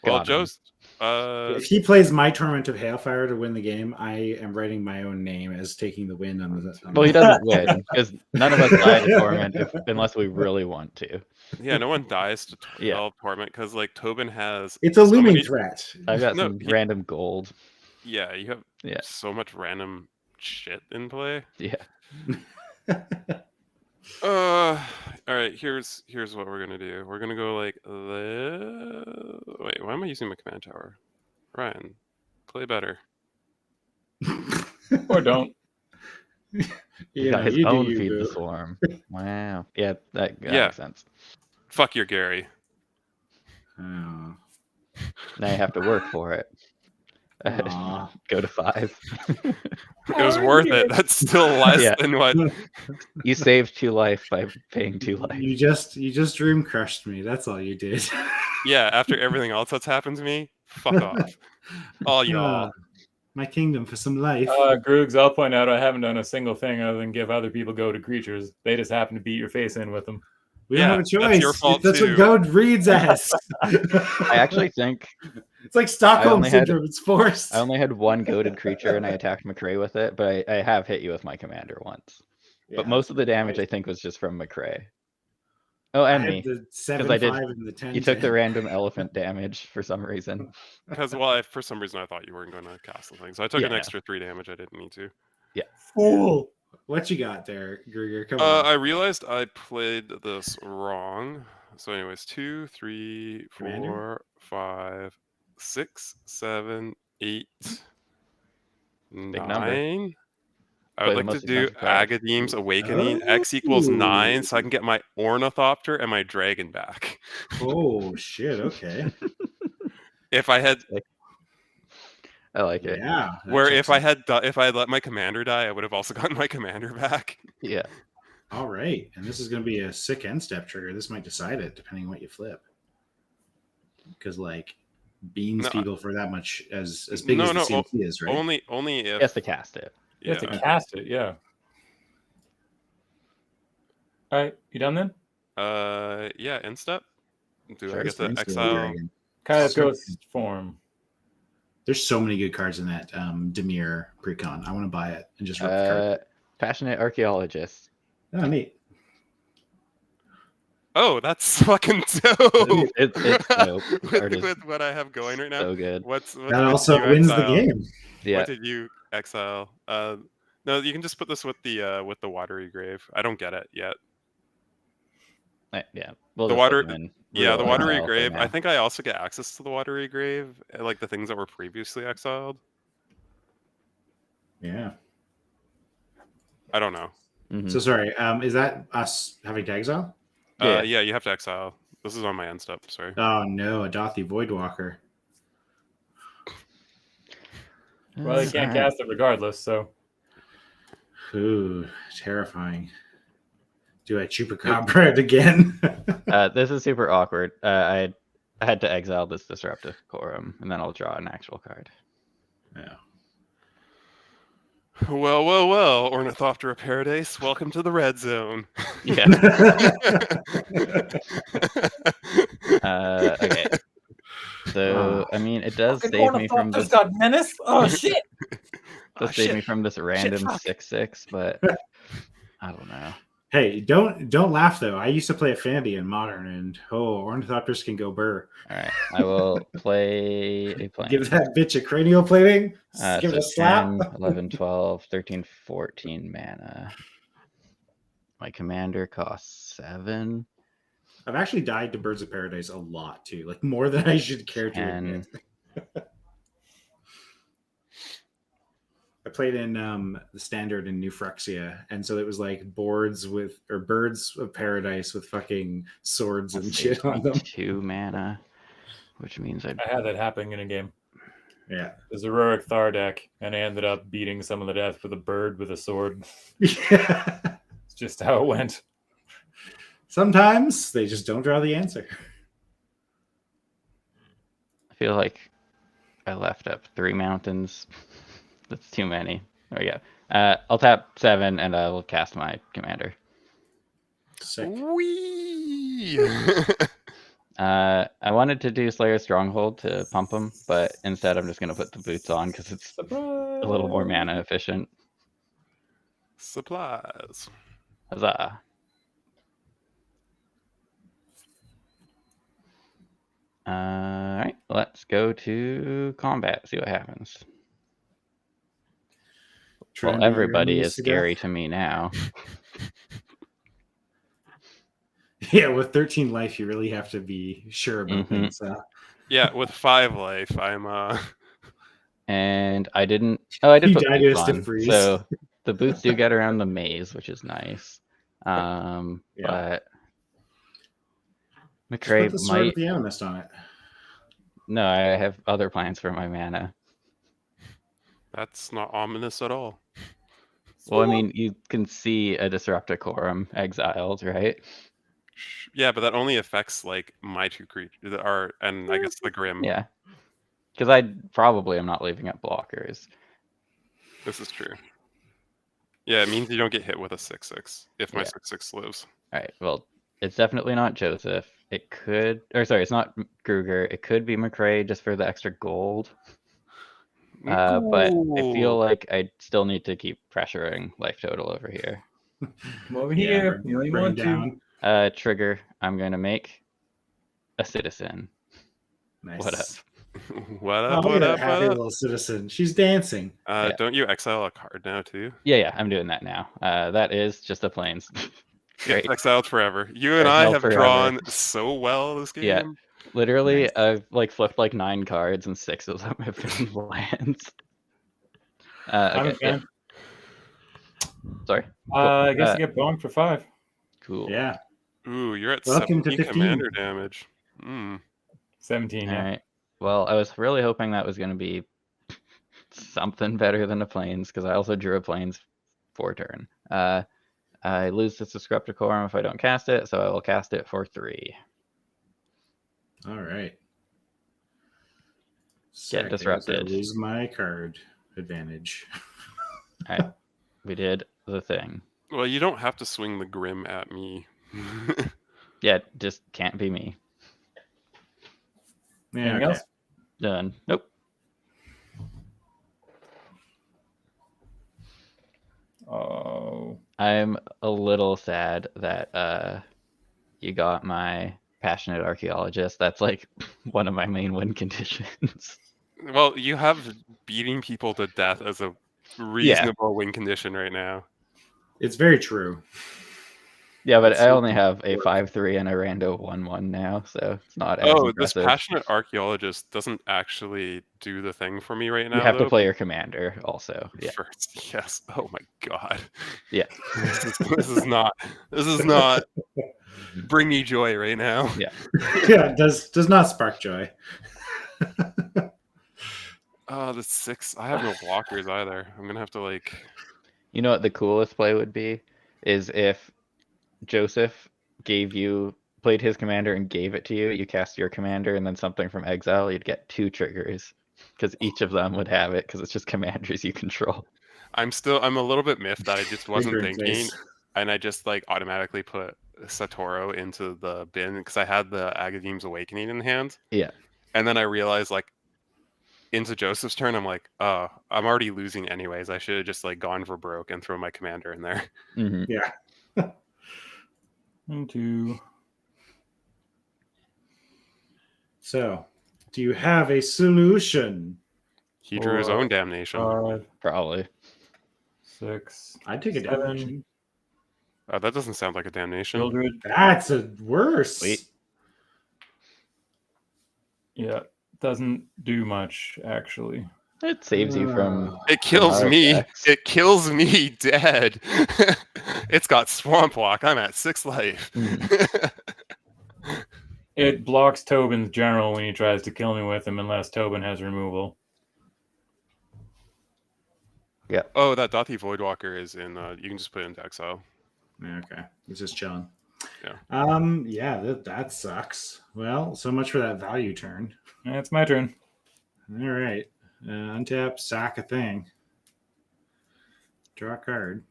Speaker 3: well,
Speaker 4: Got him.
Speaker 3: Joe's.
Speaker 1: If he plays my Torment of Hailfire to win the game, I am writing my own name as taking the win on the.
Speaker 4: Well, he doesn't win because none of us die to torment unless we really want to.
Speaker 3: Yeah, no one dies to
Speaker 4: Yeah.
Speaker 3: torment because like Tobin has.
Speaker 1: It's a
Speaker 3: so
Speaker 1: looming
Speaker 3: many-
Speaker 1: threat.
Speaker 4: I've got
Speaker 3: No,
Speaker 4: some
Speaker 3: he-
Speaker 4: random gold.
Speaker 3: Yeah, you have
Speaker 4: Yeah.
Speaker 3: so much random shit in play.
Speaker 4: Yeah.
Speaker 3: All right. Here's what we're gonna do. We're gonna go like wait. Why am I using my command tower? Ryan, play better.
Speaker 2: Or don't.
Speaker 4: He's got his own feed the swarm. Wow. Yeah, that makes sense.
Speaker 3: Fuck your Gary.
Speaker 1: Oh.
Speaker 4: Now you have to work for it.
Speaker 1: Aw.
Speaker 4: Go to 5.
Speaker 3: It was worth it. That's still less
Speaker 4: Yeah.
Speaker 3: than what.
Speaker 4: You saved 2 life by paying 2 life.
Speaker 1: You just dream crushed me. That's all you did.
Speaker 3: Yeah. After everything else that's happened to me, fuck off. All y'all.
Speaker 1: My kingdom for some life.
Speaker 2: Groogs, I'll point out I haven't done a single thing other than give other people go to creatures. They just happen to beat your face in with them.
Speaker 1: We don't have a
Speaker 3: that's
Speaker 1: choice.
Speaker 3: your fault
Speaker 1: That's
Speaker 3: too.
Speaker 1: what Goad reads as.
Speaker 4: I actually think
Speaker 1: It's like Stockholm
Speaker 4: only had-
Speaker 1: syndrome. It's forced.
Speaker 4: I only had 1 goaded creature and I attacked McRae with it, but I have hit you with my commander once. But most of the damage I think was just from McRae. Oh, and me.
Speaker 1: The 7,
Speaker 4: I did-
Speaker 1: 5, and the 10.
Speaker 4: You took the random elephant damage for some reason.
Speaker 3: Because for some reason I thought you weren't going to cast the thing, so I took
Speaker 4: Yeah,
Speaker 3: an
Speaker 4: no.
Speaker 3: extra 3 damage. I didn't need to.
Speaker 1: Fool. What you got there, Gruger? Come on.
Speaker 3: I realized I played this wrong. So, anyways, 2, 3,
Speaker 1: Commander?
Speaker 3: 4, 5, 6, 7, 8,
Speaker 4: number.
Speaker 3: 9. I
Speaker 4: Play
Speaker 3: would
Speaker 4: the
Speaker 3: like
Speaker 4: most
Speaker 3: to do
Speaker 4: expensive card.
Speaker 3: Agadeem's Awakening. X equals 9, so I can get my Ornithopter and my dragon back.
Speaker 1: Oh shit. Okay.
Speaker 3: If I had,
Speaker 4: I like it.
Speaker 1: Yeah. that
Speaker 3: where
Speaker 1: checks
Speaker 3: if I
Speaker 1: out.
Speaker 3: had, if I had let my commander die, I would have also gotten my commander back.
Speaker 4: Yeah.
Speaker 1: All right, and this is going to be a sick end step trigger. This might decide it depending on what you flip. Because like beans
Speaker 3: No,
Speaker 1: people for that much as big
Speaker 3: No,
Speaker 1: as the
Speaker 3: no,
Speaker 1: CMC is, right?
Speaker 3: Only
Speaker 4: He
Speaker 3: if.
Speaker 4: has to cast it.
Speaker 2: You have
Speaker 3: Yeah.
Speaker 2: to cast it, yeah. All right, you done then?
Speaker 3: Yeah, end step. Do
Speaker 4: Sure,
Speaker 3: I get
Speaker 4: it's
Speaker 3: to
Speaker 1: Thanks, Little
Speaker 3: exile?
Speaker 1: Dragon.
Speaker 2: Kind of ghost form.
Speaker 1: There's so many good cards in that Demir precon. I want to buy it and just rip the card.
Speaker 4: Passionate archaeologist.
Speaker 1: Oh, neat.
Speaker 3: Oh, that's fucking dope.
Speaker 4: It's dope.
Speaker 3: with what I have going right now.
Speaker 4: So good.
Speaker 3: What
Speaker 1: That also wins the game.
Speaker 4: Yeah.
Speaker 3: What did you exile? No, you can just put this with the watery grave. I don't get it yet.
Speaker 4: Yeah. We'll
Speaker 3: The
Speaker 4: just
Speaker 3: water.
Speaker 4: put them in
Speaker 3: Yeah, the
Speaker 4: real
Speaker 3: watery
Speaker 4: exile for
Speaker 3: grave.
Speaker 4: now.
Speaker 3: I think I also get access to the watery grave, like the things that were previously exiled.
Speaker 1: Yeah.
Speaker 3: I don't know.
Speaker 4: Mhm.
Speaker 1: So sorry. Is that us having to exile?
Speaker 3: Yeah, you have to exile. This is on my end step. Sorry.
Speaker 1: Oh no, a Dothy Voidwalker.
Speaker 2: Well, you can't cast it regardless, so.
Speaker 1: Ooh, terrifying. Do I Chupacabra it again?
Speaker 4: This is super awkward. I had to exile this Disruptive Quorum, and then I'll draw an actual card.
Speaker 1: Yeah.
Speaker 3: Well, Ornithoptera Paradise, welcome to the red zone.
Speaker 4: Yeah. Okay. So I mean, it does save me from this.
Speaker 2: got menace. Oh shit!
Speaker 4: Does save me from this random 6/6, but I don't know.
Speaker 1: Hey, don't laugh though. I used to play Affinity in Modern, and Ornithopters can go burr.
Speaker 4: All right, I will play a plane.
Speaker 1: Give that bitch a cranial plating. Give it a slap.
Speaker 4: 10, 11, 12, 13, 14 mana. My commander costs 7.
Speaker 1: I've actually died to Birds of Paradise a lot too, like more than I should care to
Speaker 4: 10.
Speaker 1: admit. I played in the Standard in New Phyrexia, and so it was like Birds of Paradise with fucking swords and shit on them.
Speaker 4: 2 mana, which means
Speaker 2: I had that happening in a game.
Speaker 1: Yeah.
Speaker 2: There's a Rurik Thar deck, and I ended up beating someone to death with a bird with a sword.
Speaker 1: Yeah.
Speaker 2: It's just how it went.
Speaker 1: Sometimes they just don't draw the answer.
Speaker 4: I feel like I left up 3 mountains. That's too many. There we go. I'll tap 7 and I will cast my commander.
Speaker 1: Sick.
Speaker 3: Whee!
Speaker 4: I wanted to do Slayer Stronghold to pump him, but instead I'm just going to put the boots on because it's
Speaker 2: Surprise!
Speaker 4: a little more mana efficient.
Speaker 3: Supplies.
Speaker 4: Huzzah. Alright, let's go to combat, see what happens. Well, everybody is scary to me now.
Speaker 1: Yeah, with 13 life, you really have to be sure about things.
Speaker 3: Yeah, with 5 life, I'm
Speaker 4: And I didn't. Oh, I did
Speaker 1: You
Speaker 4: put
Speaker 1: died to a
Speaker 4: boots
Speaker 1: stiff
Speaker 4: on.
Speaker 1: freeze.
Speaker 4: So the boots do get around the maze, which is nice.
Speaker 1: Yeah.
Speaker 4: But
Speaker 1: Just
Speaker 4: McCray
Speaker 1: put the sword
Speaker 4: might.
Speaker 1: with the Animist on it.
Speaker 4: No, I have other plans for my mana.
Speaker 3: that's not ominous at all.
Speaker 4: Well, I mean, you can see a Disruptor Quorum exiled, right?
Speaker 3: Yeah, but that only affects like my 2 creatures that are, and I guess the Grim.
Speaker 4: Yeah. Because I probably am not leaving up blockers.
Speaker 3: This is true. Yeah, it means you don't get hit with a 6/6 if my
Speaker 4: Yeah.
Speaker 3: 6/6 lives.
Speaker 4: All right. Well, it's definitely not Joseph. It could, or sorry, it's not Kruger. It could be McCray just for the extra gold. But I feel like I still need to keep pressuring life total over here.
Speaker 2: Come over here. You know you want to.
Speaker 4: Trigger. I'm going to make a citizen.
Speaker 1: Nice.
Speaker 4: What up?
Speaker 3: What
Speaker 1: Oh,
Speaker 3: up?
Speaker 1: look
Speaker 3: What
Speaker 1: at
Speaker 3: up?
Speaker 1: that happy
Speaker 3: What up?
Speaker 1: little citizen. She's dancing.
Speaker 4: Yeah.
Speaker 3: Don't you exile a card now too?
Speaker 4: Yeah, I'm doing that now. That is just a plains. Great.
Speaker 3: Exiled forever. You and I
Speaker 4: Exiled
Speaker 3: have
Speaker 4: forever.
Speaker 3: drawn so well this game.
Speaker 4: Yeah. Literally,
Speaker 1: Nice.
Speaker 4: I've like flipped like 9 cards and 6 of them have been lands.
Speaker 2: I'm a
Speaker 4: Okay. Yeah.
Speaker 2: fan.
Speaker 4: Sorry.
Speaker 2: I guess I get bonked for 5.
Speaker 4: Cool.
Speaker 1: Yeah.
Speaker 3: Ooh, you're at
Speaker 1: Welcome to
Speaker 3: 17
Speaker 1: 15.
Speaker 3: commander damage.
Speaker 2: 17.
Speaker 4: All
Speaker 2: Yeah.
Speaker 4: right. Well, I was really hoping that was going to be something better than a plains because I also drew a plains for turn. I lose this Disruptor Quorum if I don't cast it, so I will cast it for 3.
Speaker 1: All right.
Speaker 4: Get disrupted.
Speaker 1: I lose my card advantage.
Speaker 4: All right. We did the thing.
Speaker 3: Well, you don't have to swing the Grim at me.
Speaker 4: Yeah, just can't be me.
Speaker 1: Yeah,
Speaker 2: Anything
Speaker 1: okay.
Speaker 2: else?
Speaker 4: Done. Nope.
Speaker 2: Oh,
Speaker 4: I'm a little sad that you got my passionate archaeologist. That's like one of my main win conditions.
Speaker 3: Well, you have beating people to death as a reasonable win condition right now.
Speaker 1: It's very true.
Speaker 4: Yeah, but
Speaker 1: It's
Speaker 4: I only have a
Speaker 1: work.
Speaker 4: 5-3 and a rando 1-1 now, so it's not as
Speaker 3: Oh, this
Speaker 4: impressive.
Speaker 3: passionate archaeologist doesn't actually do the thing for me right now.
Speaker 4: You have
Speaker 3: though.
Speaker 4: to play your commander also. Yeah.
Speaker 3: First, yes. Oh my god.
Speaker 4: Yeah.
Speaker 3: This is not bring me joy right now.
Speaker 4: Yeah.
Speaker 1: Yeah, it does not spark joy.
Speaker 3: Oh, the 6. I have no blockers either. I'm gonna have to like.
Speaker 4: You know what the coolest play would be? Is if Joseph played his commander and gave it to you, you cast your commander and then something from exile, you'd get 2 triggers. Because each of them would have it, because it's just commanders you control.
Speaker 3: I'm a little bit miffed that I just wasn't
Speaker 1: Finger in
Speaker 3: thinking,
Speaker 1: face.
Speaker 3: and I just like automatically put Satoru into the bin because I had the Agadeem's Awakening in hand.
Speaker 4: Yeah.
Speaker 3: And then I realized like into Joseph's turn, I'm like, oh, I'm already losing anyways. I should have just like gone for broke and thrown my commander in there.
Speaker 4: Mm-hmm.
Speaker 1: Yeah.
Speaker 2: 1, 2.
Speaker 1: So, do you have a solution?
Speaker 3: He drew his own damnation.
Speaker 2: 5,
Speaker 4: Probably.
Speaker 2: 6.
Speaker 1: I'd take a
Speaker 2: 7.
Speaker 1: damnation.
Speaker 3: That doesn't sound like a damnation.
Speaker 2: Mildred.
Speaker 1: That's a worse.
Speaker 4: Sweet.
Speaker 2: Yeah, doesn't do much actually.
Speaker 4: It saves you from.
Speaker 3: It kills
Speaker 4: From
Speaker 3: me.
Speaker 4: artifacts.
Speaker 3: It kills me dead. It's got Swamp Walk. I'm at 6 life.
Speaker 2: It blocks Tobin's general when he tries to kill me with him unless Tobin has removal.
Speaker 4: Yeah.
Speaker 3: Oh, that Dothy Voidwalker is in. You can just put it into exile.
Speaker 1: Yeah, okay. It's just chilling.
Speaker 3: Yeah.
Speaker 1: Yeah, that sucks. Well, so much for that value turn.
Speaker 2: It's my turn.
Speaker 1: All right. Untap, sack a thing. Draw a card.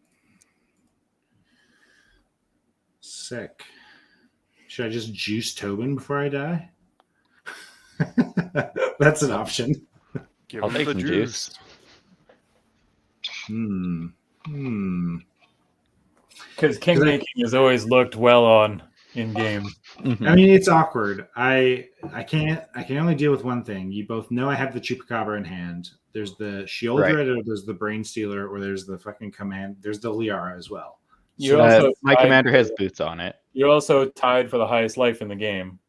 Speaker 1: Sick. Should I just juice Tobin before I die? That's an option.
Speaker 3: Give
Speaker 4: I'll
Speaker 3: him
Speaker 4: take
Speaker 3: the
Speaker 4: some
Speaker 3: juice.
Speaker 2: Because king making has always looked well on in game.
Speaker 4: Mhm.
Speaker 1: I mean, it's awkward. I can only deal with one thing. You both know I have the Chupacabra in hand. There's the Shieldred, or there's the Brain Stealer, or there's the fucking command. There's the Liara as well.
Speaker 2: You also
Speaker 4: my
Speaker 2: tied
Speaker 4: commander has
Speaker 2: for-
Speaker 4: boots on it.
Speaker 2: You're also tied for the highest life in the game,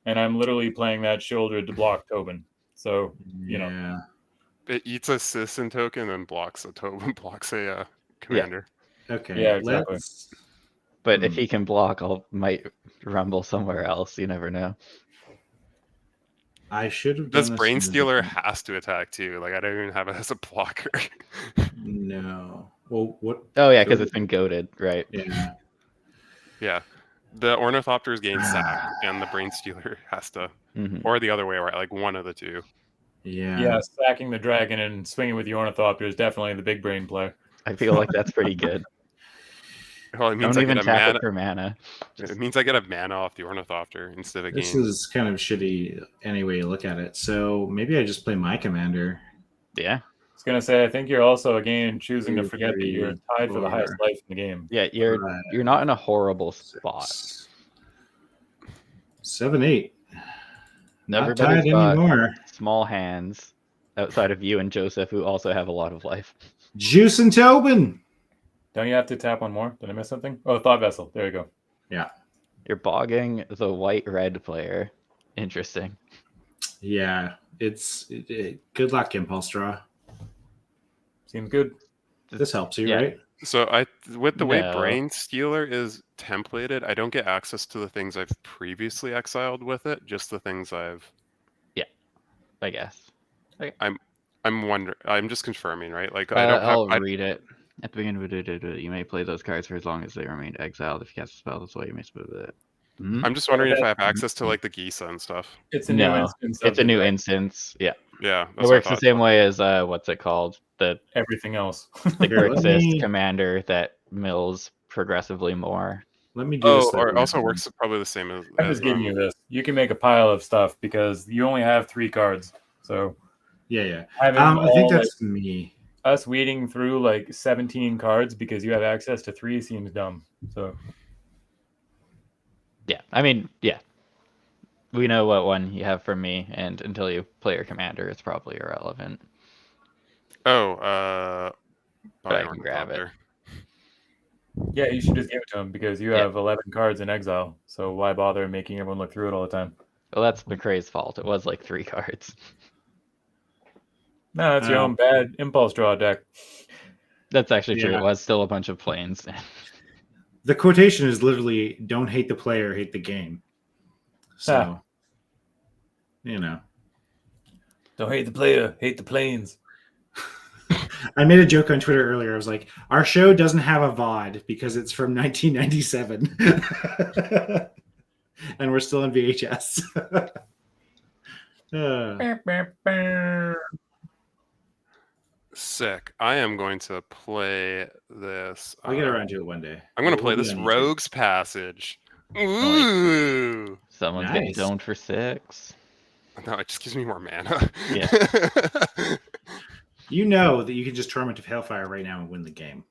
Speaker 2: and I'm literally playing that Shieldred to block Tobin. So you know.
Speaker 1: Yeah.
Speaker 3: It eats a citizen token and blocks a token, blocks a commander.
Speaker 1: Okay.
Speaker 2: Yeah, exactly.
Speaker 1: Let's.
Speaker 4: But if he can block, might rumble somewhere else. You never know.
Speaker 1: I should have done
Speaker 3: This
Speaker 1: this
Speaker 3: Brain
Speaker 1: in a
Speaker 3: Stealer
Speaker 1: different-
Speaker 3: has to attack too. Like I don't even have it as a blocker.
Speaker 1: No. Well, what?
Speaker 4: Oh yeah, because it's been goaded, right?
Speaker 1: Yeah.
Speaker 3: Yeah. The Ornithopters gain sack, and the Brain Stealer has to,
Speaker 4: Mhm.
Speaker 3: or the other way around, like one of the two.
Speaker 1: Yeah.
Speaker 2: Yeah, sacking the dragon and swinging with the Ornithopter is definitely the big brain play.
Speaker 4: I feel like that's pretty good.
Speaker 3: Well, it means
Speaker 4: Don't
Speaker 3: I
Speaker 4: even
Speaker 3: get a
Speaker 4: tap
Speaker 3: mana.
Speaker 4: it for mana.
Speaker 3: It means I get a mana off the Ornithopter instead of
Speaker 1: This
Speaker 3: gain.
Speaker 1: is kind of shitty any way you look at it. So maybe I just play my commander.
Speaker 4: Yeah.
Speaker 2: I was gonna say, I think you're also again choosing to
Speaker 1: 2,
Speaker 2: forget that you're
Speaker 1: 3,
Speaker 2: tied for the highest
Speaker 1: 4.
Speaker 2: life in the game.
Speaker 4: Yeah, you're not in a horrible spot.
Speaker 1: 7, 8. Not
Speaker 4: Everybody's
Speaker 1: tied
Speaker 4: got
Speaker 1: anymore.
Speaker 4: small hands outside of you and Joseph, who also have a lot of life.
Speaker 1: Juice and Tobin.
Speaker 2: Don't you have to tap one more? Did I miss something? Oh, Thought Vessel. There you go.
Speaker 1: Yeah.
Speaker 4: You're bogging the white-red player. Interesting.
Speaker 1: Yeah. Good luck, Impulse Draw.
Speaker 2: Seems good.
Speaker 1: This helps you,
Speaker 4: Yeah.
Speaker 1: right?
Speaker 3: So with the way
Speaker 4: No.
Speaker 3: Brain Stealer is templated, I don't get access to the things I've previously exiled with it, just the things I've.
Speaker 4: I guess.
Speaker 3: I'm just confirming, right? Like I don't
Speaker 4: I'll
Speaker 3: have.
Speaker 4: read it. At the beginning of it, you may play those cards for as long as they remain exiled. If you cast a spell this way, you may spell it.
Speaker 3: I'm just wondering if I have access to like the Gisa and stuff.
Speaker 2: It's a new
Speaker 4: No,
Speaker 2: instance.
Speaker 4: It's a
Speaker 2: of
Speaker 4: new
Speaker 2: the-
Speaker 4: instance. Yeah.
Speaker 3: Yeah,
Speaker 4: It
Speaker 3: that's what I
Speaker 4: works the
Speaker 3: thought.
Speaker 4: same way as what's it called? The
Speaker 2: everything else.
Speaker 4: the
Speaker 1: Here, let
Speaker 4: Grixis
Speaker 1: me-
Speaker 4: commander that mills progressively more.
Speaker 1: Let me do this.
Speaker 3: Or it also works probably the same as.
Speaker 2: I'm just giving you this. You can make a pile of stuff because you only have 3 cards. So
Speaker 1: yeah.
Speaker 2: having
Speaker 1: I think
Speaker 2: all,
Speaker 1: that's me.
Speaker 2: us weeding through like 17 cards because you have access to 3 seems dumb. So
Speaker 4: Yeah, I mean, yeah. We know what one you have from me, and until you play your commander, it's probably irrelevant.
Speaker 3: But
Speaker 4: I can grab it.
Speaker 2: yeah, you should just give it to him because you have 11 cards in exile. So why bother making everyone look through it all the time?
Speaker 4: Well, that's McCrae's fault. It was like 3 cards.
Speaker 2: No, that's your own bad impulse draw deck.
Speaker 4: That's actually true. It was still a bunch of planes.
Speaker 1: The quotation is literally "Don't hate the player, hate the game." So,
Speaker 2: don't hate the player, hate the planes.
Speaker 1: I made a joke on Twitter earlier. I was like, "Our show doesn't have a VOD because it's from 1997, and we're still on VHS."
Speaker 3: Sick. I am going to play this.
Speaker 1: I'll get around to it one day.
Speaker 3: I'm going to play this Rogue's Passage. Ooh!
Speaker 4: Someone's getting zoned for 6.
Speaker 3: No, it just gives me more mana.
Speaker 4: Yeah.
Speaker 1: You know that you can just Torment of Hailfire right now and win the game.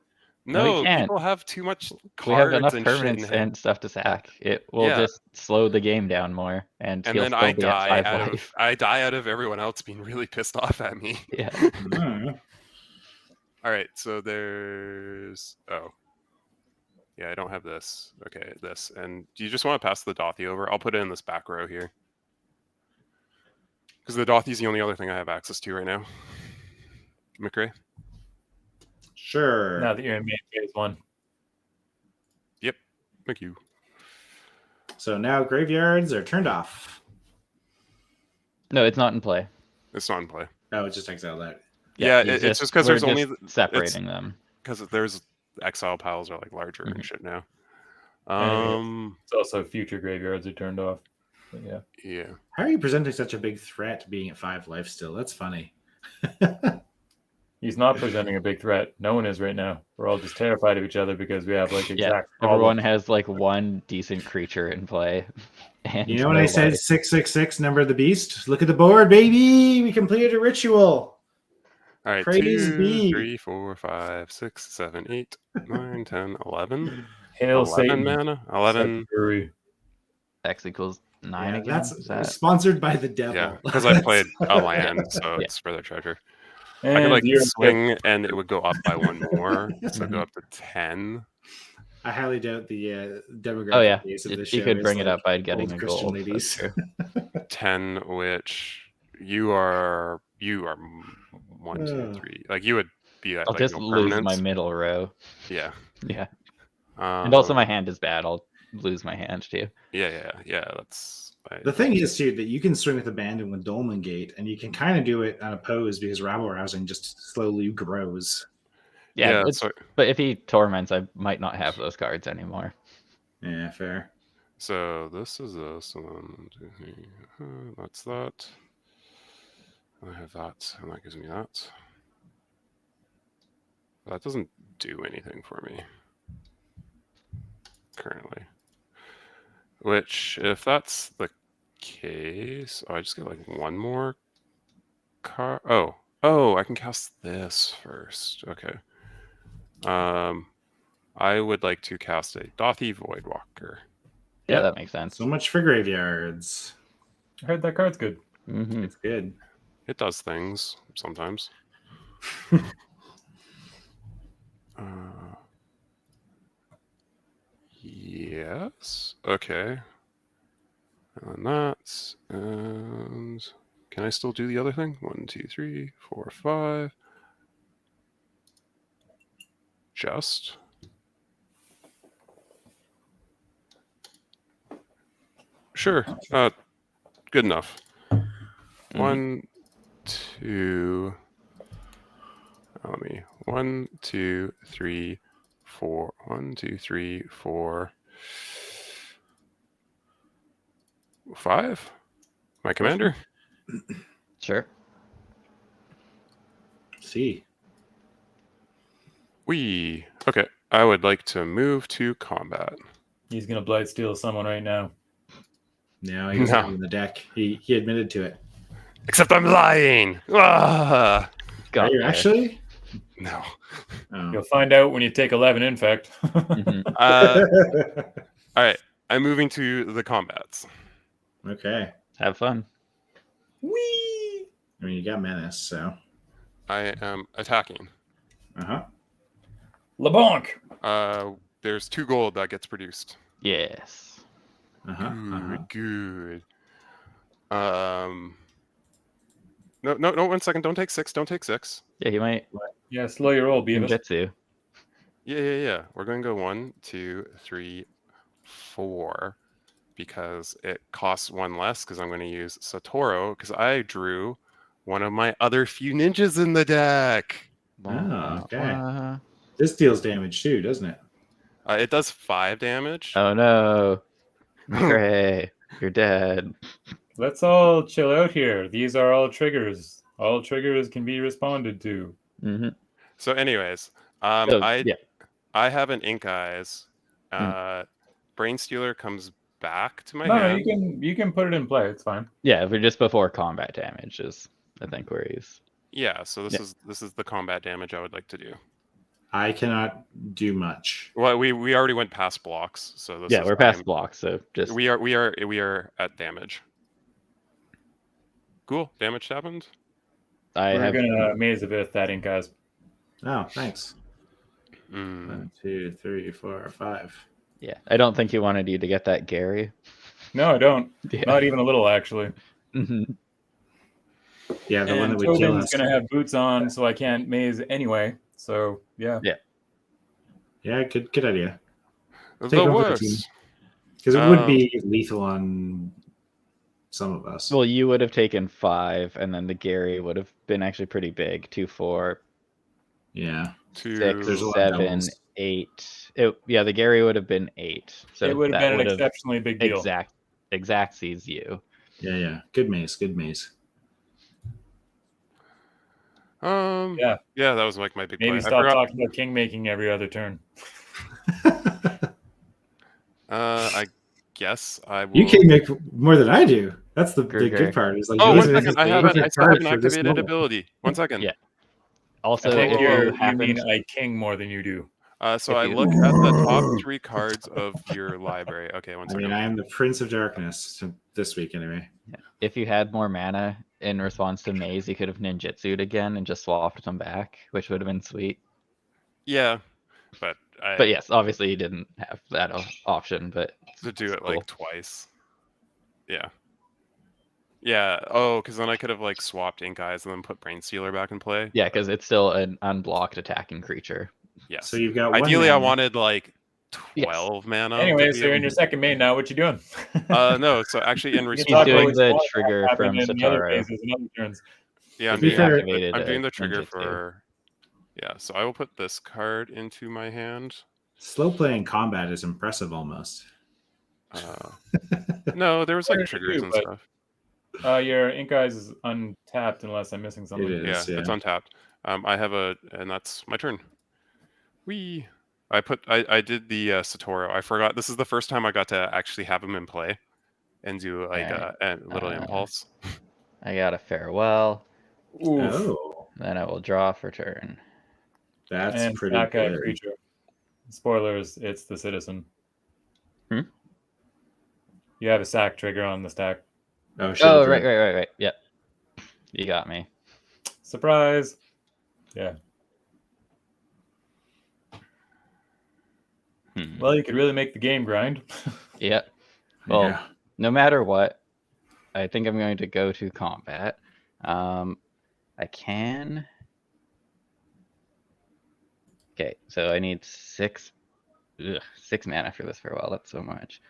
Speaker 3: No,
Speaker 4: we can't.
Speaker 3: people have too much cards.
Speaker 4: We have enough
Speaker 3: and
Speaker 4: permanents
Speaker 3: shit in
Speaker 4: and stuff to sack. It will just slow the game down more, and he'll
Speaker 3: then
Speaker 4: still
Speaker 3: I
Speaker 4: be at 5 life.
Speaker 3: I die out of everyone else being really pissed off at me.
Speaker 4: Yeah.
Speaker 3: All right, so there's yeah, I don't have this. Okay, this. And do you just want to pass the Dothy over? I'll put it in this back row here. Because the Dothy's the only other thing I have access to right now. McRae?
Speaker 1: Sure.
Speaker 2: Now that you're in main phase 1.
Speaker 3: Yep. Thank you.
Speaker 1: So now graveyards are turned off.
Speaker 4: No, it's not in play.
Speaker 3: It's not in play.
Speaker 1: Oh, it's just exile that.
Speaker 3: Yeah, it's just because there's only
Speaker 4: separating them.
Speaker 3: Because there's exile piles are like larger and shit now.
Speaker 2: It's also future graveyards are turned off. But
Speaker 3: yeah.
Speaker 1: How are you presenting such a big threat being at 5 life still? That's funny.
Speaker 2: He's not presenting a big threat. No one is right now. We're all just terrified of each other because we have like exact
Speaker 4: everyone has like one decent creature in play. And
Speaker 1: you know when I said 666 number of the beast? Look at the board, baby! We completed a ritual.
Speaker 3: All right,
Speaker 1: Praise
Speaker 3: 2,
Speaker 1: be.
Speaker 3: 3, 4, 5, 6, 7, 8, 9, 10, 11.
Speaker 2: Hail
Speaker 3: 11
Speaker 2: Satan.
Speaker 3: mana. 11.
Speaker 4: X equals 9 again.
Speaker 1: That's sponsored by the devil.
Speaker 3: Yeah, because I played a land, so it's for the treasure.
Speaker 2: And
Speaker 3: I could like swing and it would go up by 1 more, so go up to 10.
Speaker 1: I highly doubt the demographic.
Speaker 4: Oh yeah,
Speaker 1: base of this
Speaker 4: you
Speaker 1: show
Speaker 4: could
Speaker 1: is
Speaker 4: bring it
Speaker 1: like
Speaker 4: up by getting a
Speaker 1: Christian
Speaker 4: gold.
Speaker 1: ladies.
Speaker 3: 10, which you are 1, 2, 3. Like you would be at.
Speaker 4: I'll
Speaker 3: like,
Speaker 4: just
Speaker 3: no
Speaker 4: lose my
Speaker 3: permanence.
Speaker 4: middle row.
Speaker 3: Yeah.
Speaker 4: Yeah. And also my hand is bad. I'll lose my hand too.
Speaker 3: Yeah. That's.
Speaker 1: The thing is, too, that you can swing with Abandon with Dolmen Gate, and you can kind of do it unopposed because rabble rousing just slowly grows.
Speaker 4: Yeah, but if he torments, I might not have those cards anymore.
Speaker 1: Yeah, fair.
Speaker 3: So this is this, and then 2, 3, that's that. I have that, and that gives me that. That doesn't do anything for me currently. Which, if that's the case, I just get like 1 more card. Oh, I can cast this first. Okay. I would like to cast a Dothy Voidwalker.
Speaker 4: Yeah, that makes sense.
Speaker 1: So much for graveyards.
Speaker 2: I heard that card's good.
Speaker 4: Mm-hmm.
Speaker 1: It's good.
Speaker 3: It does things sometimes. Yes. Okay. And that. And can I still do the other thing? 1, 2, 3, 4, 5. Just. Sure. Good enough. 1, 2. Let me. 1, 2, 3, 4. 1, 2, 3, 4. 5. My commander.
Speaker 4: Sure.
Speaker 1: See.
Speaker 3: Okay. I would like to move to combat.
Speaker 2: He's gonna Blightsteel someone right now.
Speaker 1: No, he doesn't have it in the deck. He admitted to it.
Speaker 3: Except I'm lying. Ah!
Speaker 4: Got
Speaker 1: Are you
Speaker 4: there.
Speaker 1: actually?
Speaker 3: No.
Speaker 1: Oh.
Speaker 2: You'll find out when you take 11 infect.
Speaker 4: Mhm.
Speaker 3: All right. I'm moving to the combats.
Speaker 1: Okay.
Speaker 4: Have fun.
Speaker 2: Whee!
Speaker 1: I mean, you got Menace, so.
Speaker 3: I am attacking.
Speaker 1: Uh-huh.
Speaker 2: LeBlanc!
Speaker 3: There's 2 gold that gets produced.
Speaker 4: Yes.
Speaker 1: Uh-huh.
Speaker 3: Good. No, 1 second. Don't take 6. Don't take 6.
Speaker 4: Yeah, he might
Speaker 2: Yeah, slow your roll, Beavis.
Speaker 4: ninjutsu.
Speaker 3: Yeah. We're going to go 1, 2, 3, 4 because it costs 1 less because I'm going to use Satoru because I drew one of my other few ninjas in the deck.
Speaker 1: Oh, okay. This deals damage too, doesn't it?
Speaker 3: It does 5 damage.
Speaker 4: Oh no. Gray, you're dead.
Speaker 2: Let's all chill out here. These are all triggers. All triggers can be responded to.
Speaker 4: Mm-hmm.
Speaker 3: So anyways,
Speaker 4: Yeah.
Speaker 3: I have an Ink Eyes. Brain Stealer comes back to my
Speaker 2: No,
Speaker 3: hand.
Speaker 2: you can put it in play. It's fine.
Speaker 4: Yeah, if we're just before combat damage is I think where he's.
Speaker 3: Yeah, so this is the combat damage I would like to do.
Speaker 1: I cannot do much.
Speaker 3: Well, we already went past blocks, so this
Speaker 4: We're past blocks, so just
Speaker 3: we are at damage. Cool, damage happened.
Speaker 2: We're gonna maze a bit that ink, guys.
Speaker 1: Oh, thanks. 1, 2, 3, 4, 5.
Speaker 4: Yeah, I don't think he wanted you to get that Gary.
Speaker 2: No, I don't.
Speaker 4: Yeah.
Speaker 2: Not even a little, actually.
Speaker 4: Mm-hmm.
Speaker 1: Yeah, the one that would
Speaker 2: Tobin's
Speaker 1: kill us.
Speaker 2: gonna have boots on, so I can't maze anyway. So yeah.
Speaker 1: Yeah, good idea.
Speaker 3: The worst.
Speaker 1: Because it would be lethal on some of us.
Speaker 4: Well, you would have taken 5, and then the Gary would have been actually pretty big. 2, 4,
Speaker 1: yeah.
Speaker 3: 2,
Speaker 1: 6, There's a lot of
Speaker 4: 7,
Speaker 1: doubles.
Speaker 4: 8. The Gary would have been 8. So
Speaker 2: it would have
Speaker 4: that
Speaker 2: been
Speaker 4: would
Speaker 2: an
Speaker 4: have
Speaker 2: exceptionally big deal.
Speaker 4: exact sees you.
Speaker 1: Yeah. Good maze.
Speaker 3: Yeah, that was like my big
Speaker 2: Maybe
Speaker 3: play.
Speaker 2: stop talking about king making every other turn.
Speaker 3: I guess I will.
Speaker 1: You can make more than I do. That's the good part. Is like,
Speaker 3: Oh, 1
Speaker 1: these are
Speaker 3: second.
Speaker 1: the
Speaker 3: I
Speaker 1: perfect
Speaker 3: still have
Speaker 1: cards
Speaker 3: an
Speaker 1: for this
Speaker 3: activated
Speaker 1: moment.
Speaker 3: ability. 1 second.
Speaker 4: Yeah. Also,
Speaker 2: I think
Speaker 4: if
Speaker 2: you
Speaker 4: happen
Speaker 2: mean I king more than you do.
Speaker 3: So
Speaker 4: if
Speaker 3: I
Speaker 4: you-
Speaker 3: look at the top 3 cards of your library. Okay, 1
Speaker 1: I
Speaker 3: second.
Speaker 1: mean, I am the Prince of Darkness this week, anyway.
Speaker 4: if you had more mana in response to maze, you could have ninjutsu'd again and just swapped them back, which would have been sweet.
Speaker 3: Yeah, but
Speaker 4: yes, obviously you didn't have that option, but
Speaker 3: to do it
Speaker 4: cool.
Speaker 3: like twice. Yeah. Oh, because then I could have like swapped Ink Eyes and then put Brain Stealer back in play.
Speaker 4: Yeah, because it's still an unblocked attacking creature.
Speaker 3: Yes.
Speaker 1: So you've got one
Speaker 3: ideally, I
Speaker 1: mana.
Speaker 3: wanted like 12 mana.
Speaker 2: Anyway, so you're in your second main now. What you doing?
Speaker 3: No, so actually in
Speaker 2: You
Speaker 3: response,
Speaker 2: can talk
Speaker 4: doing
Speaker 2: about
Speaker 4: the
Speaker 2: what
Speaker 4: trigger
Speaker 2: happened
Speaker 4: from
Speaker 2: in the other
Speaker 4: Satoru.
Speaker 2: phases and other turns.
Speaker 3: yeah, I'm
Speaker 1: To be
Speaker 3: doing,
Speaker 1: fair-
Speaker 4: Activated
Speaker 3: I'm doing the
Speaker 4: a
Speaker 3: trigger
Speaker 4: ninjutsu.
Speaker 3: for. Yeah, so I will put this card into my hand.
Speaker 1: Slow playing combat is impressive almost.
Speaker 3: No, there was
Speaker 2: What
Speaker 3: like
Speaker 2: did you
Speaker 3: triggers
Speaker 2: do,
Speaker 3: and
Speaker 2: but-
Speaker 3: stuff.
Speaker 2: Your Ink Eyes is untapped unless I'm missing something.
Speaker 1: It is.
Speaker 3: Yeah, it's untapped. I have and that's my turn. Whee! I did the Satoru. I forgot. This is the first time I got to actually have him in play and do like a little impulse.
Speaker 4: I got a farewell.
Speaker 2: Oof.
Speaker 1: Oh,
Speaker 4: Then I will draw for turn.
Speaker 1: that's
Speaker 2: And
Speaker 1: pretty
Speaker 2: sack a
Speaker 1: good.
Speaker 2: creature. Spoilers, it's the citizen.
Speaker 4: Hmm?
Speaker 2: You have a sack trigger on the stack.
Speaker 1: Oh, shit.
Speaker 4: Oh, right. Yep. You got me.
Speaker 2: Surprise! Yeah. Well, you could really make the game grind.
Speaker 4: Yep. Well,
Speaker 1: Yeah.
Speaker 4: no matter what, I think I'm going to go to combat. I can. Okay, so I need 6 mana for this farewell. That's so much.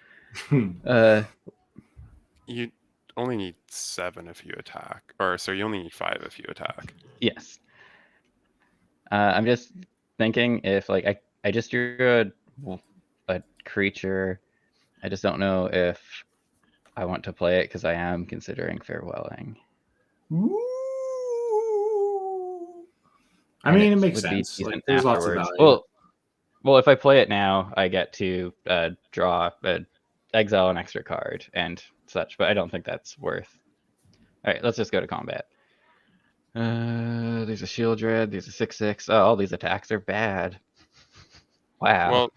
Speaker 3: You only need 7 if you attack, or so you only need 5 if you attack.
Speaker 4: Yes. I'm just thinking if like I just drew a creature. I just don't know if I want to play it because I am considering farewelling.
Speaker 1: I mean, it
Speaker 4: And
Speaker 1: makes
Speaker 4: would be
Speaker 1: sense. Like,
Speaker 4: decent
Speaker 1: there's lots of
Speaker 4: afterwards.
Speaker 1: value.
Speaker 4: Well, if I play it now, I get to draw, exile an extra card and such, but I don't think that's worth. All right, let's just go to combat. There's a shield dread. There's a 6/6. Oh, all these attacks are bad. Wow.
Speaker 3: Well,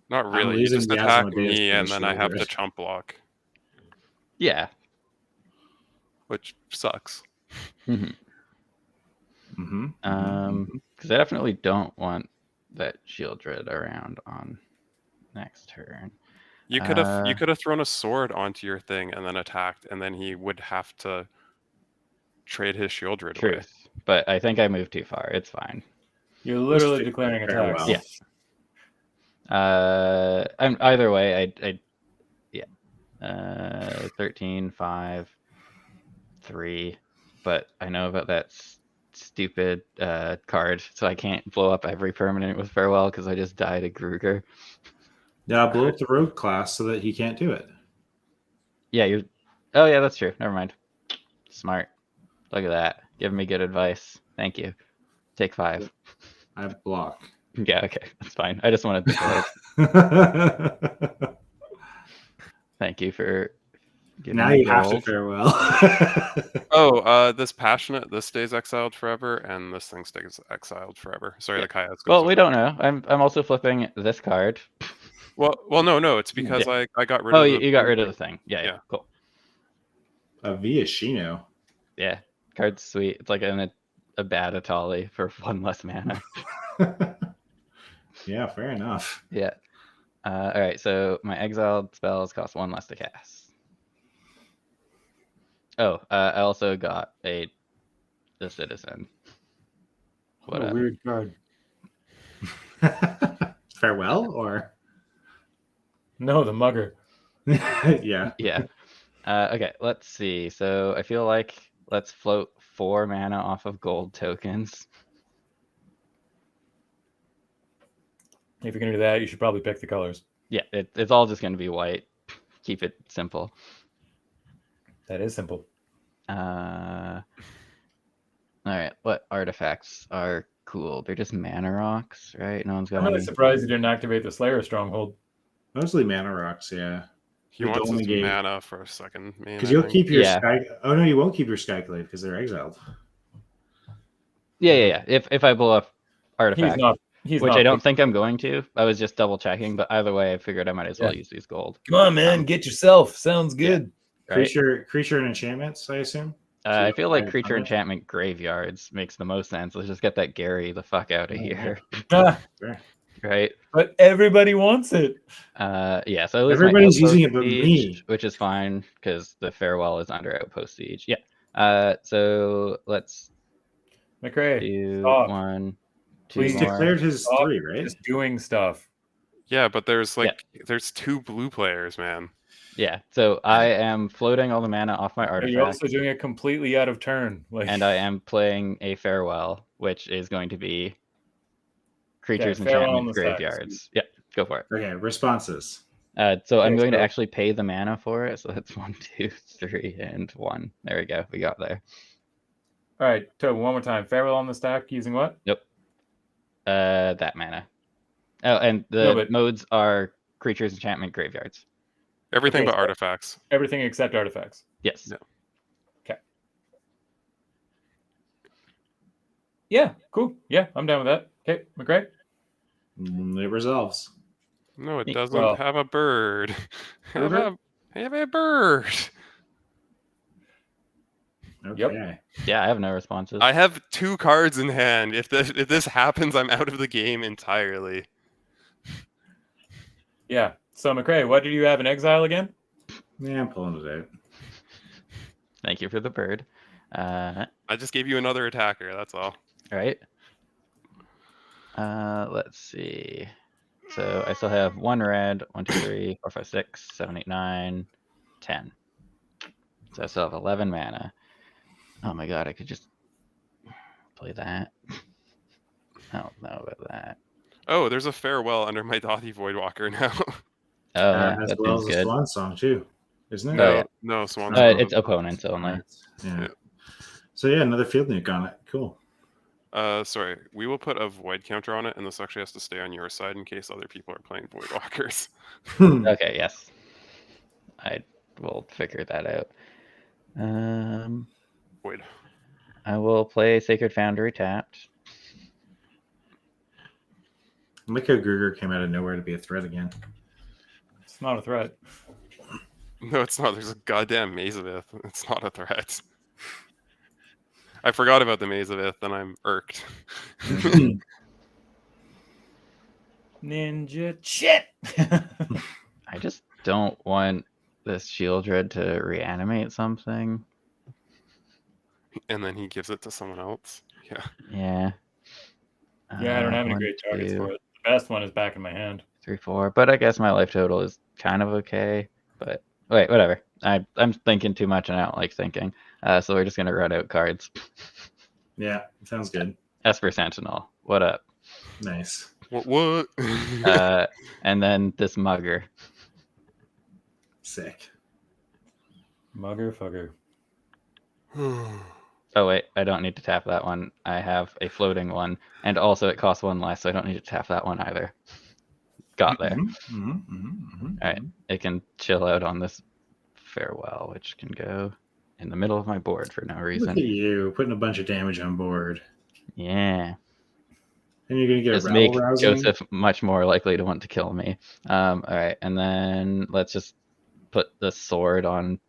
Speaker 3: not
Speaker 1: I'm
Speaker 3: really. You
Speaker 1: losing
Speaker 3: just
Speaker 1: the
Speaker 3: attack
Speaker 1: Asmodeus
Speaker 3: me,
Speaker 1: to the
Speaker 3: and then I have to
Speaker 1: shield
Speaker 3: chump block,
Speaker 4: Yeah.
Speaker 3: which sucks.
Speaker 4: Because I definitely don't want that shield dread around on next turn.
Speaker 3: You could have thrown a sword onto your thing and then attacked, and then he would have to trade his shield dread away.
Speaker 4: Truth, but I think I moved too far. It's fine.
Speaker 2: You're literally declaring attacks.
Speaker 1: Farewell.
Speaker 4: Yeah. I'm either way. I 13, 5, 3, but I know about that stupid card, so I can't blow up every permanent with farewell because I just died to Gruger.
Speaker 1: Yeah, blow up the rogue class so that he can't do it.
Speaker 4: Yeah, oh yeah, that's true. Never mind. Smart. Look at that. Giving me good advice. Thank you. Take 5.
Speaker 1: I block.
Speaker 4: Yeah, okay, that's fine. I just wanted to. Thank you for.
Speaker 1: Now you have to farewell.
Speaker 3: This passionate, this stays exiled forever, and this thing stays exiled forever. Sorry, the Kaios.
Speaker 4: Well, we don't know. I'm also flipping this card.
Speaker 3: Well, no. It's because I got rid.
Speaker 4: Oh, you got rid of the thing. Yeah, cool.
Speaker 1: A Viashino.
Speaker 4: Yeah, card's sweet. It's like a bad Atali for 1 less mana.
Speaker 1: Yeah, fair enough.
Speaker 4: Yeah. All right, so my exiled spells cost 1 less to cast. Oh, I also got the citizen.
Speaker 2: What a weird card.
Speaker 1: Farewell or?
Speaker 2: No, the mugger.
Speaker 1: Yeah.
Speaker 4: Yeah. Okay, let's see. So I feel like let's float 4 mana off of gold tokens.
Speaker 2: If you're going to do that, you should probably pick the colors.
Speaker 4: Yeah, it's all just going to be white. Keep it simple.
Speaker 2: That is simple.
Speaker 4: All right, what artifacts are cool? They're just mana rocks, right? No one's got
Speaker 2: I'm really
Speaker 4: any.
Speaker 2: surprised you didn't activate the Slayer Stronghold.
Speaker 1: Mostly mana rocks, yeah.
Speaker 3: He wants his mana for a second.
Speaker 1: Because you'll keep your Sky... Oh, no, you won't keep your Skyclave because they're exiled.
Speaker 4: Yeah. If I blow up artifact,
Speaker 2: which
Speaker 4: I don't think I'm going to. I was just double checking, but either way, I figured I might as well use these gold.
Speaker 2: Come on, man, get yourself. Sounds good.
Speaker 4: Yeah, right?
Speaker 1: Creature and enchantments, I assume.
Speaker 4: I feel like creature enchantment graveyards makes the most sense. Let's just get that Gary the fuck out of here. Right?
Speaker 2: But everybody wants it.
Speaker 4: Yeah, so
Speaker 1: everybody's using it but me.
Speaker 4: Which is fine because the farewell is under outpost siege. Yeah. So let's
Speaker 2: McRae,
Speaker 4: 1, 2
Speaker 1: He's declared his 3, right?
Speaker 2: Just doing stuff.
Speaker 3: Yeah, but there's there's 2 blue players, man.
Speaker 4: Yeah, so I am floating all the mana off my artifact.
Speaker 2: You're also doing it completely out of turn.
Speaker 4: And I am playing a farewell, which is going to be creatures enchantment graveyards. Yeah, go for it.
Speaker 1: Okay, responses.
Speaker 4: So I'm going to actually pay the mana for it. So that's 1, 2, 3, and 1. There we go. We got there.
Speaker 2: All right, Toby, one more time. Farewell on the stack using what?
Speaker 4: Nope. That mana. Oh, and the modes are creatures enchantment graveyards.
Speaker 3: Everything but artifacts.
Speaker 2: Everything except artifacts.
Speaker 4: Yes.
Speaker 3: No.
Speaker 2: Okay. Yeah, cool. Yeah, I'm down with that. Okay, McRae?
Speaker 1: It resolves.
Speaker 3: No, it doesn't have a bird. Have a bird.
Speaker 1: Okay.
Speaker 2: Yep.
Speaker 4: Yeah, I have no responses.
Speaker 3: I have 2 cards in hand. If this happens, I'm out of the game entirely.
Speaker 2: Yeah. So, McRae, what did you have in exile again?
Speaker 1: Yeah, I'm pulling it out.
Speaker 4: Thank you for the bird.
Speaker 3: I just gave you another attacker, that's all.
Speaker 4: All right. Let's see. So I still have 1 red, 1, 2, 3, 4, 5, 6, 7, 8, 9, 10. So I still have 11 mana. Oh my god, I could just play that. I don't know about that.
Speaker 3: Oh, there's a farewell under my Dothy Voidwalker now.
Speaker 4: Oh,
Speaker 1: as well as a Swan Song too, isn't it?
Speaker 3: No, Swan Song.
Speaker 4: It's opponents only.
Speaker 1: Yeah. So yeah, another field nuke on it. Cool.
Speaker 3: Sorry, we will put a void counter on it, and this actually has to stay on your side in case other people are playing void walkers.
Speaker 4: Okay, yes. I will figure that out.
Speaker 3: Void.
Speaker 4: I will play Sacred Foundry tapped.
Speaker 1: I like how Gruger came out of nowhere to be a threat again.
Speaker 2: It's not a threat.
Speaker 3: No, it's not. There's a goddamn Mazavith. It's not a threat. I forgot about the Mazavith, and I'm irked.
Speaker 2: Ninja shit.
Speaker 4: I just don't want this Shieldred to reanimate something.
Speaker 3: And then he gives it to someone else. Yeah.
Speaker 4: Yeah.
Speaker 2: Yeah, I don't have any
Speaker 4: 1,
Speaker 2: great targets
Speaker 4: 2,
Speaker 2: for it. The best one is back in my hand.
Speaker 4: 3, 4. But I guess my life total is kind of okay. But wait, whatever. I'm thinking too much and I don't like thinking. So we're just gonna run out cards.
Speaker 1: Yeah, sounds good.
Speaker 4: Esper Sentinel. What up?
Speaker 1: Nice.
Speaker 3: What?
Speaker 4: And then this Mugger.
Speaker 1: Sick.
Speaker 2: Mugger fugger.
Speaker 4: Oh wait, I don't need to tap that one. I have a floating one, and also it costs 1 less, so I don't need to tap that one either. Got there. All right, it can chill out on this Farewell, which can go in the middle of my board for no
Speaker 1: Look
Speaker 4: reason.
Speaker 1: at you putting a bunch of damage on board.
Speaker 4: Yeah.
Speaker 1: And you're gonna get
Speaker 4: Just
Speaker 1: a
Speaker 4: make
Speaker 1: rabble rousing.
Speaker 4: Joseph much more likely to want to kill me. All right, and then let's just put the sword on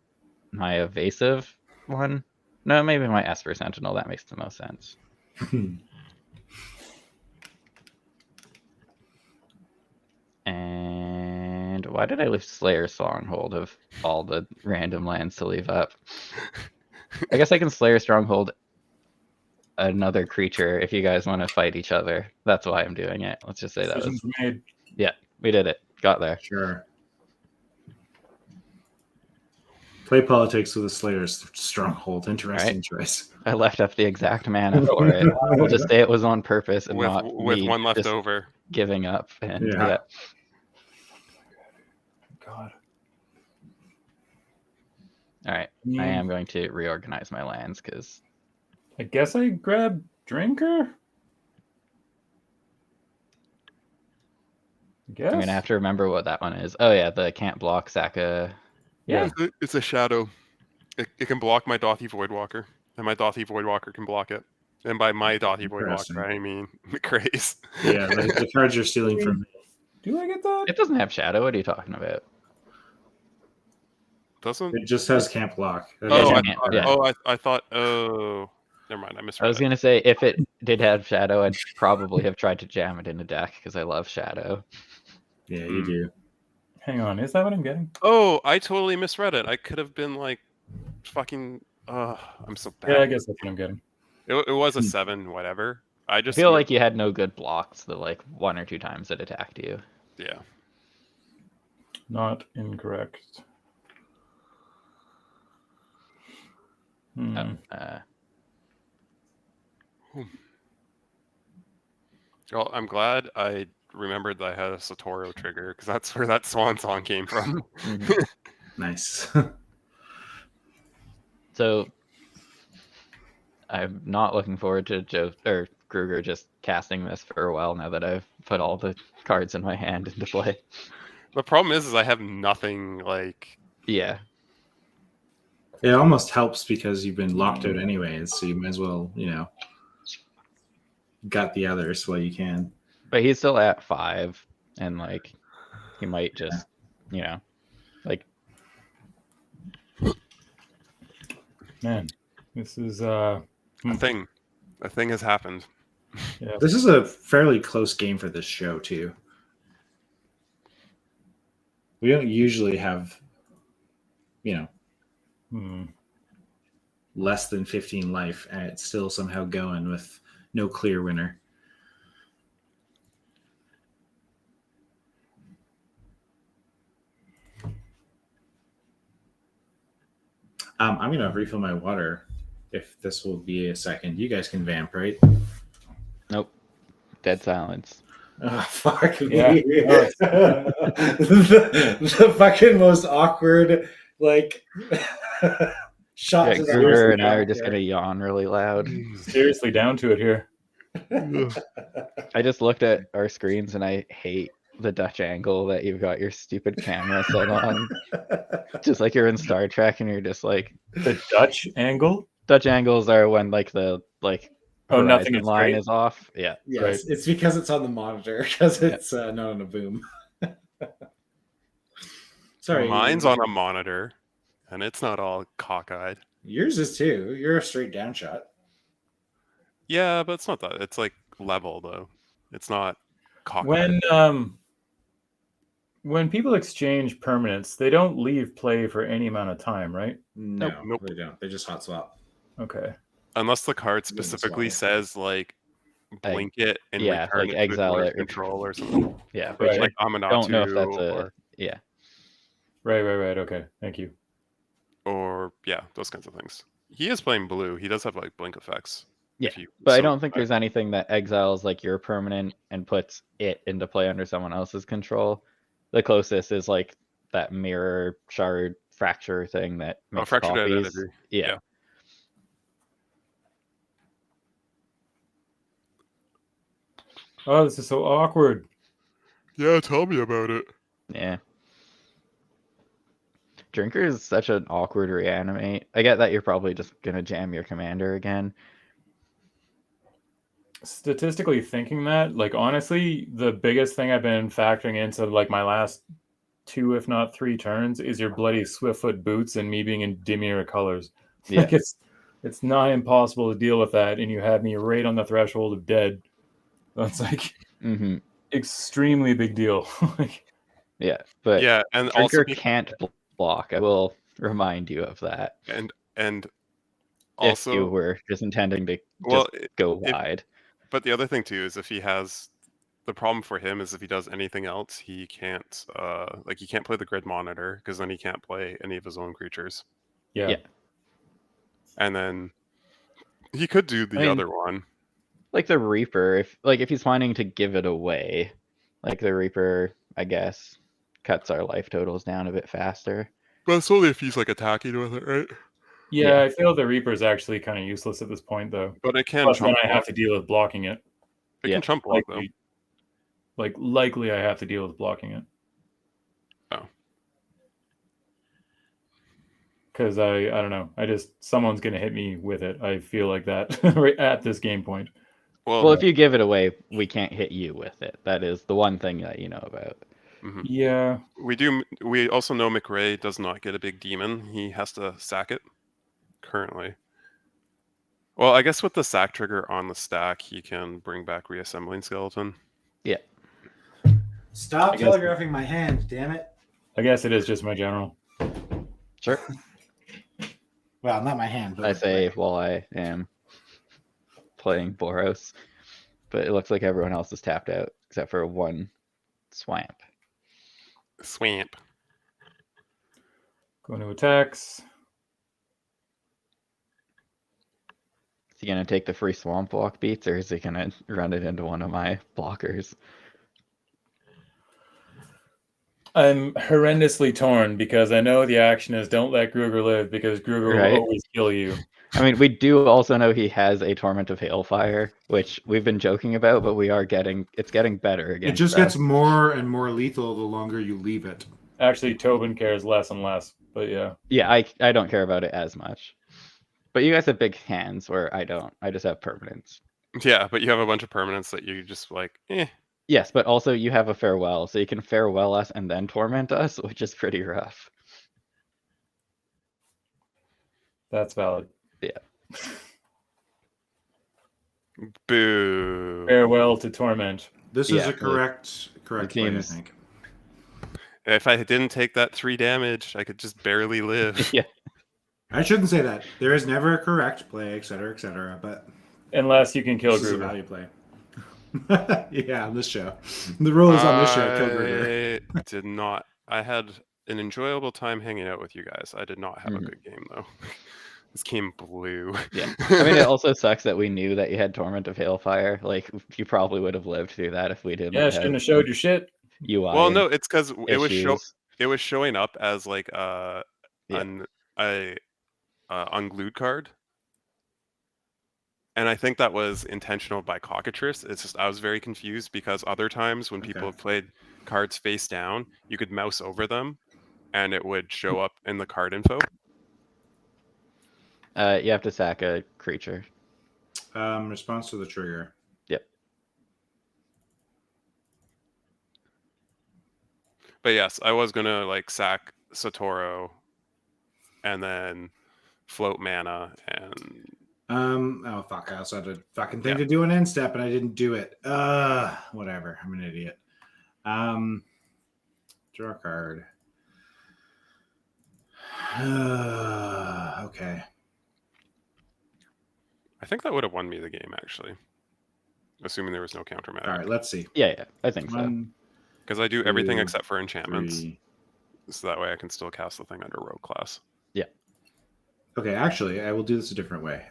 Speaker 4: my evasive one. No, maybe my Esper Sentinel. That makes the most sense. And why did I leave Slayer Stronghold of all the random lands to leave up? I guess I can Slayer Stronghold another creature if you guys want to fight each other. That's why I'm doing it. Let's just say that was...
Speaker 2: Decisions made.
Speaker 4: Yeah, we did it. Got there.
Speaker 1: Sure. Play politics with a Slayer's Stronghold. Interesting choice.
Speaker 4: I left up the exact mana for it. We'll just say it was on purpose and
Speaker 3: with
Speaker 4: not me
Speaker 3: one left
Speaker 4: just
Speaker 3: over.
Speaker 4: giving up. And
Speaker 1: Yeah.
Speaker 4: yeah.
Speaker 2: God.
Speaker 4: All right. I am going to reorganize my lands because
Speaker 2: I guess I grab Drinker.
Speaker 4: I'm gonna have to remember what that one is. Oh yeah, the can't block Saka. Yeah.
Speaker 3: It's a shadow. It can block my Dothy Voidwalker, and my Dothy Voidwalker can block it. And by my Dothy
Speaker 1: Interesting.
Speaker 3: Voidwalker, I mean Craze.
Speaker 1: Yeah, the cards you're stealing from me.
Speaker 2: Do I get that?
Speaker 4: It doesn't have shadow. What are you talking about?
Speaker 3: Doesn't?
Speaker 1: It just has camp block.
Speaker 3: I thought. Oh, never mind. I misread.
Speaker 4: I was gonna say if it did have shadow, I'd probably have tried to jam it in a deck because I love shadow.
Speaker 1: Yeah, you do.
Speaker 2: Hang on, is that what I'm getting?
Speaker 3: Oh, I totally misread it. I could have been like, fucking. I'm so bad.
Speaker 2: Yeah, I guess that's what I'm getting.
Speaker 3: It was a 7, whatever. I just
Speaker 4: feel like you had no good blocks the like 1 or 2 times it attacked you.
Speaker 3: Yeah.
Speaker 2: Not incorrect.
Speaker 3: Well, I'm glad I remembered that I had a Satoru trigger because that's where that Swan Song came from.
Speaker 1: Nice.
Speaker 4: So I'm not looking forward to Joe or Kruger just casting this for a while now that I've put all the cards in my hand into play.
Speaker 3: The problem is I have nothing like.
Speaker 4: Yeah.
Speaker 1: It almost helps because you've been locked out anyways, so you might as well, gut the others while you can.
Speaker 4: But he's still at 5, and like he might just, like.
Speaker 2: Man, this is
Speaker 3: A thing has happened.
Speaker 2: Yeah.
Speaker 1: This is a fairly close game for this show too. We don't usually have, less than 15 life, and it's still somehow going with no clear winner. I'm going to refill my water if this will be a second. You guys can vamp, right?
Speaker 4: Nope. Dead silence.
Speaker 1: Oh, fuck me.
Speaker 2: Yeah.
Speaker 1: the fucking most awkward, shot.
Speaker 4: Yeah,
Speaker 1: to the
Speaker 4: Kruger
Speaker 1: wrist
Speaker 4: and I are
Speaker 1: back
Speaker 4: just
Speaker 1: there.
Speaker 4: gonna yawn really loud.
Speaker 2: Seriously down to it here.
Speaker 4: I just looked at our screens and I hate the Dutch angle that you've got your stupid camera set on. Just like you're in Star Trek and you're just like
Speaker 2: The Dutch angle?
Speaker 4: Dutch angles are when like the
Speaker 2: Oh, nothing
Speaker 4: horizon
Speaker 2: is
Speaker 4: line
Speaker 2: straight?
Speaker 4: is off. Yeah.
Speaker 1: Yes,
Speaker 2: Right.
Speaker 1: it's because it's on the monitor, because it's not on a boom. Sorry.
Speaker 3: Mine's on a monitor, and it's not all cockeyed.
Speaker 1: Yours is too. You're a straight down shot.
Speaker 3: Yeah, but it's not that. It's like level though. It's not cockeyed.
Speaker 2: When people exchange permanents, they don't leave play for any amount of time, right?
Speaker 1: No,
Speaker 3: Nope.
Speaker 1: they don't. They just hot swap.
Speaker 2: Okay.
Speaker 3: Unless the card specifically says like blink it and return
Speaker 4: like
Speaker 3: it
Speaker 4: exile
Speaker 3: to
Speaker 4: it,
Speaker 3: control or something.
Speaker 4: Yeah,
Speaker 2: Right.
Speaker 3: Like Amanatu,
Speaker 4: don't know if that's a yeah.
Speaker 2: Right. Okay. Thank you.
Speaker 3: Or yeah, those kinds of things. He is playing blue. He does have like blink effects.
Speaker 4: Yeah, but I don't think there's anything that exiles like your permanent and puts it into play under someone else's control. The closest is like that mirror shard fracture thing that makes
Speaker 3: fractured
Speaker 4: copies.
Speaker 3: identity.
Speaker 4: Yeah.
Speaker 2: Oh, this is so awkward.
Speaker 3: Yeah, tell me about it.
Speaker 4: Yeah. Drinker is such an awkward reanimate. I get that you're probably just gonna jam your commander again.
Speaker 2: Statistically thinking that, like honestly, the biggest thing I've been factoring into like my last 2, if not 3 turns, is your bloody Swiftfoot boots and me being in Dimir colors.
Speaker 4: Yeah.
Speaker 2: Like it's not impossible to deal with that, and you have me right on the threshold of dead. That's like extremely big deal.
Speaker 4: Yeah, but
Speaker 3: yeah, and
Speaker 4: Drinker
Speaker 3: also
Speaker 4: can't block. I will remind you of that.
Speaker 3: And also,
Speaker 4: if you were just intending to go wide.
Speaker 3: But the other thing too is if he has the problem for him is if he does anything else, he can't he can't play the grid monitor because then he can't play any of his own creatures.
Speaker 2: Yeah.
Speaker 3: And then he could do the other one.
Speaker 4: Like the Reaper, if he's planning to give it away, like the Reaper, I guess, cuts our life totals down a bit faster.
Speaker 3: But it's only if he's like attacking with it, right?
Speaker 2: Yeah, I feel the Reaper is actually kind of useless at this point, though.
Speaker 3: But it can.
Speaker 2: Plus, then I have to deal with blocking it.
Speaker 3: It can chump block though.
Speaker 2: Like likely, I have to deal with blocking it.
Speaker 3: Oh.
Speaker 2: Because I don't know. Someone's gonna hit me with it. I feel like that right at this game point.
Speaker 4: Well, if you give it away, we can't hit you with it. That is the one thing that you know about.
Speaker 3: Mm-hmm.
Speaker 2: Yeah.
Speaker 3: We also know McRae does not get a big demon. He has to sack it currently. Well, I guess with the sack trigger on the stack, he can bring back reassembling skeleton.
Speaker 4: Yeah.
Speaker 1: Stop telegraphing my hand, damn it.
Speaker 2: I guess it is just my general.
Speaker 4: Sure.
Speaker 1: Well, not my hand, but
Speaker 4: I say while I am playing Boros, but it looks like everyone else is tapped out except for one Swamp.
Speaker 2: Going to attacks.
Speaker 4: Is he gonna take the free Swamp Walk beats, or is he gonna run it into one of my blockers?
Speaker 2: I'm horrendously torn because I know the action is don't let Gruger live because Gruger will always kill you.
Speaker 4: I mean, we do also know he has a Torment of Hailfire, which we've been joking about, but it's getting better again.
Speaker 1: It just gets more and more lethal the longer you leave it.
Speaker 2: Actually, Tobin cares less and less, but yeah.
Speaker 4: Yeah, I don't care about it as much. But you guys have big hands where I don't. I just have permanents.
Speaker 3: Yeah, but you have a bunch of permanents that you just like, eh.
Speaker 4: Yes, but also you have a farewell, so you can farewell us and then torment us, which is pretty rough.
Speaker 2: That's valid.
Speaker 4: Yeah.
Speaker 3: Boo.
Speaker 2: Farewell to torment.
Speaker 1: This is a correct play, I think.
Speaker 3: If I didn't take that 3 damage, I could just barely live.
Speaker 4: Yeah.
Speaker 1: I shouldn't say that. There is never a correct play, etc., but
Speaker 2: unless you can kill Gruger.
Speaker 1: This is a value play. Yeah, on this show. The rules on this show kill Gruger.
Speaker 3: I did not. I had an enjoyable time hanging out with you guys. I did not have a good game, though. This game blew.
Speaker 4: Yeah. I mean, it also sucks that we knew that you had Torment of Hailfire. Like, you probably would have lived through that if we didn't.
Speaker 2: Yeah, shouldn't have showed your shit.
Speaker 4: UI.
Speaker 3: Well, no, it's because it was showing up as like an unglued card. And I think that was intentional by Cockatrice. It's just I was very confused because other times when people have played cards face down, you could mouse over them and it would show up in the card info.
Speaker 4: You have to sack a creature.
Speaker 1: Response to the trigger.
Speaker 4: Yep.
Speaker 3: But yes, I was gonna like sack Satoru and then float mana and
Speaker 1: oh fuck, I also had to fucking think to do an end step and I didn't do it. Whatever. I'm an idiot. Draw a card. Okay.
Speaker 3: I think that would have won me the game actually. Assuming there was no counter magic.
Speaker 1: All right, let's see.
Speaker 4: Yeah, I think so.
Speaker 3: Because I do everything
Speaker 1: 2,
Speaker 3: except for enchantments.
Speaker 1: 3.
Speaker 3: So that way I can still cast the thing under rogue class.
Speaker 4: Yeah.
Speaker 1: Okay, actually, I will do this a different way.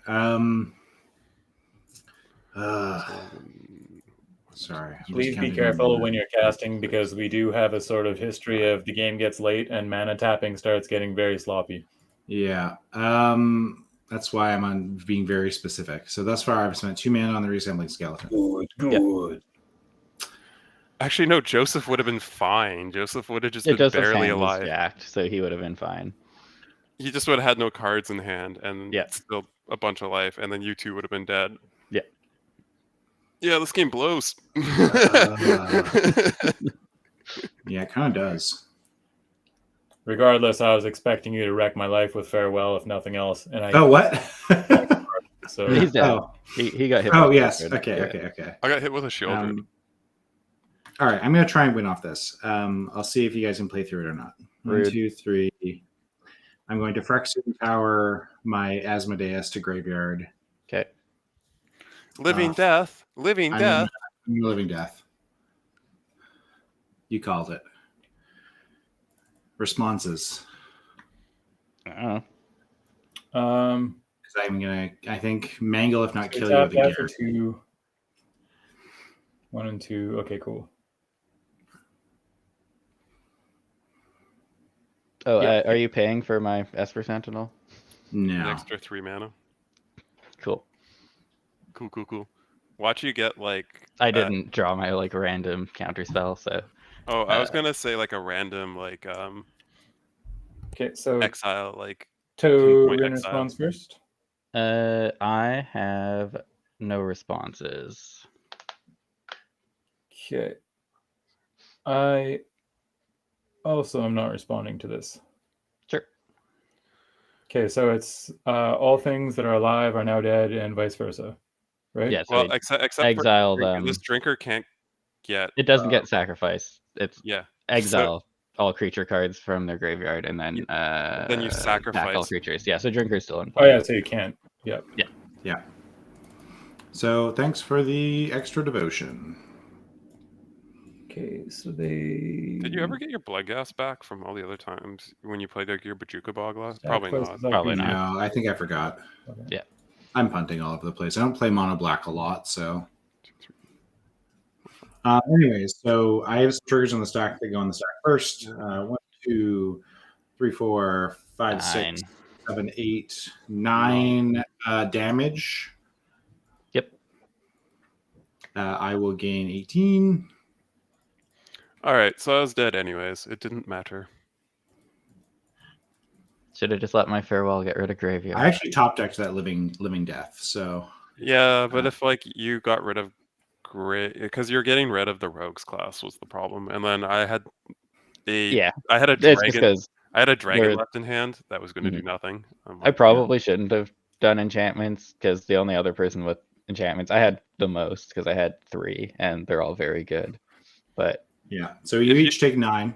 Speaker 1: Sorry.
Speaker 2: Please be careful when you're casting because we do have a sort of history of the game gets late and mana tapping starts getting very sloppy.
Speaker 1: Yeah. That's why I'm on being very specific. So thus far, I've spent 2 mana on the Resembling Skeleton.
Speaker 2: Good.
Speaker 3: Actually, no, Joseph would have been fine. Joseph would have just been
Speaker 4: Joseph's
Speaker 3: barely
Speaker 4: hand was
Speaker 3: alive.
Speaker 4: jacked, so he would have been fine.
Speaker 3: He just would have had no cards in hand and
Speaker 4: Yeah.
Speaker 3: still a bunch of life, and then you two would have been dead.
Speaker 4: Yeah.
Speaker 3: Yeah, this game blows.
Speaker 1: Yeah, it kind of does.
Speaker 2: Regardless, I was expecting you to wreck my life with farewell, if nothing else. And I
Speaker 1: what?
Speaker 2: so
Speaker 4: He's dead.
Speaker 1: Oh.
Speaker 4: He got hit.
Speaker 1: Oh,
Speaker 4: by
Speaker 1: yes.
Speaker 4: Shieldred.
Speaker 1: Okay.
Speaker 3: I got hit with a shield.
Speaker 1: All right, I'm going to try and win off this. I'll see if you guys can play through it or not. 1,
Speaker 4: Rude.
Speaker 1: 2, 3. I'm going to Phyrexian Tower my Asmodeus to graveyard.
Speaker 4: Okay.
Speaker 3: Living death.
Speaker 1: I'm living death. You called it. Responses.
Speaker 4: I don't know.
Speaker 1: Because I'm going to, I think, mangle if not kill you
Speaker 2: tap
Speaker 1: with a
Speaker 2: that for
Speaker 1: gear.
Speaker 2: 2. 1 and 2. Okay, cool.
Speaker 4: Oh, are you paying for my Esper Sentinel?
Speaker 3: An
Speaker 1: No.
Speaker 3: extra 3 mana.
Speaker 4: Cool.
Speaker 3: Cool. Watch you get like.
Speaker 4: I didn't draw my like random counter spell, so.
Speaker 3: Oh, I was gonna say like a random like
Speaker 2: Okay, so
Speaker 3: exile like.
Speaker 2: to
Speaker 3: point
Speaker 2: in
Speaker 3: exile.
Speaker 2: response first.
Speaker 4: I have no responses.
Speaker 2: Okay. I also am not responding to this.
Speaker 4: Sure.
Speaker 2: Okay, so it's all things that are alive are now dead and vice versa, right?
Speaker 4: Yeah. So
Speaker 3: Well, except
Speaker 4: exile
Speaker 3: for
Speaker 4: them.
Speaker 3: this drinker can't get.
Speaker 4: It doesn't get sacrificed. It's
Speaker 3: Yeah.
Speaker 4: exile all creature cards from their graveyard and then
Speaker 3: you
Speaker 4: attack all
Speaker 3: sacrifice.
Speaker 4: creatures. Yeah, so drinker's still in
Speaker 2: Oh
Speaker 4: play.
Speaker 2: yeah, so you can't. Yep.
Speaker 1: Yeah. So thanks for the extra devotion.
Speaker 2: Okay, so they.
Speaker 3: Did you ever get your blood gas back from all the other times when you played like your Bajuka Bog last?
Speaker 2: Stack
Speaker 3: Probably
Speaker 2: places
Speaker 3: not.
Speaker 2: up
Speaker 4: Probably
Speaker 2: easy.
Speaker 4: not.
Speaker 1: No, I think I forgot.
Speaker 2: Okay.
Speaker 4: Yeah.
Speaker 1: I'm punting all over the place. I don't play mono black a lot, so. Anyways, so I have some triggers on the stack that go on the stack first. 1, 2, 3, 4, 5,
Speaker 4: 9.
Speaker 1: 6, 7, 8, 9 damage.
Speaker 4: Yep.
Speaker 1: I will gain 18.
Speaker 3: All right, so I was dead anyways. It didn't matter.
Speaker 4: Should have just let my farewell get rid of graveyard.
Speaker 1: I actually top decked that living death, so.
Speaker 3: Yeah, but if like you got rid of because you're getting rid of the rogues class was the problem, and then I had I had a
Speaker 4: It's just
Speaker 3: dragon.
Speaker 4: because
Speaker 3: I had a dragon
Speaker 4: they're-
Speaker 3: left in hand that was going to do nothing. I'm
Speaker 4: I
Speaker 3: like,
Speaker 4: probably shouldn't have done enchantments because the only other person with enchantments I had the most because I had 3 and they're all very good. But
Speaker 1: Yeah, so you each take 9.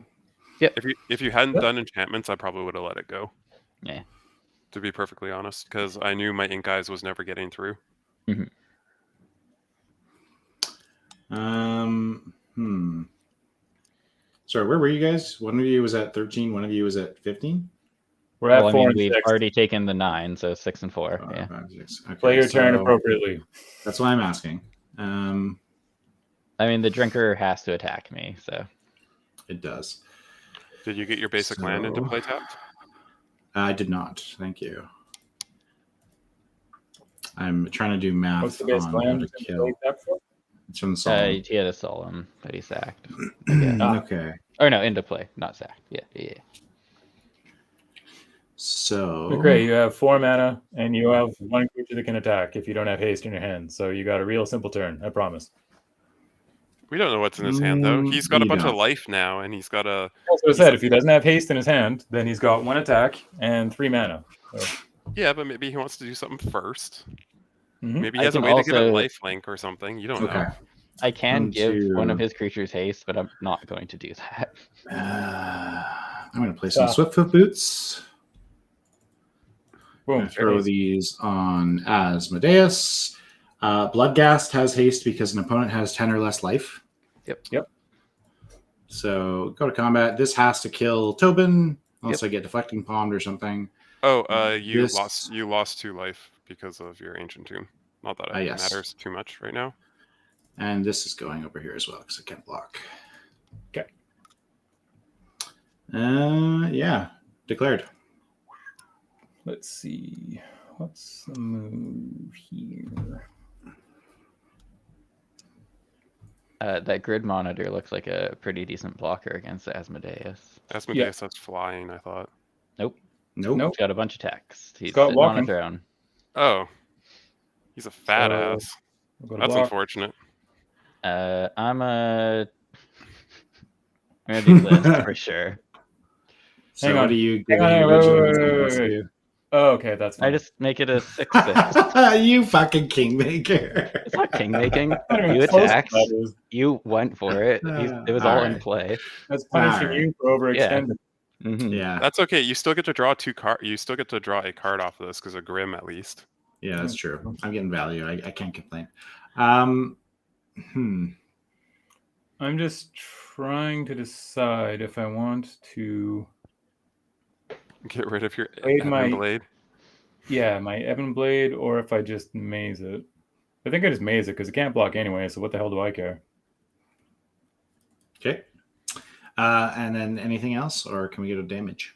Speaker 3: if you hadn't done enchantments, I probably would have let it go.
Speaker 4: Yeah.
Speaker 3: To be perfectly honest, because I knew my ink eyes was never getting through.
Speaker 1: Sorry, where were you guys? One of you was at 13. One of you was at 15.
Speaker 2: We're at 4 and
Speaker 4: we've
Speaker 2: 6.
Speaker 4: already taken the 9, so 6 and 4. Yeah.
Speaker 1: 5, 6. Okay,
Speaker 2: Play your turn
Speaker 1: so
Speaker 2: appropriately.
Speaker 1: That's why I'm asking.
Speaker 4: I mean, the drinker has to attack me, so.
Speaker 1: It does.
Speaker 3: Did you get your basic land into
Speaker 1: So-
Speaker 3: play tapped?
Speaker 1: I did not. Thank you. I'm trying to do math
Speaker 2: What's the base
Speaker 1: on how
Speaker 2: land?
Speaker 1: to kill. It's from the
Speaker 4: He
Speaker 1: Solemn.
Speaker 4: had a solemn that he sacked. I guess.
Speaker 1: Okay.
Speaker 4: Or no, into play, not sacked. Yeah.
Speaker 1: So
Speaker 2: Great, you have 4 mana, and you have 1 creature that can attack if you don't have haste in your hand. So you got a real simple turn, I promise.
Speaker 3: We don't know what's in his hand though. He's got a
Speaker 1: you
Speaker 3: bunch of
Speaker 1: don't.
Speaker 3: life now, and he's got a.
Speaker 2: That's what I said. If he doesn't have haste in his hand, then he's got 1 attack and 3 mana. So,
Speaker 3: Yeah, but maybe he wants to do something first. Maybe he
Speaker 4: I
Speaker 3: has a
Speaker 4: can
Speaker 3: way to give it
Speaker 4: also-
Speaker 3: life link or something. You don't
Speaker 1: Okay.
Speaker 3: know.
Speaker 4: I can
Speaker 1: One,
Speaker 4: give
Speaker 1: two.
Speaker 4: one of his creatures haste, but I'm not going to do that.
Speaker 1: I'm going to play some Swiftfoot Boots.
Speaker 2: boom.
Speaker 1: Throw these on Asmodeus. Bloodghast has haste because an opponent has 10 or less life.
Speaker 2: Yep.
Speaker 1: So go to combat. This has to kill Tobin, unless I get Deflecting Palmed or something.
Speaker 3: Oh, you
Speaker 1: This-
Speaker 3: lost 2 life because of your Ancient Tomb. Not that it
Speaker 1: yes.
Speaker 3: matters too much right now.
Speaker 1: And this is going over here as well because I can't block.
Speaker 2: Okay.
Speaker 1: Yeah. Declared.
Speaker 2: Let's see. What's the move here?
Speaker 4: That grid monitor looks like a pretty decent blocker against Asmodeus.
Speaker 3: Asmodeus has flying, I thought.
Speaker 1: Nope.
Speaker 4: He's got a bunch of text. He's
Speaker 2: got
Speaker 4: sitting on a
Speaker 2: walking.
Speaker 4: throne.
Speaker 3: Oh. He's a fat
Speaker 2: So,
Speaker 3: ass.
Speaker 2: We'll go to
Speaker 3: That's
Speaker 2: block.
Speaker 3: unfortunate.
Speaker 4: I'm gonna do list for sure.
Speaker 1: So
Speaker 2: Hang
Speaker 1: what
Speaker 2: on.
Speaker 1: do you
Speaker 2: Hang
Speaker 1: give
Speaker 2: on,
Speaker 1: any
Speaker 2: hang on,
Speaker 1: original
Speaker 2: wait,
Speaker 1: examples
Speaker 2: wait.
Speaker 1: do?
Speaker 2: Oh, okay, that's fine.
Speaker 4: I just make it a 6/6.
Speaker 1: You fucking kingmaker.
Speaker 4: It's not king making.
Speaker 2: I don't even
Speaker 4: You
Speaker 2: know how close
Speaker 4: attacked.
Speaker 2: that is.
Speaker 4: You went for it. It was all in
Speaker 1: Alright.
Speaker 4: play.
Speaker 2: That's punishing
Speaker 1: Alright.
Speaker 2: you for overextending.
Speaker 4: Mhm.
Speaker 1: Yeah.
Speaker 3: That's okay. You still get to draw 2 cards. You still get to draw a card off of this because of Grim at least.
Speaker 1: Yeah, that's true. I'm getting value. I can't complain.
Speaker 2: I'm just trying to decide if I want to
Speaker 3: Get rid of your
Speaker 2: Blade
Speaker 3: Ebon
Speaker 2: my-
Speaker 3: Blade.
Speaker 2: my Ebon Blade, or if I just maze it. I think I just maze it because it can't block anyway, so what the hell do I care?
Speaker 1: Okay. And then anything else, or can we go to damage?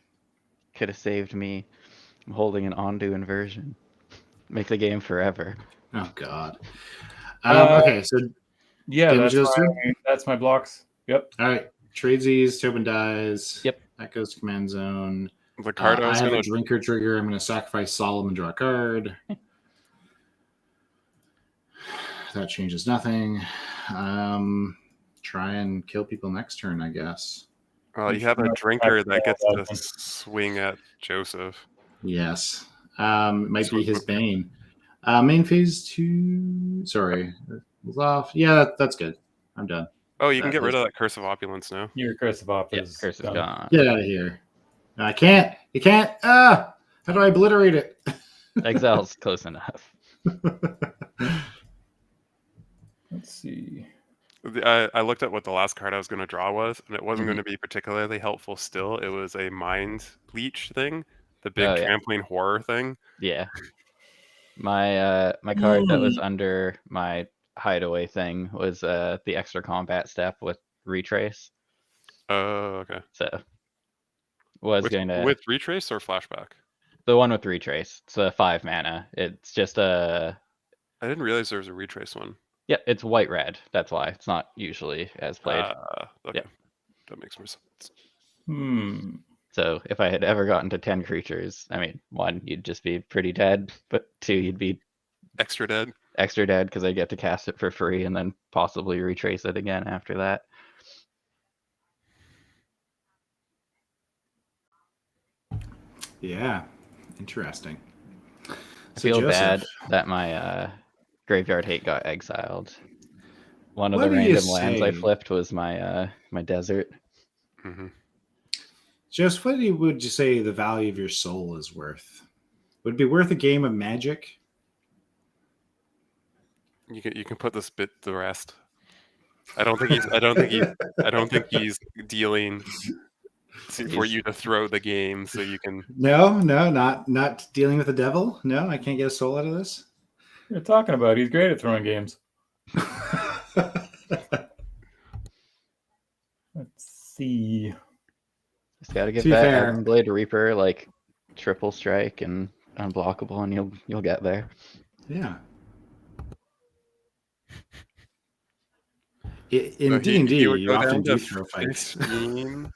Speaker 4: Could have saved me. I'm holding an Ondu inversion. Make the game forever.
Speaker 1: Oh God.
Speaker 2: Uh,
Speaker 1: Okay, so
Speaker 2: Yeah,
Speaker 1: Damage goes through?
Speaker 2: that's my blocks. Yep.
Speaker 1: all right, Tradesies, Tobin dies.
Speaker 4: Yep.
Speaker 1: That goes to command zone.
Speaker 3: The card I
Speaker 1: I
Speaker 3: was
Speaker 1: have
Speaker 3: gonna
Speaker 1: a drinker trigger. I'm going to sacrifice Solemn and draw a card. That changes nothing. Try and kill people next turn, I guess.
Speaker 3: Well, you have a drinker that gets to swing at Joseph.
Speaker 1: Yes. Might be his bane. Main phase 2. Sorry. It was off. Yeah, that's good. I'm done.
Speaker 3: Oh, you can get rid of that Curse of Opulence now.
Speaker 2: Your Curse of Op
Speaker 4: Yeah,
Speaker 2: is
Speaker 4: curse is
Speaker 2: done.
Speaker 4: gone.
Speaker 1: Get out of here. No, I can't. You can't. How do I obliterate it?
Speaker 4: Exile's close enough.
Speaker 2: Let's see.
Speaker 3: I looked at what the last card I was going to draw was, and it wasn't
Speaker 1: Mhm.
Speaker 3: going to be particularly helpful still. It was a Mind Leech thing, the big
Speaker 4: Oh, yeah.
Speaker 3: trampling horror thing.
Speaker 4: Yeah. My card that was under my hideaway thing was the extra combat step with retrace.
Speaker 3: Oh, okay.
Speaker 4: So was
Speaker 3: With,
Speaker 4: going to
Speaker 3: with Retrace or Flashback?
Speaker 4: the one with retrace. It's a 5 mana. It's just a
Speaker 3: I didn't realize there was a Retrace one.
Speaker 4: yeah, it's white red. That's why it's not usually as played.
Speaker 3: Okay.
Speaker 4: Yeah.
Speaker 3: That makes more sense.
Speaker 4: So if I had ever gotten to 10 creatures, I mean, 1, you'd just be pretty dead, but 2, you'd be
Speaker 3: Extra dead.
Speaker 4: extra dead because I get to cast it for free and then possibly retrace it again after that.
Speaker 1: Yeah. Interesting.
Speaker 4: I feel bad that my graveyard hate got exiled. One of
Speaker 1: What
Speaker 4: the
Speaker 1: do you
Speaker 4: random lands I
Speaker 1: say?
Speaker 4: flipped was my my desert.
Speaker 3: Mm-hmm.
Speaker 1: Joseph, what would you say the value of your soul is worth? Would it be worth a game of Magic?
Speaker 3: You can put this bit to rest. I don't think he's dealing for you to throw the game so you can.
Speaker 1: No, not dealing with the devil. No, I can't get a soul out of this.
Speaker 2: You're talking about he's great at throwing games. Let's see.
Speaker 4: Just gotta get
Speaker 1: To be
Speaker 4: that
Speaker 1: fair-
Speaker 4: Iron Blade Reaper like triple strike and unblockable, and you'll get there.
Speaker 1: Yeah. In D&D, you often do throw fights.
Speaker 3: 15,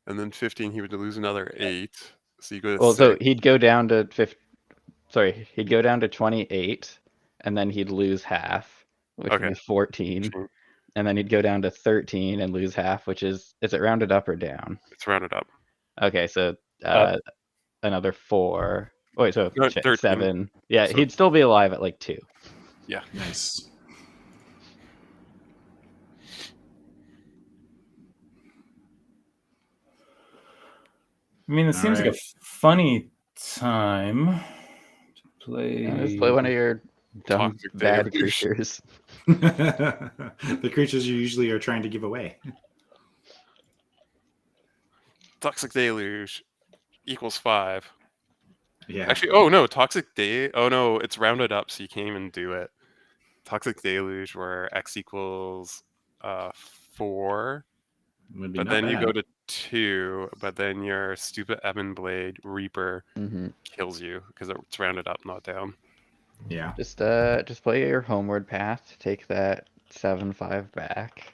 Speaker 3: and then 15, he would lose another 8. So you go to
Speaker 4: Well,
Speaker 3: 6.
Speaker 4: so he'd go down to he'd go down to 28, and then he'd lose half, which would be 14. And then he'd go down to 13 and lose half, which is it rounded up or down?
Speaker 3: It's rounded up.
Speaker 4: Okay, so another 4. Wait, so
Speaker 3: No, 13.
Speaker 4: 7. Yeah,
Speaker 3: So-
Speaker 4: he'd still be alive at like 2.
Speaker 3: Yeah.
Speaker 1: Nice.
Speaker 2: I mean, it seems like a funny time to play.
Speaker 4: Yeah, just play one of your dumb,
Speaker 3: Toxic
Speaker 4: bad
Speaker 3: deluge.
Speaker 4: creatures.
Speaker 1: The creatures you usually are trying to give away.
Speaker 3: Toxic Deluge equals 5.
Speaker 1: Yeah.
Speaker 3: Actually, oh no, oh no, it's rounded up, so you can't even do it. Toxic Deluge, where X equals 4,
Speaker 1: Would be
Speaker 3: but
Speaker 1: not
Speaker 3: then you
Speaker 1: bad.
Speaker 3: go to 2, but then your stupid Ebon Blade Reaper kills you because it's rounded up, not down.
Speaker 1: Yeah.
Speaker 4: Just play your homeward path. Take that 7/5 back.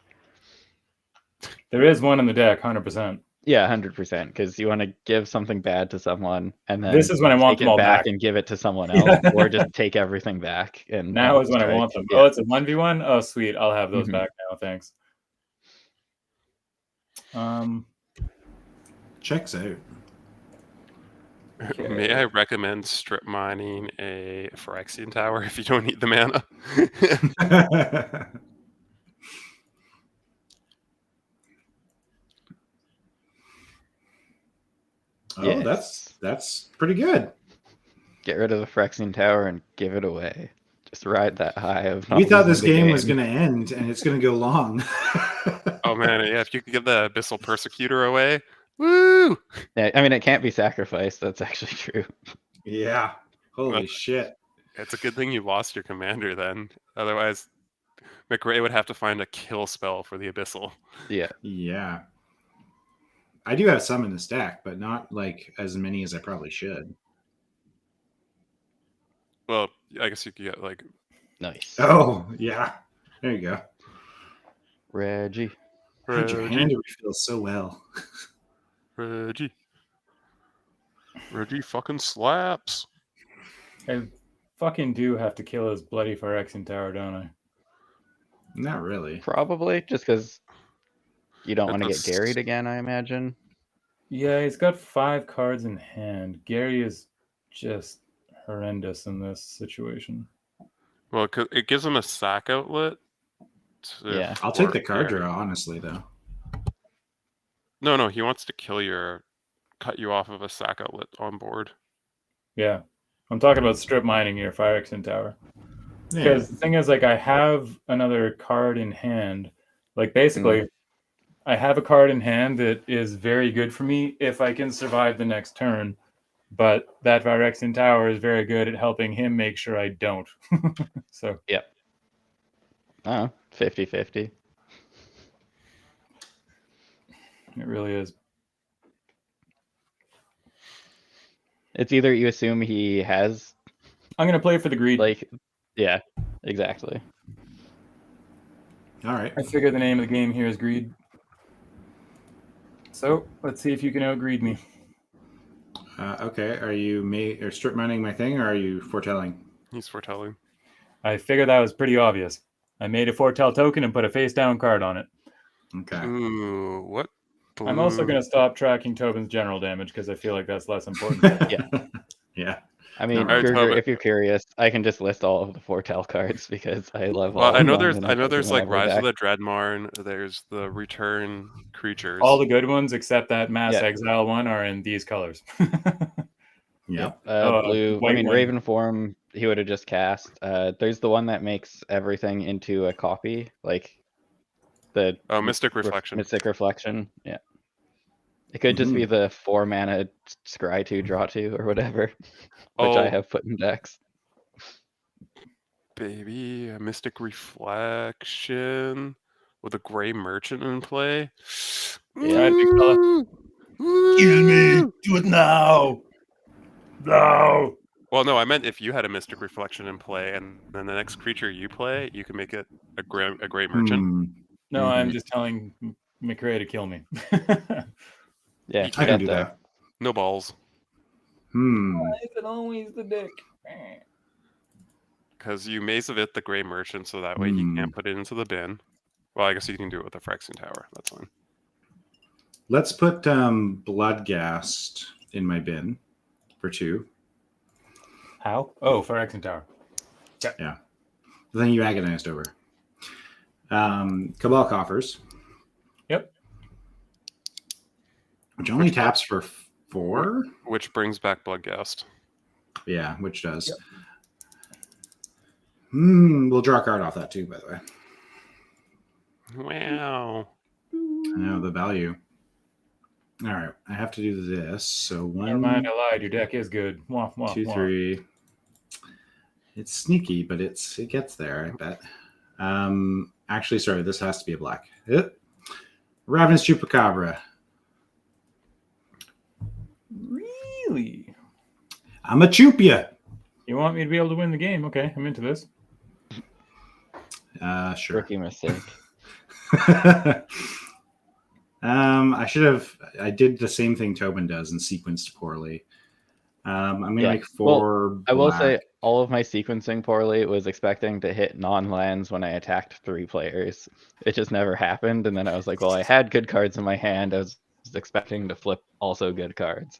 Speaker 2: There is one in the deck, 100%.
Speaker 4: Yeah, 100%. Because you want to give something bad to someone, and then
Speaker 2: This is when I want
Speaker 4: take
Speaker 2: them
Speaker 4: it
Speaker 2: all
Speaker 4: back
Speaker 2: back.
Speaker 4: and give it to someone else, or just take everything back. And
Speaker 2: Now is when I
Speaker 4: strike.
Speaker 2: want them.
Speaker 4: Yeah.
Speaker 2: Oh, it's a 1v1? Oh, sweet. I'll have those back now. Thanks.
Speaker 1: Checks out.
Speaker 2: Okay.
Speaker 3: May I recommend strip mining a Phyrexian tower if you don't need the mana?
Speaker 1: Oh,
Speaker 4: Yes.
Speaker 1: that's pretty good.
Speaker 4: Get rid of the Phyrexian tower and give it away. Just ride that high of.
Speaker 1: We
Speaker 4: not
Speaker 1: thought this
Speaker 4: losing the
Speaker 1: game was going to end, and it's going to go long.
Speaker 3: Oh man, yeah, if you could give the Abyssal Persecutor away, woo!
Speaker 4: Yeah, I mean, it can't be sacrificed. That's actually true.
Speaker 1: Yeah. Holy shit.
Speaker 3: It's a good thing you lost your commander then. Otherwise, McRae would have to find a kill spell for the Abyssal.
Speaker 4: Yeah.
Speaker 1: Yeah. I do have some in the stack, but not like as many as I probably should.
Speaker 3: Well, I guess you could get like.
Speaker 4: Nice.
Speaker 1: Oh, yeah. There you go.
Speaker 4: Reggie.
Speaker 1: How'd your hand refill so well?
Speaker 3: Reggie fucking slaps.
Speaker 2: I fucking do have to kill his bloody Phyrexian tower, don't I?
Speaker 1: Not really.
Speaker 4: Probably, just because you don't want to get
Speaker 3: That's-
Speaker 4: garried again, I imagine.
Speaker 2: Yeah, he's got 5 cards in hand. Gary is just horrendous in this situation.
Speaker 3: Well, it gives him a sack outlet.
Speaker 4: Yeah.
Speaker 1: I'll take the card draw, honestly, though.
Speaker 3: No, he wants to cut you off of a sack outlet on board.
Speaker 2: Yeah. I'm talking about strip mining your Phyrexian tower.
Speaker 1: Yeah.
Speaker 2: Because the thing is, like, I have another card in hand. Like, basically, I have a card in hand that is very good for me if I can survive the next turn. But that Phyrexian tower is very good at helping him make sure I don't. So,
Speaker 4: Yep. 50-50.
Speaker 2: it really is.
Speaker 4: It's either you assume he has,
Speaker 2: I'm going to play for the greed.
Speaker 4: like, yeah, exactly.
Speaker 1: All right.
Speaker 2: I figure the name of the game here is greed. So, let's see if you can out-greed me.
Speaker 1: Okay. Are you strip mining my thing, or are you foretelling?
Speaker 3: He's foretelling.
Speaker 2: I figured that was pretty obvious. I made a foretell token and put a face-down card on it.
Speaker 1: Okay.
Speaker 3: Ooh, what?
Speaker 2: I'm also going to stop tracking Tobin's general damage because I feel like that's less important.
Speaker 4: Yeah.
Speaker 1: Yeah.
Speaker 4: I mean,
Speaker 1: Alright,
Speaker 4: Kruger,
Speaker 3: Tobin.
Speaker 4: if you're curious, I can just list all of the foretell cards because I love all
Speaker 3: Well,
Speaker 4: of
Speaker 3: I know
Speaker 4: them.
Speaker 3: there's like Rise of the Dreadmarn. There's the Return creatures.
Speaker 2: All the good ones except that Mass
Speaker 4: Yeah.
Speaker 2: Exile one are in these colors.
Speaker 1: Yeah.
Speaker 4: Blue. I
Speaker 2: white
Speaker 4: mean,
Speaker 2: one.
Speaker 4: Raven form, he would have just cast. There's the one that makes everything into a copy, like the
Speaker 3: Mystic Reflection.
Speaker 4: Mystic Reflection. Yeah. It could just be the 4 mana scry 2, draw 2, or whatever, which I have put in decks.
Speaker 3: Baby, a Mystic Reflection with a Gray Merchant in play.
Speaker 2: Yeah, big fella.
Speaker 3: Kill me!
Speaker 2: Do it now! No!
Speaker 3: Well, no, I meant if you had a Mystic Reflection in play, and then the next creature you play, you can make it a great merchant.
Speaker 2: No, I'm just telling McRae to kill me.
Speaker 4: Yeah,
Speaker 3: You
Speaker 1: I can
Speaker 4: got
Speaker 1: do that.
Speaker 3: No balls.
Speaker 2: Why is it always the dick?
Speaker 3: Because you Maze of It the Grey Merchant, so that way he can't put it into the bin. Well, I guess you can do it with a Phyrexian Tower. That's fine.
Speaker 1: Let's put Bloodghast in my bin for 2.
Speaker 2: How? Oh, Phyrexian Tower.
Speaker 1: Yeah. Then you agonized over. Cabal Coffers.
Speaker 2: Yep.
Speaker 1: Which only taps for 4?
Speaker 3: Which brings back Bloodghast.
Speaker 1: Yeah, which does.
Speaker 2: Yep.
Speaker 1: We'll draw a card off that too, by the way.
Speaker 3: Wow.
Speaker 1: I know the value. All right, I have to do this. So 1,
Speaker 2: Never mind, I lied. Your deck is good.
Speaker 1: 2, 3. It's sneaky, but it gets there, I bet. Actually, sorry, this has to be a black. Ravenous Chupacabra.
Speaker 2: Really?
Speaker 1: I'm a Chupia.
Speaker 2: You want me to be able to win the game? Okay, I'm into this.
Speaker 1: Sure.
Speaker 4: Rookie mistake.
Speaker 1: I did the same thing Tobin does and sequenced poorly. I'm gonna make 4
Speaker 4: I will say
Speaker 1: black.
Speaker 4: all of my sequencing poorly was expecting to hit non-lands when I attacked 3 players. It just never happened, and then I was like, well, I had good cards in my hand. I was expecting to flip also good cards.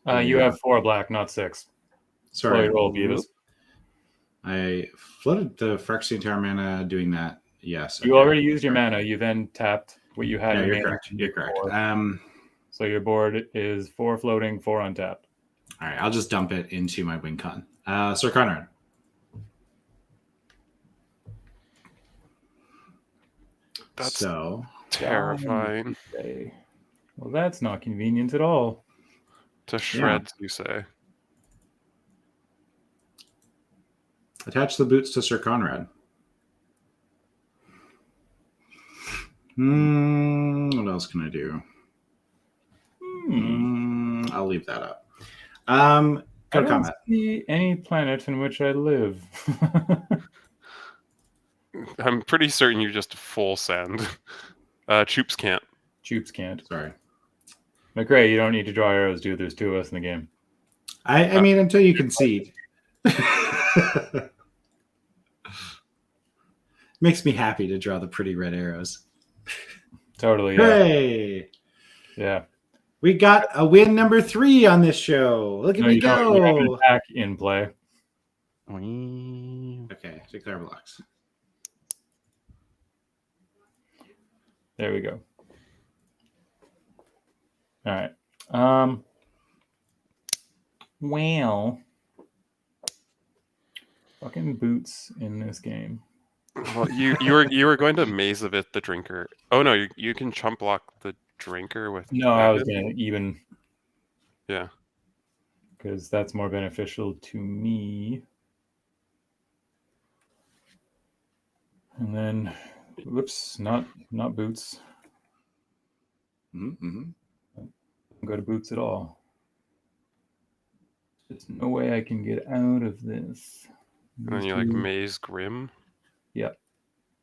Speaker 2: You have 4 black, not 6.
Speaker 1: Sorry.
Speaker 2: Roll, Beavis.
Speaker 1: I flooded the Phyrexian Tower mana doing that. Yes.
Speaker 2: You already used your mana. You then tapped what you had.
Speaker 1: Yeah,
Speaker 2: in
Speaker 1: you're
Speaker 2: mana.
Speaker 1: correct. You're correct.
Speaker 2: 4. So your board is 4 floating, 4 untapped.
Speaker 1: All right, I'll just dump it into my win con. Sir Conrad.
Speaker 3: That's
Speaker 1: so
Speaker 3: terrifying.
Speaker 2: Well, that's not convenient at all.
Speaker 3: To shreds, you say.
Speaker 1: Attach the boots to Sir Conrad. What else can I do? I'll leave that up.
Speaker 2: I don't see any planet in which I live.
Speaker 3: I'm pretty certain you just full send. Choops can't.
Speaker 2: Choops can't.
Speaker 1: Sorry.
Speaker 2: McRae, you don't need to draw arrows, dude. There's 2 of us in the game.
Speaker 1: I mean, until you concede. Makes me happy to draw the pretty red arrows.
Speaker 2: Totally. Yeah.
Speaker 1: Hooray!
Speaker 2: Yeah.
Speaker 1: We got a win number 3 on this show. Look at me go.
Speaker 2: You have an attack in play.
Speaker 1: Okay, declare blocks.
Speaker 2: There we go. All right. Well, fucking boots in this game.
Speaker 3: Well, you were going to Maze of It the Drinker. Oh no, you can chump block the Drinker with.
Speaker 2: No, I was gonna even.
Speaker 3: Yeah.
Speaker 2: Because that's more beneficial to me. And then, whoops, not boots. Don't go to boots at all. There's no way I can get out of this.
Speaker 3: And then you like Maze Grim.
Speaker 2: Yep.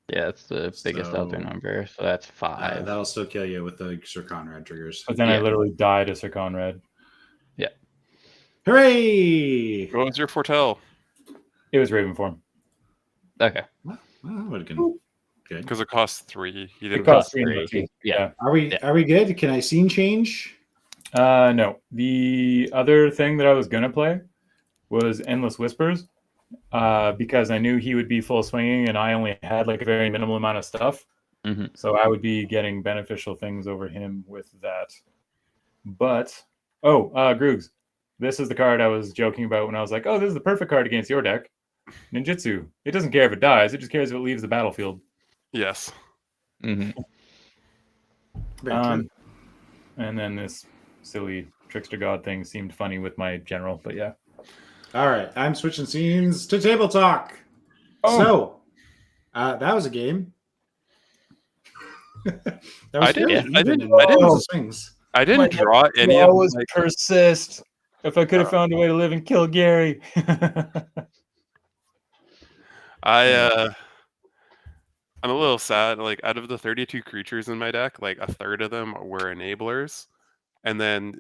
Speaker 4: Yeah, it's the biggest out there number, so that's 5.
Speaker 1: That'll still kill you with the Sir Conrad triggers.
Speaker 2: But then I literally died to Sir Conrad.
Speaker 4: Yeah.
Speaker 1: Hooray!
Speaker 3: What was your foretell?
Speaker 2: It was Raven form.
Speaker 4: Okay.
Speaker 1: Well, that would have been good.
Speaker 3: Because it costs 3. You didn't
Speaker 2: It costs
Speaker 3: cost
Speaker 2: 3.
Speaker 4: Yeah.
Speaker 1: Are we good? Can I scene change?
Speaker 2: No. The other thing that I was gonna play was Endless Whispers, because I knew he would be full swinging, and I only had like a very minimal amount of stuff, so I would be getting beneficial things over him with that. But Groogs, this is the card I was joking about when I was like, "Oh, this is the perfect card against your deck." Ninjutsu. It doesn't care if it dies; it just cares if it leaves the battlefield.
Speaker 3: Yes.
Speaker 1: Very true.
Speaker 2: And then this silly trickster god thing seemed funny with my general, but yeah.
Speaker 1: All right, I'm switching scenes to table talk.
Speaker 2: Oh.
Speaker 1: So, that was a game.
Speaker 3: I didn't draw any of
Speaker 2: Always
Speaker 3: like,
Speaker 2: persist. If I could have found a way to live and kill Gary.
Speaker 3: I'm a little sad. Like, out of the 32 creatures in my deck, like a third of them were enablers, and then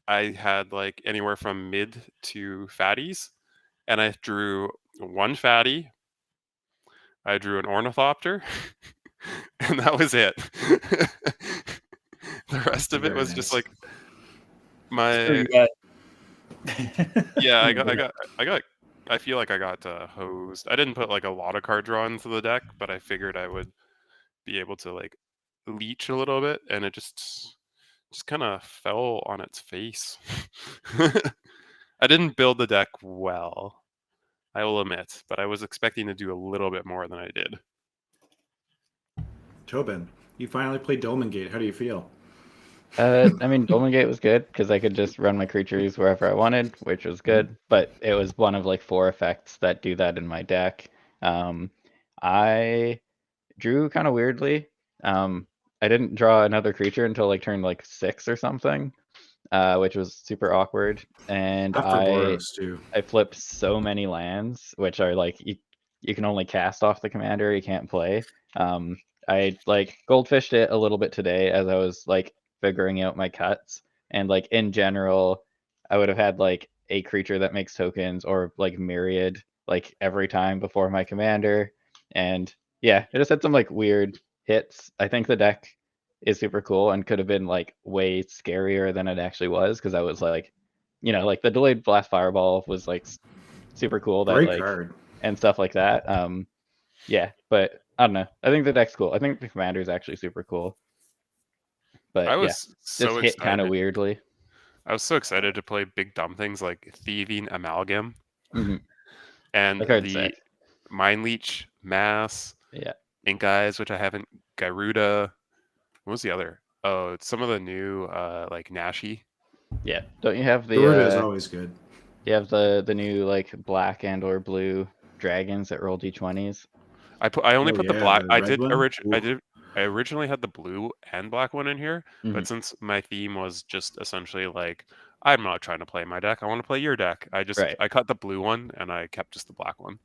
Speaker 3: I had like anywhere from mid to fatties, and I drew one fatty. I drew an ornithopter, and that was it. The rest of it was just like my. Yeah, I feel like I got hosed. I didn't put like a lot of card draw into the deck, but I figured I would be able to like leech a little bit, and it just kind of fell on its face. I didn't build the deck well, I will admit, but I was expecting to do a little bit more than I did.
Speaker 1: Tobin, you finally played Dolmen Gate. How do you feel?
Speaker 4: I mean, Dolmen Gate was good because I could just run my creatures wherever I wanted, which was good. But it was one of like 4 effects that do that in my deck. I drew kind of weirdly. I didn't draw another creature until like turn like 6 or something, which was super awkward. And I flipped so many lands, which are like you can only cast off the commander, you can't play. I like goldfished it a little bit today as I was like figuring out my cuts, and like in general I would have had like a creature that makes tokens or like myriad like every time before my commander, and yeah, it just had some like weird hits. I think the deck is super cool and could have been like way scarier than it actually was, because I was like, you know, like the delayed blast fireball was like super cool, that
Speaker 1: great
Speaker 4: like
Speaker 1: card
Speaker 4: and stuff like that. Yeah, but I don't know. I think the deck's cool. I think the commander is actually super cool. But
Speaker 3: I was
Speaker 4: yeah,
Speaker 3: so
Speaker 4: just hit kind of weirdly.
Speaker 3: I was so excited to play big dumb things like Thieving Amalgam, and the Mind Leech Mass, Ink Eyes, which I haven't. Garuda. What was the other? Oh, it's some of the new like Nashi.
Speaker 4: Yeah, don't you have the?
Speaker 1: Garuda is always good.
Speaker 4: You have the new like black and or blue dragons that roll d20s.
Speaker 3: I only put the black. I originally had the blue and black one in here, but since my theme was just essentially like, I'm not trying to play my deck, I want to play your deck. I cut the blue one and I kept just the black one.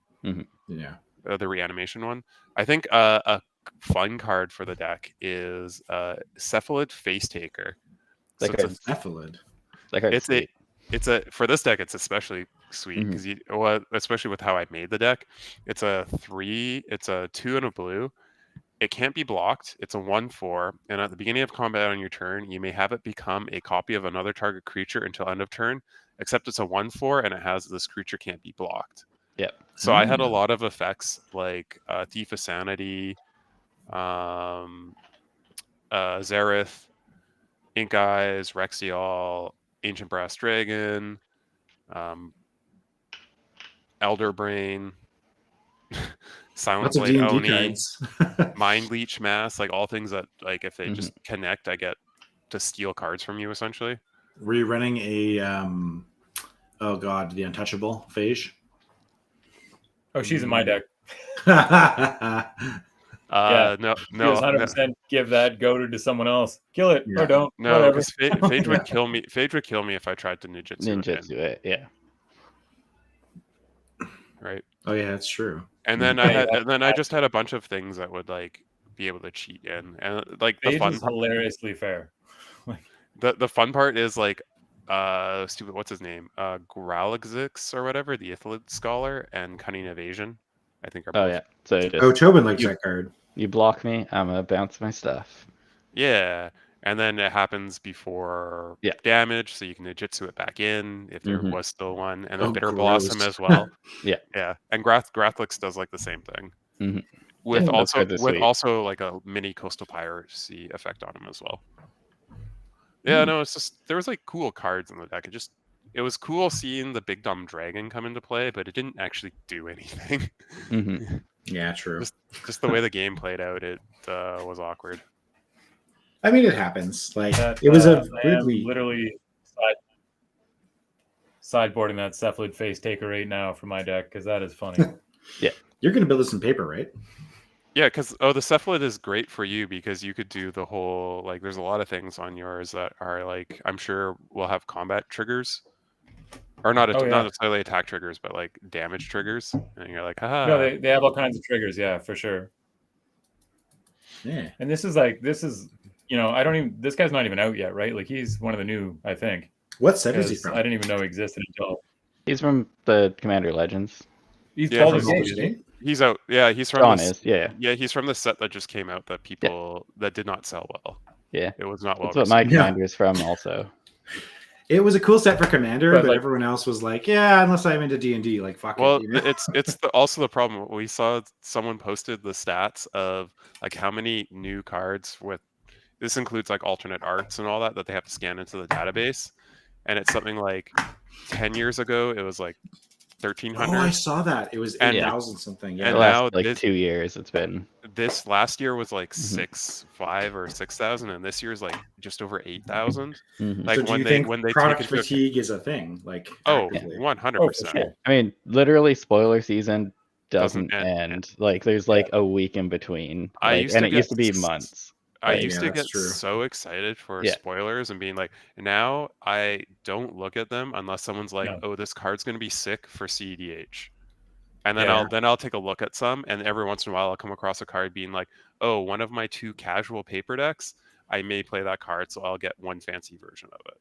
Speaker 1: Yeah.
Speaker 3: The reanimation one. I think a fun card for the deck is Cephalid Face Taker. So it's a
Speaker 1: Cephalid.
Speaker 3: It's a for this deck. It's especially sweet because especially with how I made the deck. It's a 3. It's a 2 and a blue. It can't be blocked. It's a 1/4, and at the beginning of combat on your turn, you may have it become a copy of another target creature until end of turn. Except it's a 1/4, and it has this creature can't be blocked.
Speaker 4: Yep.
Speaker 3: So I had a lot of effects like Thief of Sanity, Zareth, Ink Eyes, Rexial, Ancient Brass Dragon, Elder Brain, Silent Blade Oni, Mind Leech Mass, like all things that like if they just connect, I get to steal cards from you essentially.
Speaker 1: Were you running a oh god, the Untouchable Phage?
Speaker 2: Oh, she's in my deck.
Speaker 3: No.
Speaker 2: 100% give that goated to someone else. Kill it or don't.
Speaker 3: No, because Phage would kill me. Phage would kill me if I tried to ninjutsu
Speaker 4: it. Yeah.
Speaker 3: Right.
Speaker 1: Oh yeah, that's true.
Speaker 3: And then I just had a bunch of things that would like be able to cheat in, and like the fun
Speaker 2: is hilariously fair.
Speaker 3: The fun part is like stupid, what's his name? Gralixix or whatever, the Ithilid Scholar, and Cunning Evasion, I think are both.
Speaker 4: Oh yeah. So it is.
Speaker 1: Oh, Tobin likes that card.
Speaker 4: You block me, I'm gonna bounce my stuff.
Speaker 3: Yeah. And then it happens before damage, so you can ninjutsu it back in if there was still one, and then Bitter Blossom as well. Yeah. And Gralixix does like the same thing. With also like a mini Coastal Piracy effect on him as well. Yeah, no, it's just there was like cool cards in the deck. It was cool seeing the Big Dumb Dragon come into play, but it didn't actually do anything.
Speaker 1: Yeah, true.
Speaker 3: Just the way the game played out, it was awkward.
Speaker 1: I mean, it happens. Like it was a weirdly
Speaker 2: literally sideboarding that Cephalid Face Taker right now for my deck because that is funny.
Speaker 1: Yeah, you're gonna build this in paper, right?
Speaker 3: Yeah, because the Cephalid is great for you because you could do the whole like. There's a lot of things on yours that are like I'm sure will have combat triggers. or not
Speaker 2: Oh, yeah.
Speaker 3: not necessarily attack triggers, but like damage triggers, and you're like, haha.
Speaker 2: No, they have all kinds of triggers, yeah, for sure.
Speaker 1: Yeah.
Speaker 2: And this is this guy's not even out yet, right? Like he's one of the new, I think.
Speaker 1: What set is he
Speaker 2: 'Cause
Speaker 1: from?
Speaker 2: I didn't even know he existed until
Speaker 4: He's from the Commander Legends.
Speaker 2: he's
Speaker 3: Yeah,
Speaker 2: Baldur's
Speaker 1: from
Speaker 2: Gate,
Speaker 1: Baldur's
Speaker 2: isn't he?
Speaker 1: Gate?
Speaker 3: He's out. Yeah, he's from
Speaker 4: John
Speaker 3: this.
Speaker 4: is, yeah.
Speaker 3: Yeah, he's from the set that just came out that people that did not sell well.
Speaker 4: Yeah.
Speaker 3: It was not well.
Speaker 4: That's what my
Speaker 3: received.
Speaker 1: Yeah.
Speaker 4: Commander is from also.
Speaker 1: It was a cool set for Commander,
Speaker 2: But,
Speaker 1: but
Speaker 2: like-
Speaker 1: everyone else was like, "Yeah, unless I'm into D&D, like fuck
Speaker 3: Well,
Speaker 1: it." You know?
Speaker 3: it's also the problem. We saw someone posted the stats of like how many new cards with this includes like alternate arts and all that they have to scan into the database, and it's something like 10 years ago it was like 1,300.
Speaker 1: Oh, I saw that. It was
Speaker 3: And-
Speaker 1: 8,000 something.
Speaker 3: and
Speaker 4: The
Speaker 1: Yeah.
Speaker 4: last
Speaker 3: now
Speaker 4: like 2 years it's been.
Speaker 3: This last year was like
Speaker 4: Mhm.
Speaker 3: 5 or 6,000, and this year's like just over 8,000.
Speaker 4: Mhm.
Speaker 3: Like
Speaker 1: so do
Speaker 3: when
Speaker 1: you
Speaker 3: they
Speaker 1: think
Speaker 3: when they
Speaker 1: product
Speaker 3: take into account-
Speaker 1: fatigue is a thing? Like,
Speaker 3: oh,
Speaker 1: actively?
Speaker 3: 100%.
Speaker 2: sure.
Speaker 4: I mean, literally, spoiler season doesn't
Speaker 3: Doesn't end.
Speaker 4: end. Like, there's like a week in between.
Speaker 3: I
Speaker 4: Like,
Speaker 3: used
Speaker 4: and
Speaker 3: to
Speaker 4: it used
Speaker 3: get
Speaker 4: to be
Speaker 3: s-
Speaker 4: months.
Speaker 3: I
Speaker 4: Like,
Speaker 3: used
Speaker 1: yeah,
Speaker 3: to
Speaker 1: that's
Speaker 3: get
Speaker 1: true.
Speaker 3: so excited for
Speaker 4: Yeah.
Speaker 3: spoilers and being like, now I don't look at them unless someone's like,
Speaker 2: No.
Speaker 3: oh, this card's gonna be sick for CEDH. And then
Speaker 2: Yeah.
Speaker 3: I'll take a look at some, and every once in a while I'll come across a card being like, oh, one of my 2 casual paper decks, I may play that card, so I'll get one fancy version of it.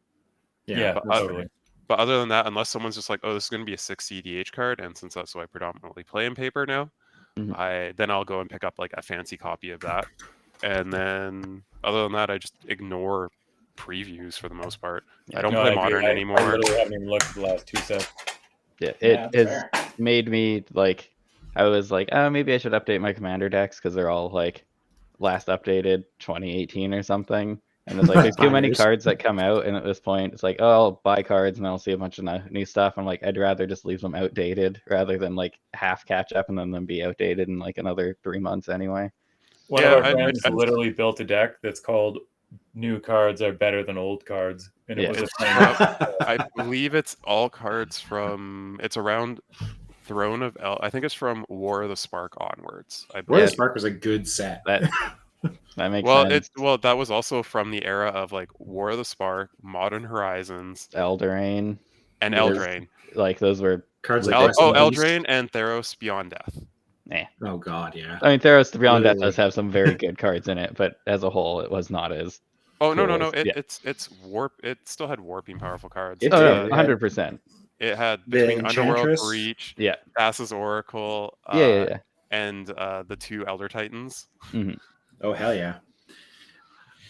Speaker 2: Yeah,
Speaker 3: but
Speaker 2: totally.
Speaker 3: But other than that, unless someone's just like, oh, this is gonna be a 6 CEDH card, and since that's what I predominantly play in paper now,
Speaker 4: Mhm.
Speaker 3: then I'll go and pick up like a fancy copy of that. And then other than that, I just ignore previews for the most part. I don't
Speaker 2: No,
Speaker 3: play
Speaker 2: agree.
Speaker 3: Modern
Speaker 2: I
Speaker 3: anymore.
Speaker 2: literally haven't even looked at the last 2 sets.
Speaker 4: Yeah,
Speaker 1: Yeah,
Speaker 4: it
Speaker 1: fair.
Speaker 4: has made me like. I was like, oh, maybe I should update my Commander decks because they're all like last updated 2018 or something. And it's like there's too many
Speaker 1: Buyers.
Speaker 4: cards that come out, and at this point, it's like, oh, I'll buy cards and I'll see a bunch of new stuff. I'm like, I'd rather just leave them outdated rather than like half catch up and then them be outdated in like another 3 months anyway.
Speaker 2: One
Speaker 3: Yeah,
Speaker 2: of our
Speaker 3: I-
Speaker 2: friends
Speaker 3: I-
Speaker 2: literally built a deck that's called "New Cards Are Better Than Old Cards," and it
Speaker 4: Yeah.
Speaker 2: was a
Speaker 3: It's
Speaker 2: thing.
Speaker 3: I believe it's all cards from it's around Throne of I think it's from War of the Spark onwards. I
Speaker 1: War of
Speaker 3: believe.
Speaker 1: the Spark was a good set.
Speaker 4: That makes
Speaker 3: Well,
Speaker 4: sense.
Speaker 3: that was also from the era of like War of the Spark, Modern Horizons,
Speaker 4: Eldraine,
Speaker 3: and
Speaker 1: Yeah,
Speaker 3: Eldraine.
Speaker 4: like those were.
Speaker 1: Cards like
Speaker 3: Eldraine and Theros Beyond Death.
Speaker 1: Oh god, yeah.
Speaker 4: I mean, Theros Beyond Death
Speaker 1: Literally.
Speaker 4: does have some very good cards in it, but as a whole, it was not as.
Speaker 3: Oh no.
Speaker 4: Cool. Yeah.
Speaker 3: It's warp. It still had warping powerful cards.
Speaker 1: It
Speaker 4: Oh,
Speaker 1: did.
Speaker 4: no, 100%.
Speaker 3: It had
Speaker 1: The
Speaker 3: between Underworld
Speaker 1: Enchantress?
Speaker 3: Breach,
Speaker 4: Yeah.
Speaker 3: Thassa's Oracle,
Speaker 4: Yeah.
Speaker 3: and the 2 Elder Titans.
Speaker 1: Oh hell yeah.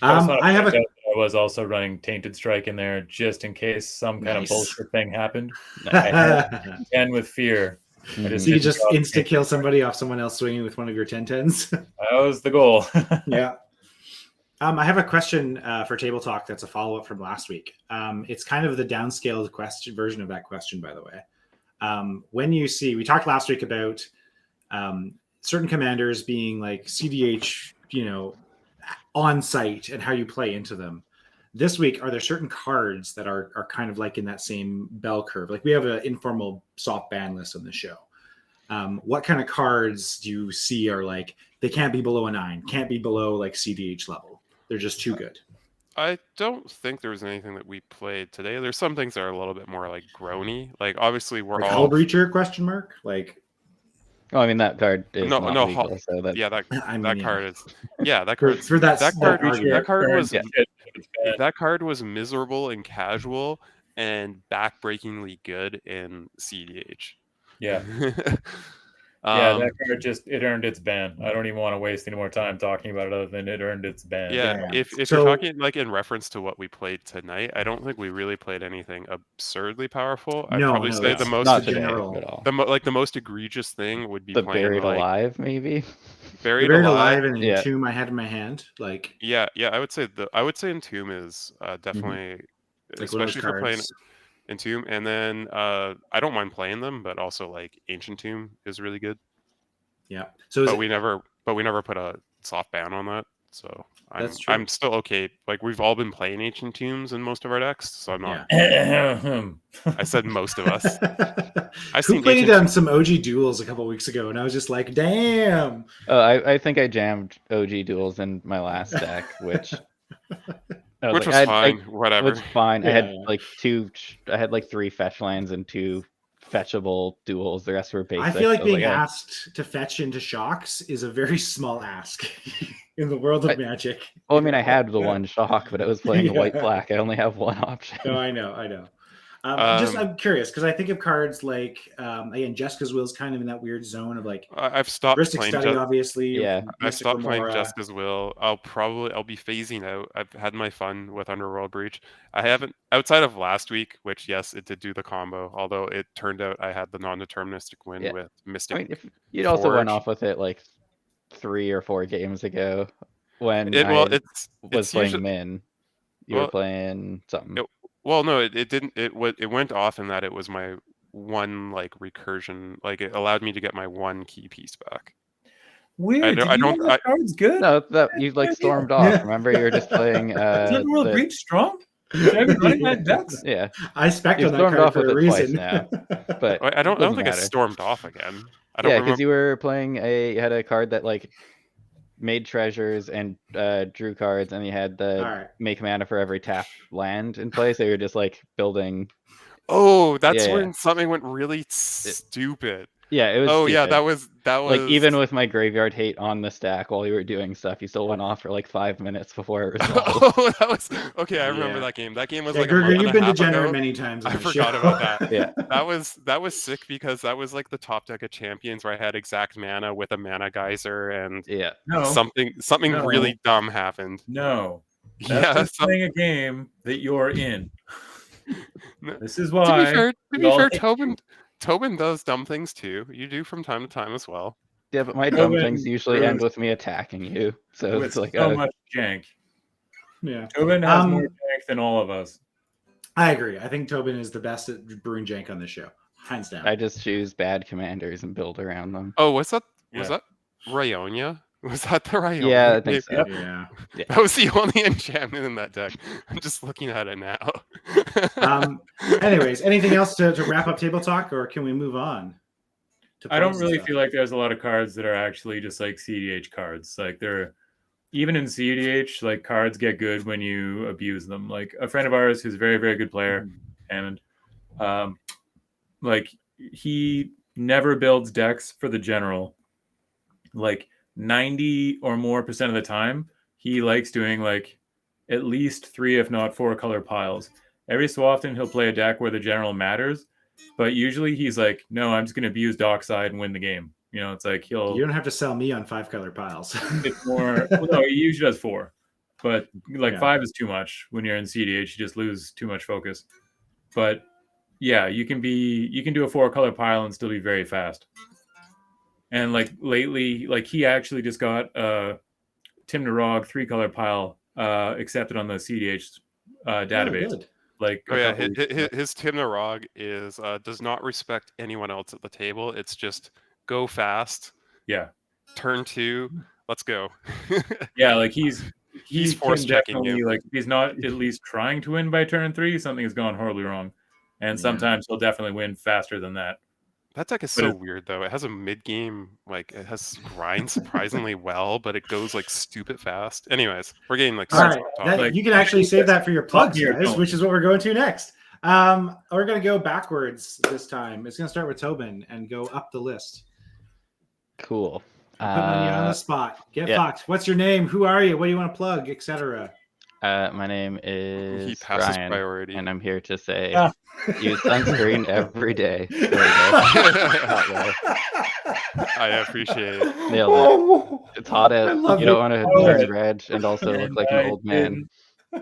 Speaker 2: I
Speaker 1: I have a
Speaker 2: I was also running Tainted Strike in there just in case some kind
Speaker 1: Nice.
Speaker 2: of bullshit thing happened. I had 10 with fear.
Speaker 4: Mhm.
Speaker 1: so you
Speaker 2: didn't
Speaker 1: just
Speaker 2: drop
Speaker 1: insta kill somebody off someone else swinging with one of your 10/10s.
Speaker 2: That was the goal.
Speaker 1: Yeah. I have a question for Table Talk that's a follow up from last week. It's kind of the downscaled question version of that question, by the way. When you see, we talked last week about certain commanders being like CDH, on site and how you play into them. This week, are there certain cards that are kind of like in that same bell curve? Like we have an informal soft ban list on the show. What kind of cards do you see are like they can't be below a 9, can't be below like CDH level? They're just too good.
Speaker 3: I don't think there was anything that we played today. There's some things that are a little bit more like groany. Like obviously we're
Speaker 1: Like
Speaker 3: all
Speaker 1: Hull Breacher question mark? Like
Speaker 4: Oh, I mean, that card is
Speaker 3: No,
Speaker 4: not
Speaker 3: no,
Speaker 4: legal, so that.
Speaker 3: yeah that
Speaker 1: I mean,
Speaker 3: that
Speaker 1: yeah.
Speaker 3: card is that
Speaker 1: For-
Speaker 3: card
Speaker 1: for that
Speaker 3: card
Speaker 1: argument.
Speaker 3: that card was
Speaker 4: Yeah.
Speaker 3: that card was miserable and casual and backbreakingly good in CDH.
Speaker 2: Yeah.
Speaker 3: Um,
Speaker 2: Yeah, that card just it earned its ban. I don't even want to waste any more time talking about it other than it earned its ban.
Speaker 3: Yeah,
Speaker 1: Yeah.
Speaker 3: if
Speaker 1: So-
Speaker 3: you're talking like in reference to what we played tonight, I don't think we really played anything absurdly powerful. I'd
Speaker 1: No,
Speaker 3: probably
Speaker 1: no,
Speaker 3: say
Speaker 1: that's
Speaker 3: the most
Speaker 4: Not
Speaker 1: the
Speaker 4: today
Speaker 1: general-
Speaker 4: at all.
Speaker 3: the most egregious thing would be
Speaker 4: The
Speaker 3: playing
Speaker 4: Buried
Speaker 3: like
Speaker 4: Alive, maybe.
Speaker 3: Buried,
Speaker 1: Buried
Speaker 3: Alive.
Speaker 1: Alive and
Speaker 4: Yeah.
Speaker 1: Entomb I had in my hand. Like
Speaker 3: Yeah, I would say Entomb is definitely
Speaker 1: one of those
Speaker 3: especially for playing
Speaker 1: cards.
Speaker 3: Entomb, and then I don't mind playing them, but also like Ancient Tomb is really good.
Speaker 1: Yeah. So is
Speaker 3: But
Speaker 1: it-
Speaker 3: we never put a soft ban on that. So
Speaker 1: That's true.
Speaker 3: I'm still okay. Like we've all been playing Ancient Tombs in most of our decks, so I'm not. I said most of us. I've
Speaker 1: Who
Speaker 3: seen
Speaker 1: played
Speaker 3: Ancient
Speaker 1: some OG duels a couple weeks ago, and I was just like, damn.
Speaker 4: I think I jammed OG duels in my last deck, which
Speaker 3: Which was
Speaker 4: I
Speaker 3: fine. Whatever.
Speaker 4: was fine. I had
Speaker 1: Yeah.
Speaker 4: like three fetch lands and 2 fetchable duels. The rest were basic.
Speaker 1: I feel like
Speaker 4: was
Speaker 1: being asked to fetch into shocks is a very small ask in the world of Magic.
Speaker 4: Well, I mean, I had the 1 shock, but I was playing white-black. I only have 1 option.
Speaker 1: No, I know. I'm curious because I think of cards like again, Jessica's Will is kind of in that weird zone of like
Speaker 3: I've stopped
Speaker 1: Heuristic
Speaker 3: playing.
Speaker 1: Study, obviously.
Speaker 4: Yeah,
Speaker 3: I've stopped playing
Speaker 1: Remora.
Speaker 3: Jessica's Will. I'll be phasing out. I've had my fun with Underworld Breach. I haven't, outside of last week, which yes, it did do the combo. Although it turned out I had the non-deterministic win with Mystic.
Speaker 4: I mean, if you'd also went off with it like 3 or 4 games ago when I was playing usually, Min. You were playing something.
Speaker 3: No, it didn't. It went off in that it was my 1 like recursion. Like it allowed me to get my 1 key piece back.
Speaker 2: Weird. I don't. That card's good.
Speaker 4: No, that you like stormed off. Remember, you were just playing.
Speaker 2: Is Underworld Breach strong? Should I be running that decks?
Speaker 4: Yeah,
Speaker 1: I spec on that card
Speaker 4: off
Speaker 1: for a reason.
Speaker 4: Now, but
Speaker 3: I don't think I stormed off again.
Speaker 4: Because you were playing you had a card that like made treasures and drew cards, and you had the make mana for every tap land in play, so you're just like building.
Speaker 3: Oh, that's when something went really stupid.
Speaker 4: Yeah, it was.
Speaker 3: Oh
Speaker 4: stupid.
Speaker 3: Yeah, that was
Speaker 4: like even with my graveyard hate on the stack while you were doing stuff, you still went off for like 5 minutes before it resolved.
Speaker 3: Oh, that was okay. I remember that game. That game was like
Speaker 1: Gerger, you've been
Speaker 3: degenerate
Speaker 1: many times.
Speaker 3: I forgot about that.
Speaker 4: Yeah,
Speaker 3: that was sick because that was like the top deck of champions where I had exact mana with a mana geyser and something really dumb happened.
Speaker 2: No, that's playing a game that you're in. This is why.
Speaker 3: To be fair, Tobin does dumb things too. You do from time to time as well.
Speaker 4: Yeah, but my dumb things usually end with me attacking you. So it's like
Speaker 2: so much jank.
Speaker 1: Yeah,
Speaker 2: Tobin has more jank than all of us.
Speaker 1: I agree. I think Tobin is the best at brewing jank on this show, hands down.
Speaker 4: I just choose bad commanders and build around them.
Speaker 3: Oh, was that Rionia? Was that the Rionia?
Speaker 4: Yeah, I think so.
Speaker 1: Yeah.
Speaker 3: That was the only enchantment in that deck. I'm just looking at it now.
Speaker 1: Anyways, anything else to wrap up table talk, or can we move on?
Speaker 2: I don't really feel like there's a lot of cards that are actually just like CDH cards. Like they're even in CDH, like cards get good when you abuse them. Like a friend of ours who's a very, very good player, Hammond, like he never builds decks for the general. Like 90 or more % of the time, he likes doing like at least 3, if not 4 color piles. Every so often, he'll play a deck where the general matters, but usually he's like, no, I'm just going to abuse Dockside and win the game. You know, it's like
Speaker 1: You don't have to sell me on 5 color piles.
Speaker 2: It's more. Well, no, he usually does 4, but like 5 is too much when you're in CDH. You just lose too much focus. But yeah, you can do a 4 color pile and still be very fast. And like lately, like he actually just got Tim Narog 3 color pile accepted on the CDH database.
Speaker 3: His Tim Narog is does not respect anyone else at the table. It's just go fast.
Speaker 2: Yeah.
Speaker 3: Turn 2. Let's go.
Speaker 2: Yeah, like he's
Speaker 3: force checking you.
Speaker 2: Like he's not at least trying to win by turn 3. Something has gone horribly wrong, and sometimes he'll definitely win faster than that.
Speaker 3: That deck is so weird, though. It has a mid-game, like, it has grind surprisingly well, but it goes, like, stupid fast. Anyways, we're getting, like,
Speaker 1: all right. You can actually save that for your plugs, guys, which is what we're going to next. We're going to go backwards this time. It's going to start with Tobin and go up the list.
Speaker 4: Cool.
Speaker 1: Putting you on the spot. Get fucked. What's your name? Who are you? What do you want to plug, etc.?
Speaker 4: My name is
Speaker 3: he passes
Speaker 4: Ryan,
Speaker 3: priority,
Speaker 4: and I'm here to say use sunscreen every day.
Speaker 3: I appreciate it.
Speaker 4: Nailed it. It's hot out. You don't want to turn red and also look like an old man.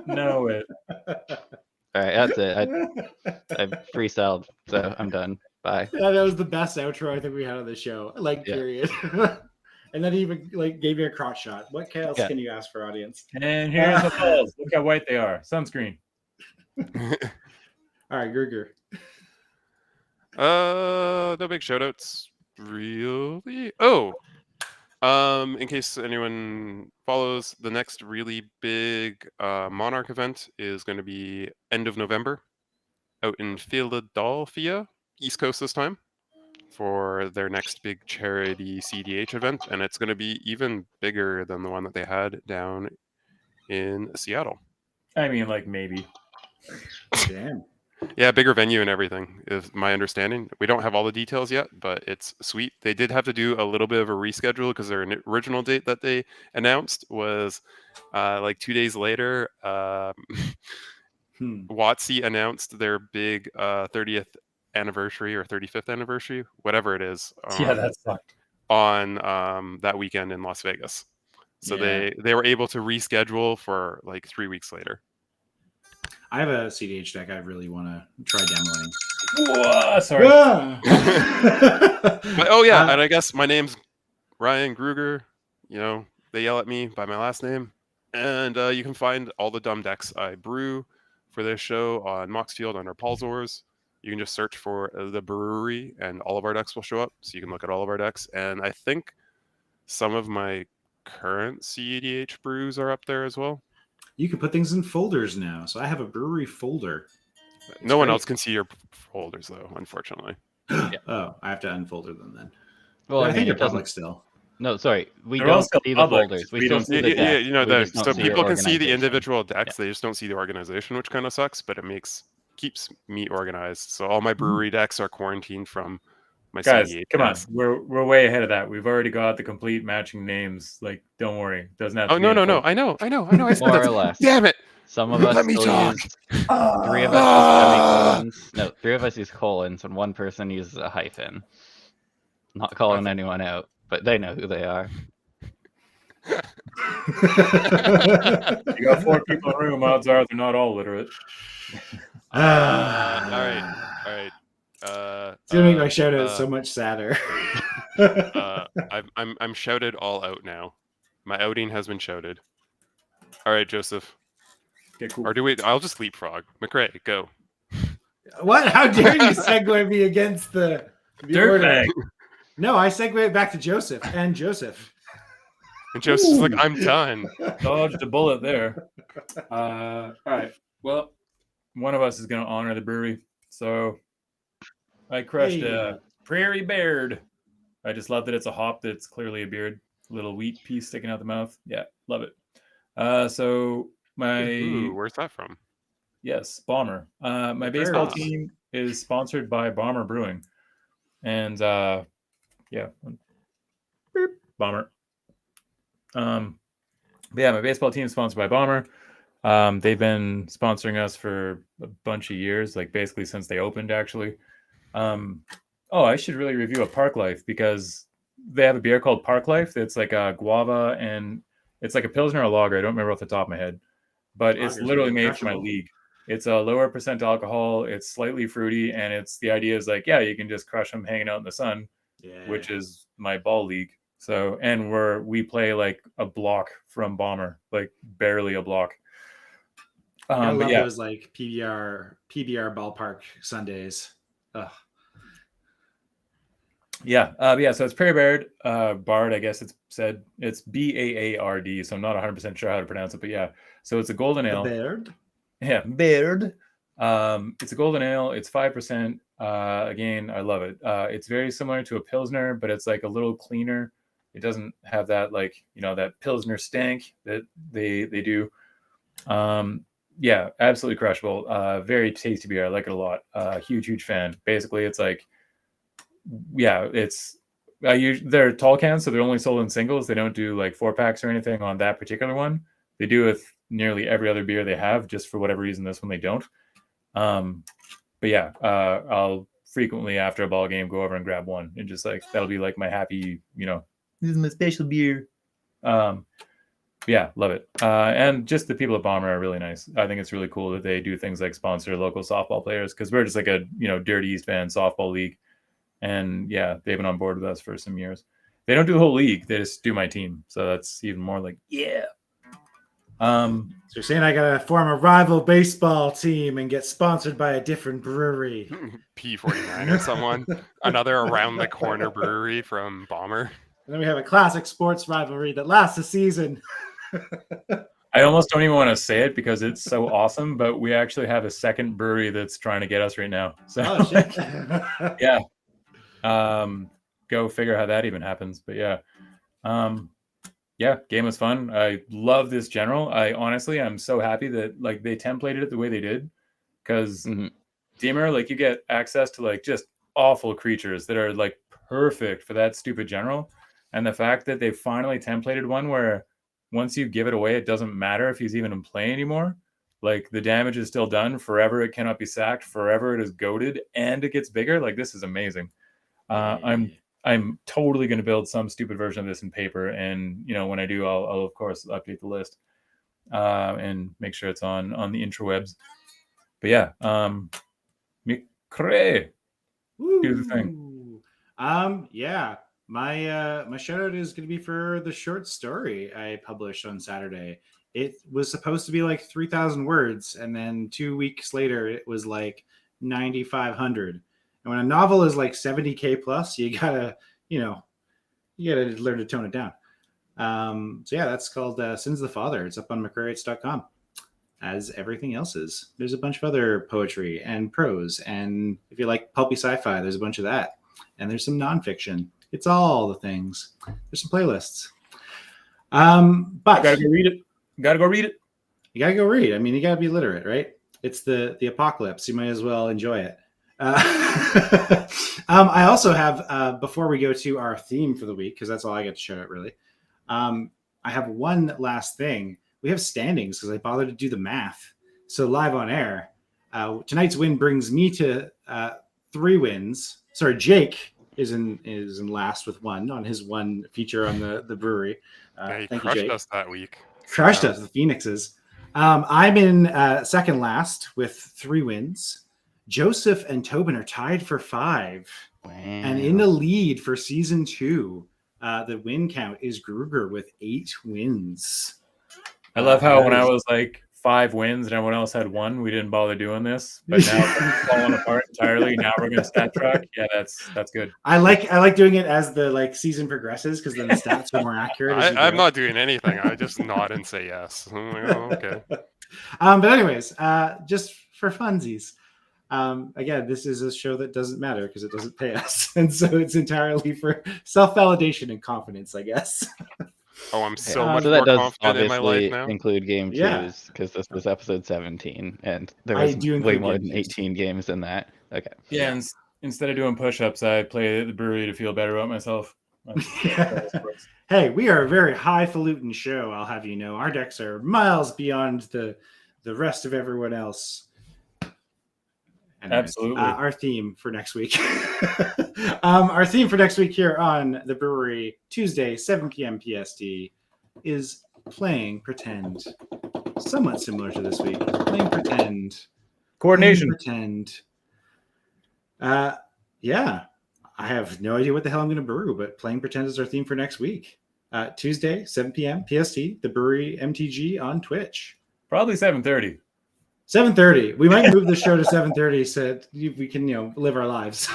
Speaker 2: Know it.
Speaker 4: All right, that's it. I freestyled, so I'm done. Bye.
Speaker 1: Yeah, that was the best outro I think we had on the show. Like, period. And then he even like gave you a crotch shot. What else can you ask for, audience?
Speaker 2: And here's the balls. Look how white they are. Sunscreen.
Speaker 1: All right, Gerger.
Speaker 3: No big shout outs, really. Oh, in case anyone follows, the next really big Monarch event is going to be end of November out in Philadelphia, East Coast this time, for their next big charity CDH event, and it's going to be even bigger than the one that they had down in Seattle.
Speaker 2: I mean, like maybe.
Speaker 1: Damn.
Speaker 3: Yeah, bigger venue and everything is my understanding. We don't have all the details yet, but it's sweet. They did have to do a little bit of a reschedule because their original date that they announced was like 2 days later. WotC announced their big 30th anniversary or 35th anniversary, whatever it is.
Speaker 2: Yeah, that sucked.
Speaker 3: On that weekend in Las Vegas. So they were able to reschedule for like 3 weeks later.
Speaker 1: I have a CDH deck I really want to try demoing.
Speaker 2: Whoa, sorry.
Speaker 3: But, oh yeah, and I guess my name's Ryan Gruger. You know, they yell at me by my last name. And you can find all the dumb decks I brew for this show on Moxfield under Paul's. You can just search for the brewery and all of our decks will show up. So you can look at all of our decks. And I think some of my current CEDH brews are up there as well.
Speaker 1: You can put things in folders now. So I have a brewery folder.
Speaker 3: No one else can see your folders though, unfortunately.
Speaker 1: Oh, I have to unfolder them then.
Speaker 4: Well,
Speaker 1: I think they're public still.
Speaker 4: No, sorry, we
Speaker 2: They're
Speaker 4: don't
Speaker 2: also
Speaker 4: see the
Speaker 2: public,
Speaker 4: folders.
Speaker 2: we
Speaker 4: We still
Speaker 2: don't
Speaker 4: see the deck.
Speaker 3: You know,
Speaker 4: We just don't
Speaker 3: so
Speaker 4: see your
Speaker 3: people can see the
Speaker 4: organization.
Speaker 3: individual decks. They just don't see the organization, which kind of sucks, but it keeps me organized. So all my brewery decks are quarantined from my
Speaker 2: Guys,
Speaker 3: CEDH
Speaker 2: come on.
Speaker 3: decks.
Speaker 2: We're way ahead of that. We've already got the complete matching names. Like, don't worry. Doesn't have to
Speaker 3: Oh
Speaker 2: be
Speaker 3: no.
Speaker 2: I
Speaker 3: I know. I said
Speaker 4: More
Speaker 3: that.
Speaker 4: or less.
Speaker 3: Damn it!
Speaker 4: Some of us
Speaker 3: Let me
Speaker 4: still
Speaker 3: talk.
Speaker 4: use 3 of us use semicolons. No, 3 of us use colons, and 1 person uses a hyphen. Not calling anyone out, but they know who they are.
Speaker 2: You got 4 people in the room. Odds are they're not all literate.
Speaker 3: All right.
Speaker 1: It's gonna make my shout out so much sadder.
Speaker 3: I'm shouted all out now. My outing has been shouted. All right, Joseph.
Speaker 2: Okay, cool.
Speaker 3: Or do we? I'll just leapfrog. McRae, go.
Speaker 1: What? How dare you segue me against the order?
Speaker 2: Dirtbag.
Speaker 1: No, I segue it back to Joseph and Joseph.
Speaker 3: And Joseph's like, I'm done.
Speaker 2: Dodged a bullet there. All right. Well, one of us is going to honor the brewery. So I crushed a Prairie Baird. I just love that it's a hop that's clearly a beard. Little wheat piece sticking out the mouth. Yeah, love it. So my...
Speaker 3: Ooh, where's that from?
Speaker 2: Yes, Bomber. My baseball team is sponsored by Bomber Brewing. And yeah. Bomber. But yeah, my baseball team is sponsored by Bomber. They've been sponsoring us for a bunch of years, like basically since they opened, actually. Oh, I should really review a Park Life because they have a beer called Park Life that's like a guava and it's like a Pilsner or a lager. I don't remember off the top of my head, but it's literally made for my league. It's a lower percent alcohol. It's slightly fruity, and it's the idea is like, yeah, you can just crush them hanging out in the sun, which is my ball league. So, and we play like a block from Bomber, like barely a block.
Speaker 1: I love those like PBR ballpark Sundays. Ugh.
Speaker 2: Yeah. So it's Prairie Baird, Bard, I guess it's said. It's Baard, so I'm not 100% sure how to pronounce it, but yeah. So it's a golden ale.
Speaker 1: Baird?
Speaker 2: Yeah, Baird. It's a golden ale. It's 5%. Again, I love it. It's very similar to a Pilsner, but it's like a little cleaner. It doesn't have that like, that Pilsner stank that they do. Yeah, absolutely crushable. Very tasty beer. I like it a lot. Huge fan. Basically, it's like, yeah, they're tall cans, so they're only sold in singles. They don't do like 4-packs or anything on that particular one. They do with nearly every other beer they have, just for whatever reason this one they don't. But yeah, I'll frequently after a ball game go over and grab one, and just like that'll be like my happy, this is my special beer. Yeah, love it. And just the people at Bomber are really nice. I think it's really cool that they do things like sponsor local softball players, because we're just like a Dirty East Van softball league. And yeah, they've been on board with us for some years. They don't do a whole league; they just do my team. So that's even more like, yeah.
Speaker 1: So you're saying I gotta form a rival baseball team and get sponsored by a different brewery?
Speaker 3: P49 or someone, another around the corner brewery from Bomber.
Speaker 1: And then we have a classic sports rivalry that lasts a season.
Speaker 2: I almost don't even want to say it because it's so awesome, but we actually have a second brewery that's trying to get us right now. So
Speaker 1: oh, shit.
Speaker 2: Yeah. Go figure how that even happens. But yeah. yeah, game was fun. I love this general. I'm so happy that like they templated it the way they did, because Deemer, like you get access to like just awful creatures that are like perfect for that stupid general, and the fact that they finally templated one where once you give it away, it doesn't matter if he's even in play anymore. Like the damage is still done forever. It cannot be sacked forever. It is goated and it gets bigger. Like this is amazing. I'm totally going to build some stupid version of this in paper, and when I do, I'll of course update the list and make sure it's on the interwebs. But yeah, Mikre, do the thing.
Speaker 1: Yeah, my shout out is going to be for the short story I published on Saturday. It was supposed to be like 3,000 words, and then 2 weeks later, it was like 9,500. And when a novel is like 70K plus, you gotta learn to tone it down. So yeah, that's called Sins of the Father. It's up on McCraryits.com, as everything else is. There's a bunch of other poetry and prose, and if you like pulpy sci-fi, there's a bunch of that. And there's some nonfiction. It's all the things. There's some playlists. But
Speaker 2: you gotta go read it. You gotta go read.
Speaker 1: I mean, you gotta be literate, right? It's the apocalypse. You might as well enjoy it. I also have, before we go to our theme for the week, because that's all I get to shout out really, I have one last thing. We have standings because I bothered to do the math. So live on air, tonight's win brings me to 3 wins. Sorry, Jake is in last with 1 on his 1 feature on the brewery.
Speaker 3: He
Speaker 1: thank
Speaker 3: crushed
Speaker 1: you, Jake.
Speaker 3: us that week.
Speaker 1: Crushed us, the Phoenixes. I'm in second last with 3 wins. Joseph and Tobin are tied for 5.
Speaker 4: Wow.
Speaker 1: And in the lead for season 2, the win count is Gruger with 8 wins.
Speaker 2: I love how when I was like 5 wins and everyone else had 1, we didn't bother doing this. But now it's falling apart entirely. Now we're gonna stat track. Yeah, that's good.
Speaker 1: I like doing it as the like season progresses, because then the stats are more accurate.
Speaker 3: I'm not doing anything. I just nod and say yes. I'm like, oh, okay.
Speaker 1: But anyways, just for funsies. Again, this is a show that doesn't matter because it doesn't pay us. And so it's entirely for self-validation and confidence, I guess.
Speaker 3: Oh, I'm so much
Speaker 4: so
Speaker 3: more
Speaker 4: that does
Speaker 3: confident in my
Speaker 4: obviously
Speaker 3: life now.
Speaker 4: include game 2s, because this was episode 17, and there was way more than 18 games in that. Okay.
Speaker 2: Yeah, and instead of doing push-ups, I play at the brewery to feel better about myself.
Speaker 1: Hey, we are a very highfalutin show, I'll have you know. Our decks are miles beyond the rest of everyone else. Anyways,
Speaker 2: absolutely.
Speaker 1: Our theme for next week. Our theme for next week here on the brewery, Tuesday, 7 p.m. PST, is playing pretend. Somewhat similar to this week. Playing pretend.
Speaker 2: Coordination.
Speaker 1: Playing pretend. Yeah. I have no idea what the hell I'm going to brew, but playing pretend is our theme for next week. Tuesday, 7 p.m. PST, the Brewery MTG on Twitch.
Speaker 2: Probably 7:30.
Speaker 1: 7:30. We might move the show to 7:30 so we can, live our lives.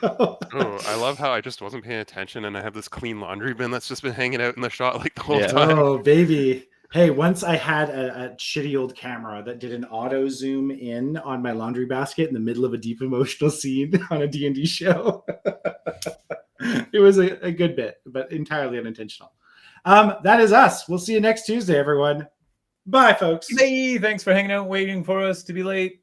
Speaker 3: Oh, I love how I just wasn't paying attention, and I have this clean laundry bin that's just been hanging out in the shot like the whole time.
Speaker 1: Oh, baby. Hey, once I had a shitty old camera that did an auto zoom in on my laundry basket in the middle of a deep emotional scene on a D&D show. It was a good bit, but entirely unintentional. That is us. We'll see you next Tuesday, everyone. Bye, folks.
Speaker 2: Hey, thanks for hanging out, waiting for us to be late.